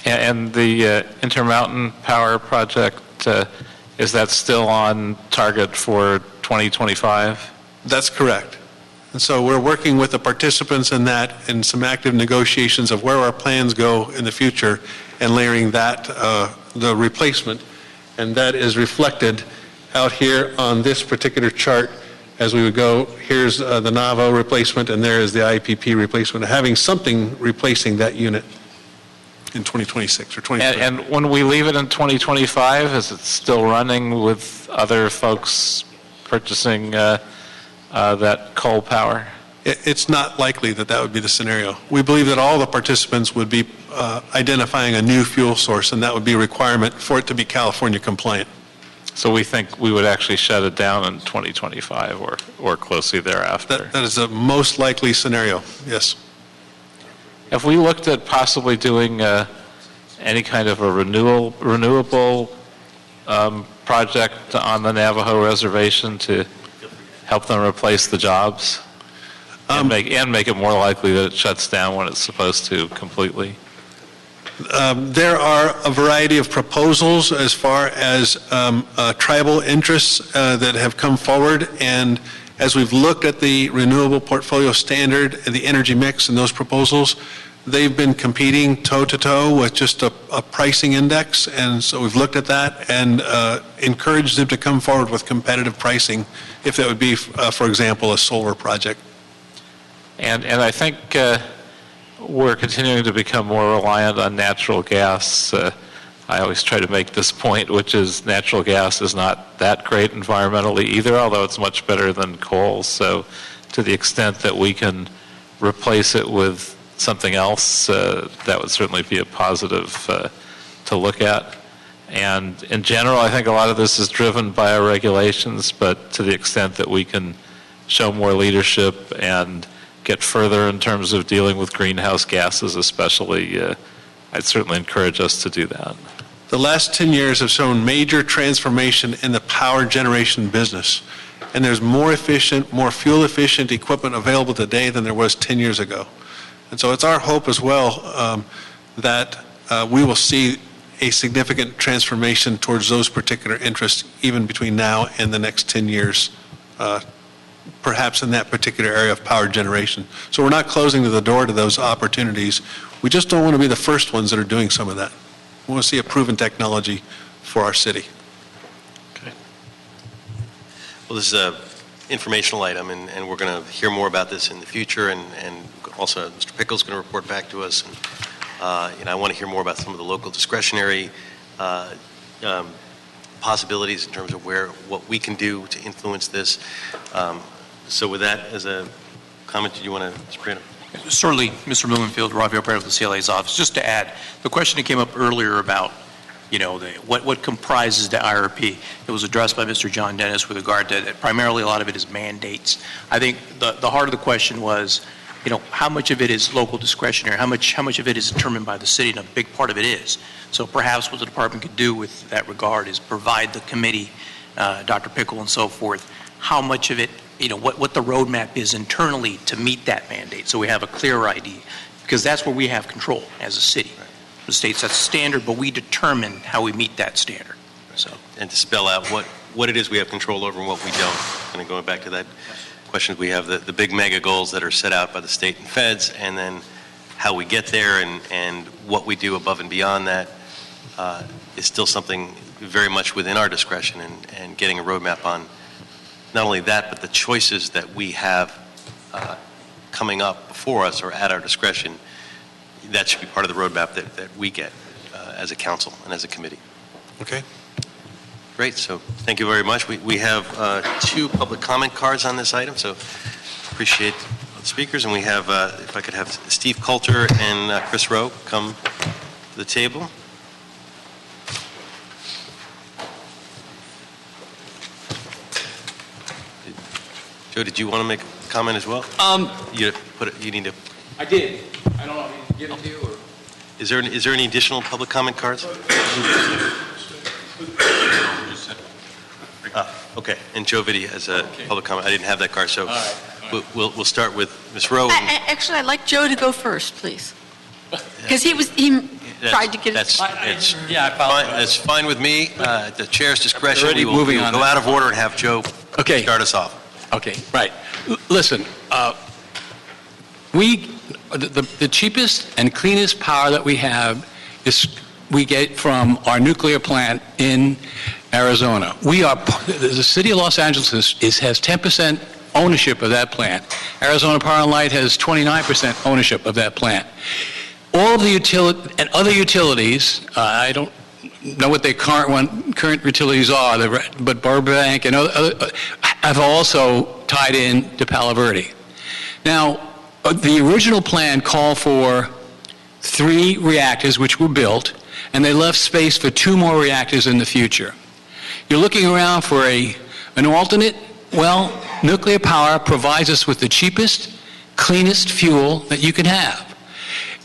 And the Intermountain Power Project, is that still on target for 2025? That's correct. And so we're working with the participants in that in some active negotiations of where our plans go in the future and layering that, the replacement. And that is reflected out here on this particular chart as we would go. Here's the Navajo replacement and there is the IPP replacement, having something replacing that unit in 2026 or 2030. And when we leave it in 2025, is it still running with other folks purchasing that coal power? It's not likely that that would be the scenario. We believe that all the participants would be identifying a new fuel source, and that would be a requirement for it to be California compliant. So we think we would actually shut it down in 2025 or closely thereafter? That is the most likely scenario, yes. Have we looked at possibly doing any kind of a renewable project on the Navajo reservation to help them replace the jobs and make it more likely that it shuts down when it's supposed to completely? There are a variety of proposals as far as tribal interests that have come forward, and as we've looked at the renewable portfolio standard and the energy mix and those proposals, they've been competing toe-to-toe with just a pricing index, and so we've looked at that and encouraged them to come forward with competitive pricing if that would be, for example, a solar project. And I think we're continuing to become more reliant on natural gas. I always try to make this point, which is natural gas is not that great environmentally either, although it's much better than coal. So to the extent that we can replace it with something else, that would certainly be a positive to look at. And in general, I think a lot of this is driven by our regulations, but to the extent that we can show more leadership and get further in terms of dealing with greenhouse gases especially, I'd certainly encourage us to do that. The last 10 years have shown major transformation in the power generation business. And there's more efficient, more fuel efficient equipment available today than there was 10 years ago. And so it's our hope as well that we will see a significant transformation towards those particular interests even between now and the next 10 years, perhaps in that particular area of power generation. So we're not closing the door to those opportunities. We just don't want to be the first ones that are doing some of that. We want to see a proven technology for our city. Well, this is an informational item, and we're going to hear more about this in the future, and also Mr. Pickle's going to report back to us. And I want to hear more about some of the local discretionary possibilities in terms of what we can do to influence this. So with that as a comment, did you want to, Mr. Prano? Certainly, Mr. Blumenfield, Rafael Perez with the CLA's office. Just to add, the question that came up earlier about, what comprises the IRP, it was addressed by Mr. John Dennis with regard to that. Primarily, a lot of it is mandates. I think the heart of the question was, how much of it is local discretionary? How much of it is determined by the city? And a big part of it is. So perhaps what the department could do with that regard is provide the committee, Dr. Pickle and so forth, how much of it, what the roadmap is internally to meet that mandate, so we have a clear idea, because that's where we have control as a city. The state sets a standard, but we determine how we meet that standard. So, and to spell out what it is we have control over and what we don't. And going back to that question, we have the big mega goals that are set out by the state and feds, and then how we get there and what we do above and beyond that is still something very much within our discretion, and getting a roadmap on not only that, but the choices that we have coming up before us or at our discretion. That should be part of the roadmap that we get as a council and as a committee. Okay. Great. So thank you very much. We have 2 public comment cards on this item, so appreciate the speakers. And we have, if I could have Steve Coulter and Chris Rowe come to the table. Joe, did you want to make a comment as well? You need to. I did. I don't know if I need to give it to you or. Is there any additional public comment cards? Okay. And Joe Vitti has a public comment. I didn't have that card, so we'll start with Ms. Rowe. Actually, I'd like Joe to go first, please, because he tried to get it. That's fine with me. At the chair's discretion, we will go out of order and have Joe start us off. Okay, right. Listen, the cheapest and cleanest power that we have we get from our nuclear plant in Arizona. The city of Los Angeles has 10% ownership of that plant. Arizona Power and Light has 29% ownership of that plant. All of the and other utilities, I don't know what their current utilities are, but Burbank and other have also tied in to Palo Verde. Now, the original plan called for 3 reactors, which were built, and they left space for 2 more reactors in the future. You're looking around for an alternate. Well, nuclear power provides us with the cheapest, cleanest fuel that you can have.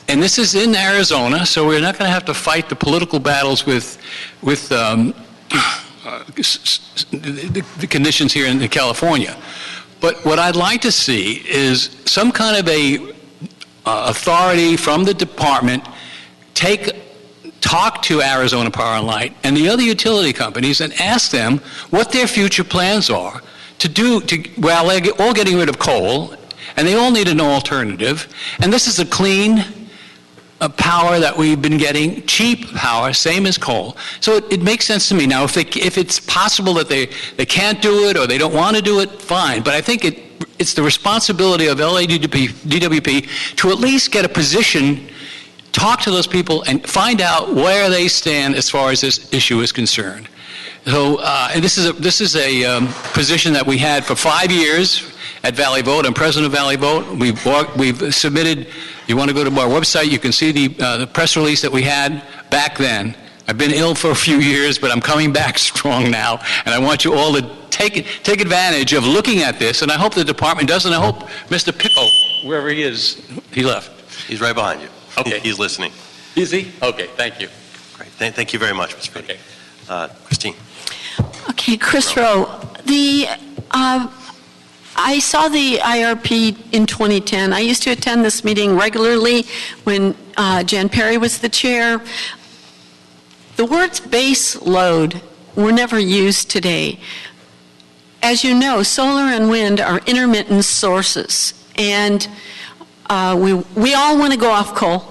And this is in Arizona, so we're not going to have to fight the political battles with the conditions here in California. But what I'd like to see is some kind of a authority from the department talk to Arizona Power and Light and the other utility companies and ask them what their future plans are well, they're all getting rid of coal, and they all need an alternative. And this is a clean power that we've been getting, cheap power, same as coal. So it makes sense to me. Now, if it's possible that they can't do it or they don't want to do it, fine. But I think it's the responsibility of DWP to at least get a position, talk to those people, and find out where they stand as far as this issue is concerned. So and this is a position that we had for 5 years at Valley Vote. I'm president of Valley Vote. We've submitted. You want to go to our website, you can see the press release that we had back then. I've been ill for a few years, but I'm coming back strong now, and I want you all to take advantage of looking at this, and I hope the department does, and I hope Mr. Pickle, wherever he is, he left. He's right behind you. Okay. He's listening. Is he? Okay, thank you. Great. Thank you very much, Mr. Vitti. Okay. Christine. Okay, Chris Rowe. I saw the IRP in 2010. I used to attend this meeting regularly when Jan Perry was the chair. The words base load were never used today. As you know, solar and wind are intermittent sources, and we all want to go off coal.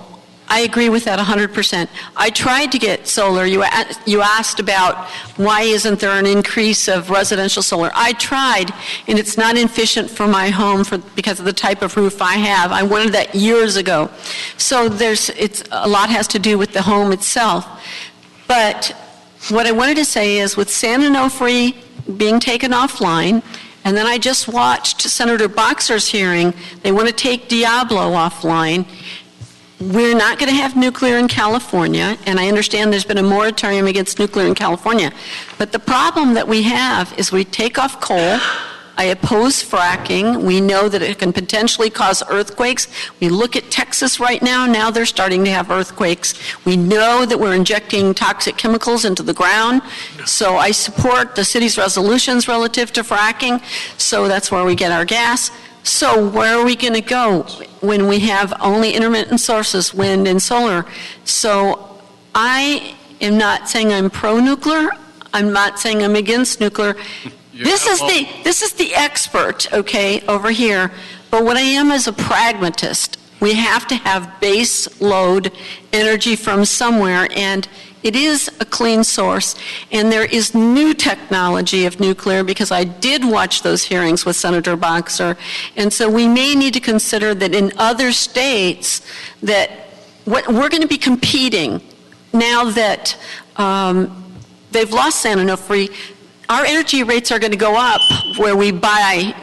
I agree with that 100%. I tried to get solar. You asked about why isn't there an increase of residential solar. I tried, and it's not efficient for my home because of the type of roof I have. I wanted that years ago. So a lot has to do with the home itself. But what I wanted to say is with San Onofre being taken offline, and then I just watched Senator Boxer's hearing, they want to take Diablo offline. We're not going to have nuclear in California, and I understand there's been a moratorium against nuclear in California. But the problem that we have is we take off coal. I oppose fracking. We know that it can potentially cause earthquakes. We look at Texas right now. Now they're starting to have earthquakes. We know that we're injecting toxic chemicals into the ground. So I support the city's resolutions relative to fracking. So that's where we get our gas. So where are we going to go when we have only intermittent sources, wind and solar? So I am not saying I'm pro-nuclear. I'm not saying I'm against nuclear. This is the expert, okay, over here. But what I am is a pragmatist. We have to have base load energy from somewhere, and it is a clean source. And there is new technology of nuclear, because I did watch those hearings with Senator Boxer. And so we may need to consider that in other states that we're going to be competing now that they've lost San Onofre. Our energy rates are going to go up where we buy,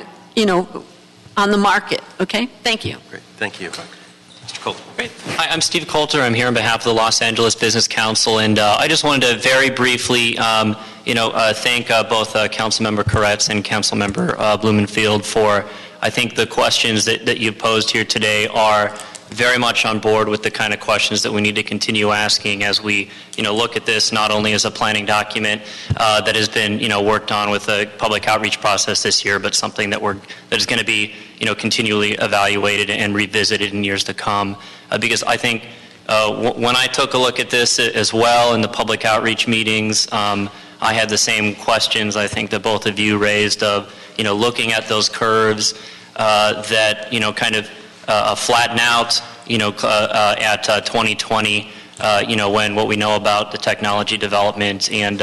on the market, okay? Thank you. Great, thank you. Mr. Coulter. Great. Hi, I'm Steve Coulter. I'm here on behalf of the Los Angeles Business Council, and I just wanted to very briefly, thank both Councilmember Koretz and Councilmember Blumenfield for, I think, the questions that you've posed here today are very much on board with the kind of questions that we need to continue asking as we, look at this not only as a planning document that has been, worked on with a public outreach process this year, but something that is going to be, continually evaluated and revisited in years to come. Because I think when I took a look at this as well in the public outreach meetings, I had the same questions I think that both of you raised of, looking at those curves that, kind of flatten out, at 2020, when what we know about the technology development and,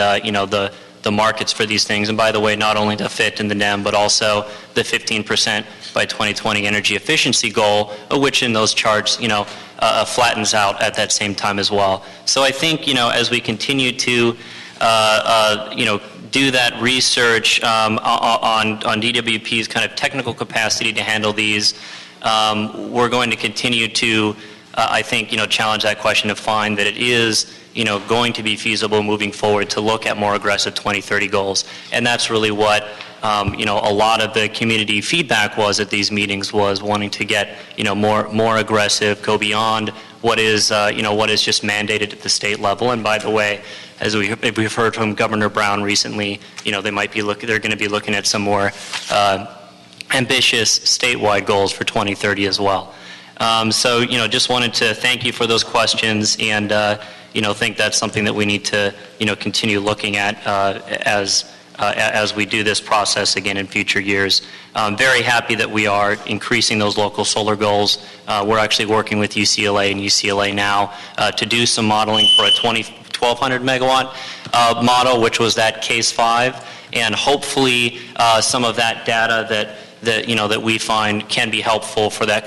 the markets for these things. And by the way, not only the FIT and the NEM, but also the 15% by 2020 energy efficiency goal, which in those charts, flattens out at that same time as well. So I think, as we continue to, do that research on DWP's kind of technical capacity to handle these, we're going to continue to, I think, challenge that question to find that it is, going to be feasible moving forward to look at more aggressive 2030 goals. And that's really what, a lot of the community feedback was at these meetings, was wanting to get, more aggressive, go beyond what is, what is just mandated at the state level. And by the way, as we've heard from Governor Brown recently, they're going to be looking at some more ambitious statewide goals for 2030 as well. So, just wanted to thank you for those questions, and, think that's something that we need to, continue looking at as we do this process again in future years. I'm very happy that we are increasing those local solar goals. We're actually working with UCLA and UCLA now to do some modeling for a 1,200 megawatt model, which was that case 5, and hopefully some of that data that we find can be helpful for that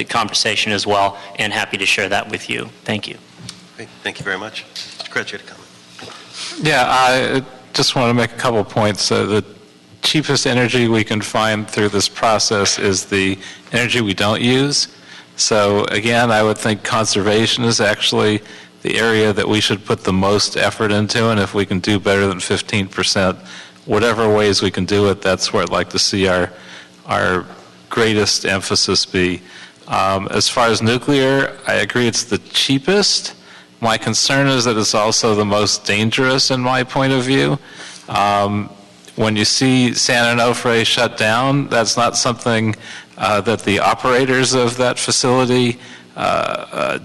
conversation as well, and happy to share that with you. Thank you. Great. Thank you very much. Mr. Koretz, you had a comment. Yeah, I just want to make a couple points. The cheapest energy we can find through this process is the energy we don't use. So again, I would think conservation is actually the area that we should put the most effort into, and if we can do better than 15%, whatever ways we can do it, that's where I'd like to see our greatest emphasis be. As far as nuclear, I agree it's the cheapest. My concern is that it's also the most dangerous in my point of view. When you see San Onofre shut down, that's not something that the operators of that facility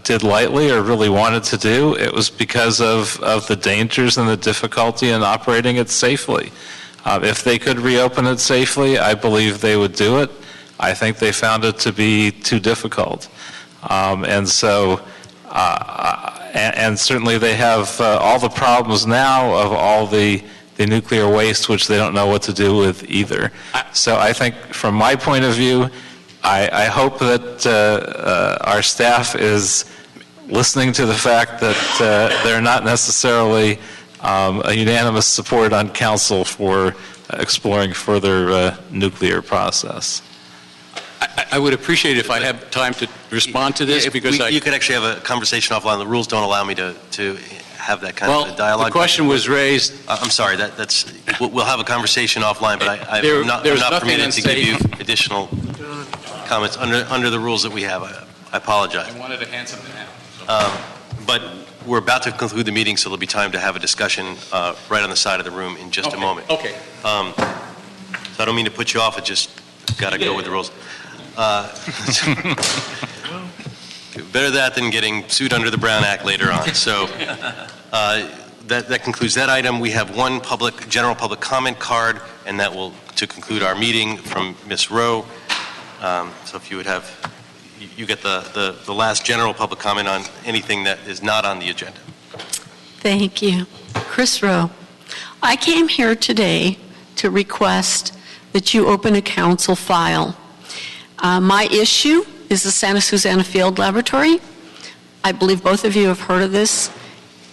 did lightly or really wanted to do. It was because of the dangers and the difficulty in operating it safely. If they could reopen it safely, I believe they would do it. I think they found it to be too difficult. And so, and certainly they have all the problems now of all the nuclear waste, which they don't know what to do with either. So I think from my point of view, I hope that our staff is listening to the fact that they're not necessarily a unanimous support on council for exploring further nuclear process. I would appreciate if I had time to respond to this, because you could actually have a conversation offline. The rules don't allow me to have that kind of a dialogue. The question was raised. I'm sorry. We'll have a conversation offline, but I'm not permitted to give you additional comments under the rules that we have. I apologize. I wanted to hand something out. But we're about to conclude the meeting, so there'll be time to have a discussion right on the side of the room in just a moment. Okay. So I don't mean to put you off. It just got to go with the rules. Better that than getting sued under the Brown Act later on. So that concludes that item. We have one general public comment card, and that will to conclude our meeting from Ms. Rowe. So if you would have, you get the last general public comment on anything that is not on the agenda. Thank you. Chris Rowe. I came here today to request that you open a council file. My issue is the Santa Susana Field Laboratory. I believe both of you have heard of this.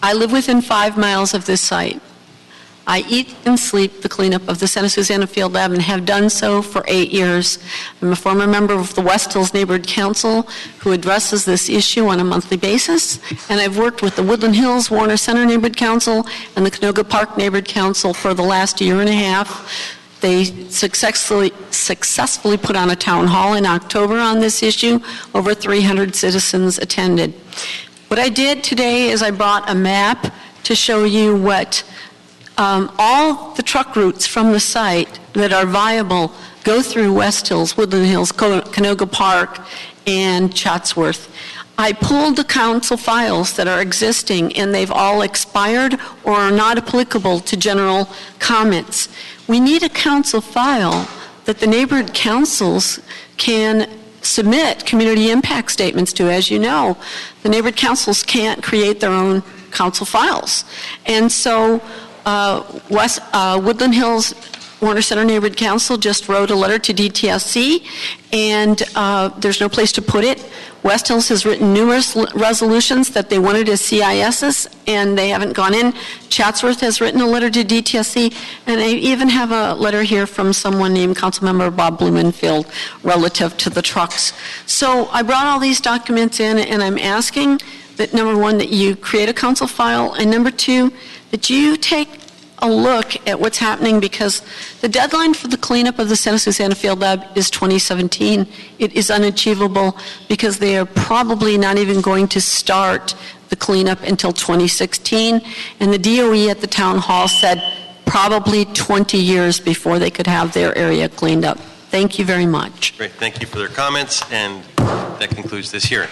I live within 5 miles of this site. I eat and sleep the cleanup of the Santa Susana Field Lab and have done so for 8 years. I'm a former member of the West Hills Neighborhood Council who addresses this issue on a monthly basis, and I've worked with the Woodland Hills Warner Center Neighborhood Council and the Canoga Park Neighborhood Council for the last year and a half. They successfully put on a town hall in October on this issue. Over 300 citizens attended. What I did today is I brought a map to show you what all the truck routes from the site that are viable go through West Hills, Woodland Hills, Canoga Park, and Chatsworth. I pulled the council files that are existing, and they've all expired or are not applicable to general comments. We need a council file that the neighborhood councils can submit community impact statements to. As you know, the neighborhood councils can't create their own council files. And so Woodland Hills Warner Center Neighborhood Council just wrote a letter to DTSC, and there's no place to put it. West Hills has written numerous resolutions that they wanted as CISs, and they haven't gone in. Chatsworth has written a letter to DTSC, and I even have a letter here from someone named Councilmember Bob Blumenfield relative to the trucks. So I brought all these documents in, and I'm asking that, number one, that you create a council file, and number two, that you take a look at what's happening, because the deadline for the cleanup of the Santa Susana Field Lab is 2017. It is unachievable because they are probably not even going to start the cleanup until 2016. And the DOE at the town hall said probably 20 years before they could have their area cleaned up. Thank you very much. Great. Thank you for their comments, and that concludes this hearing.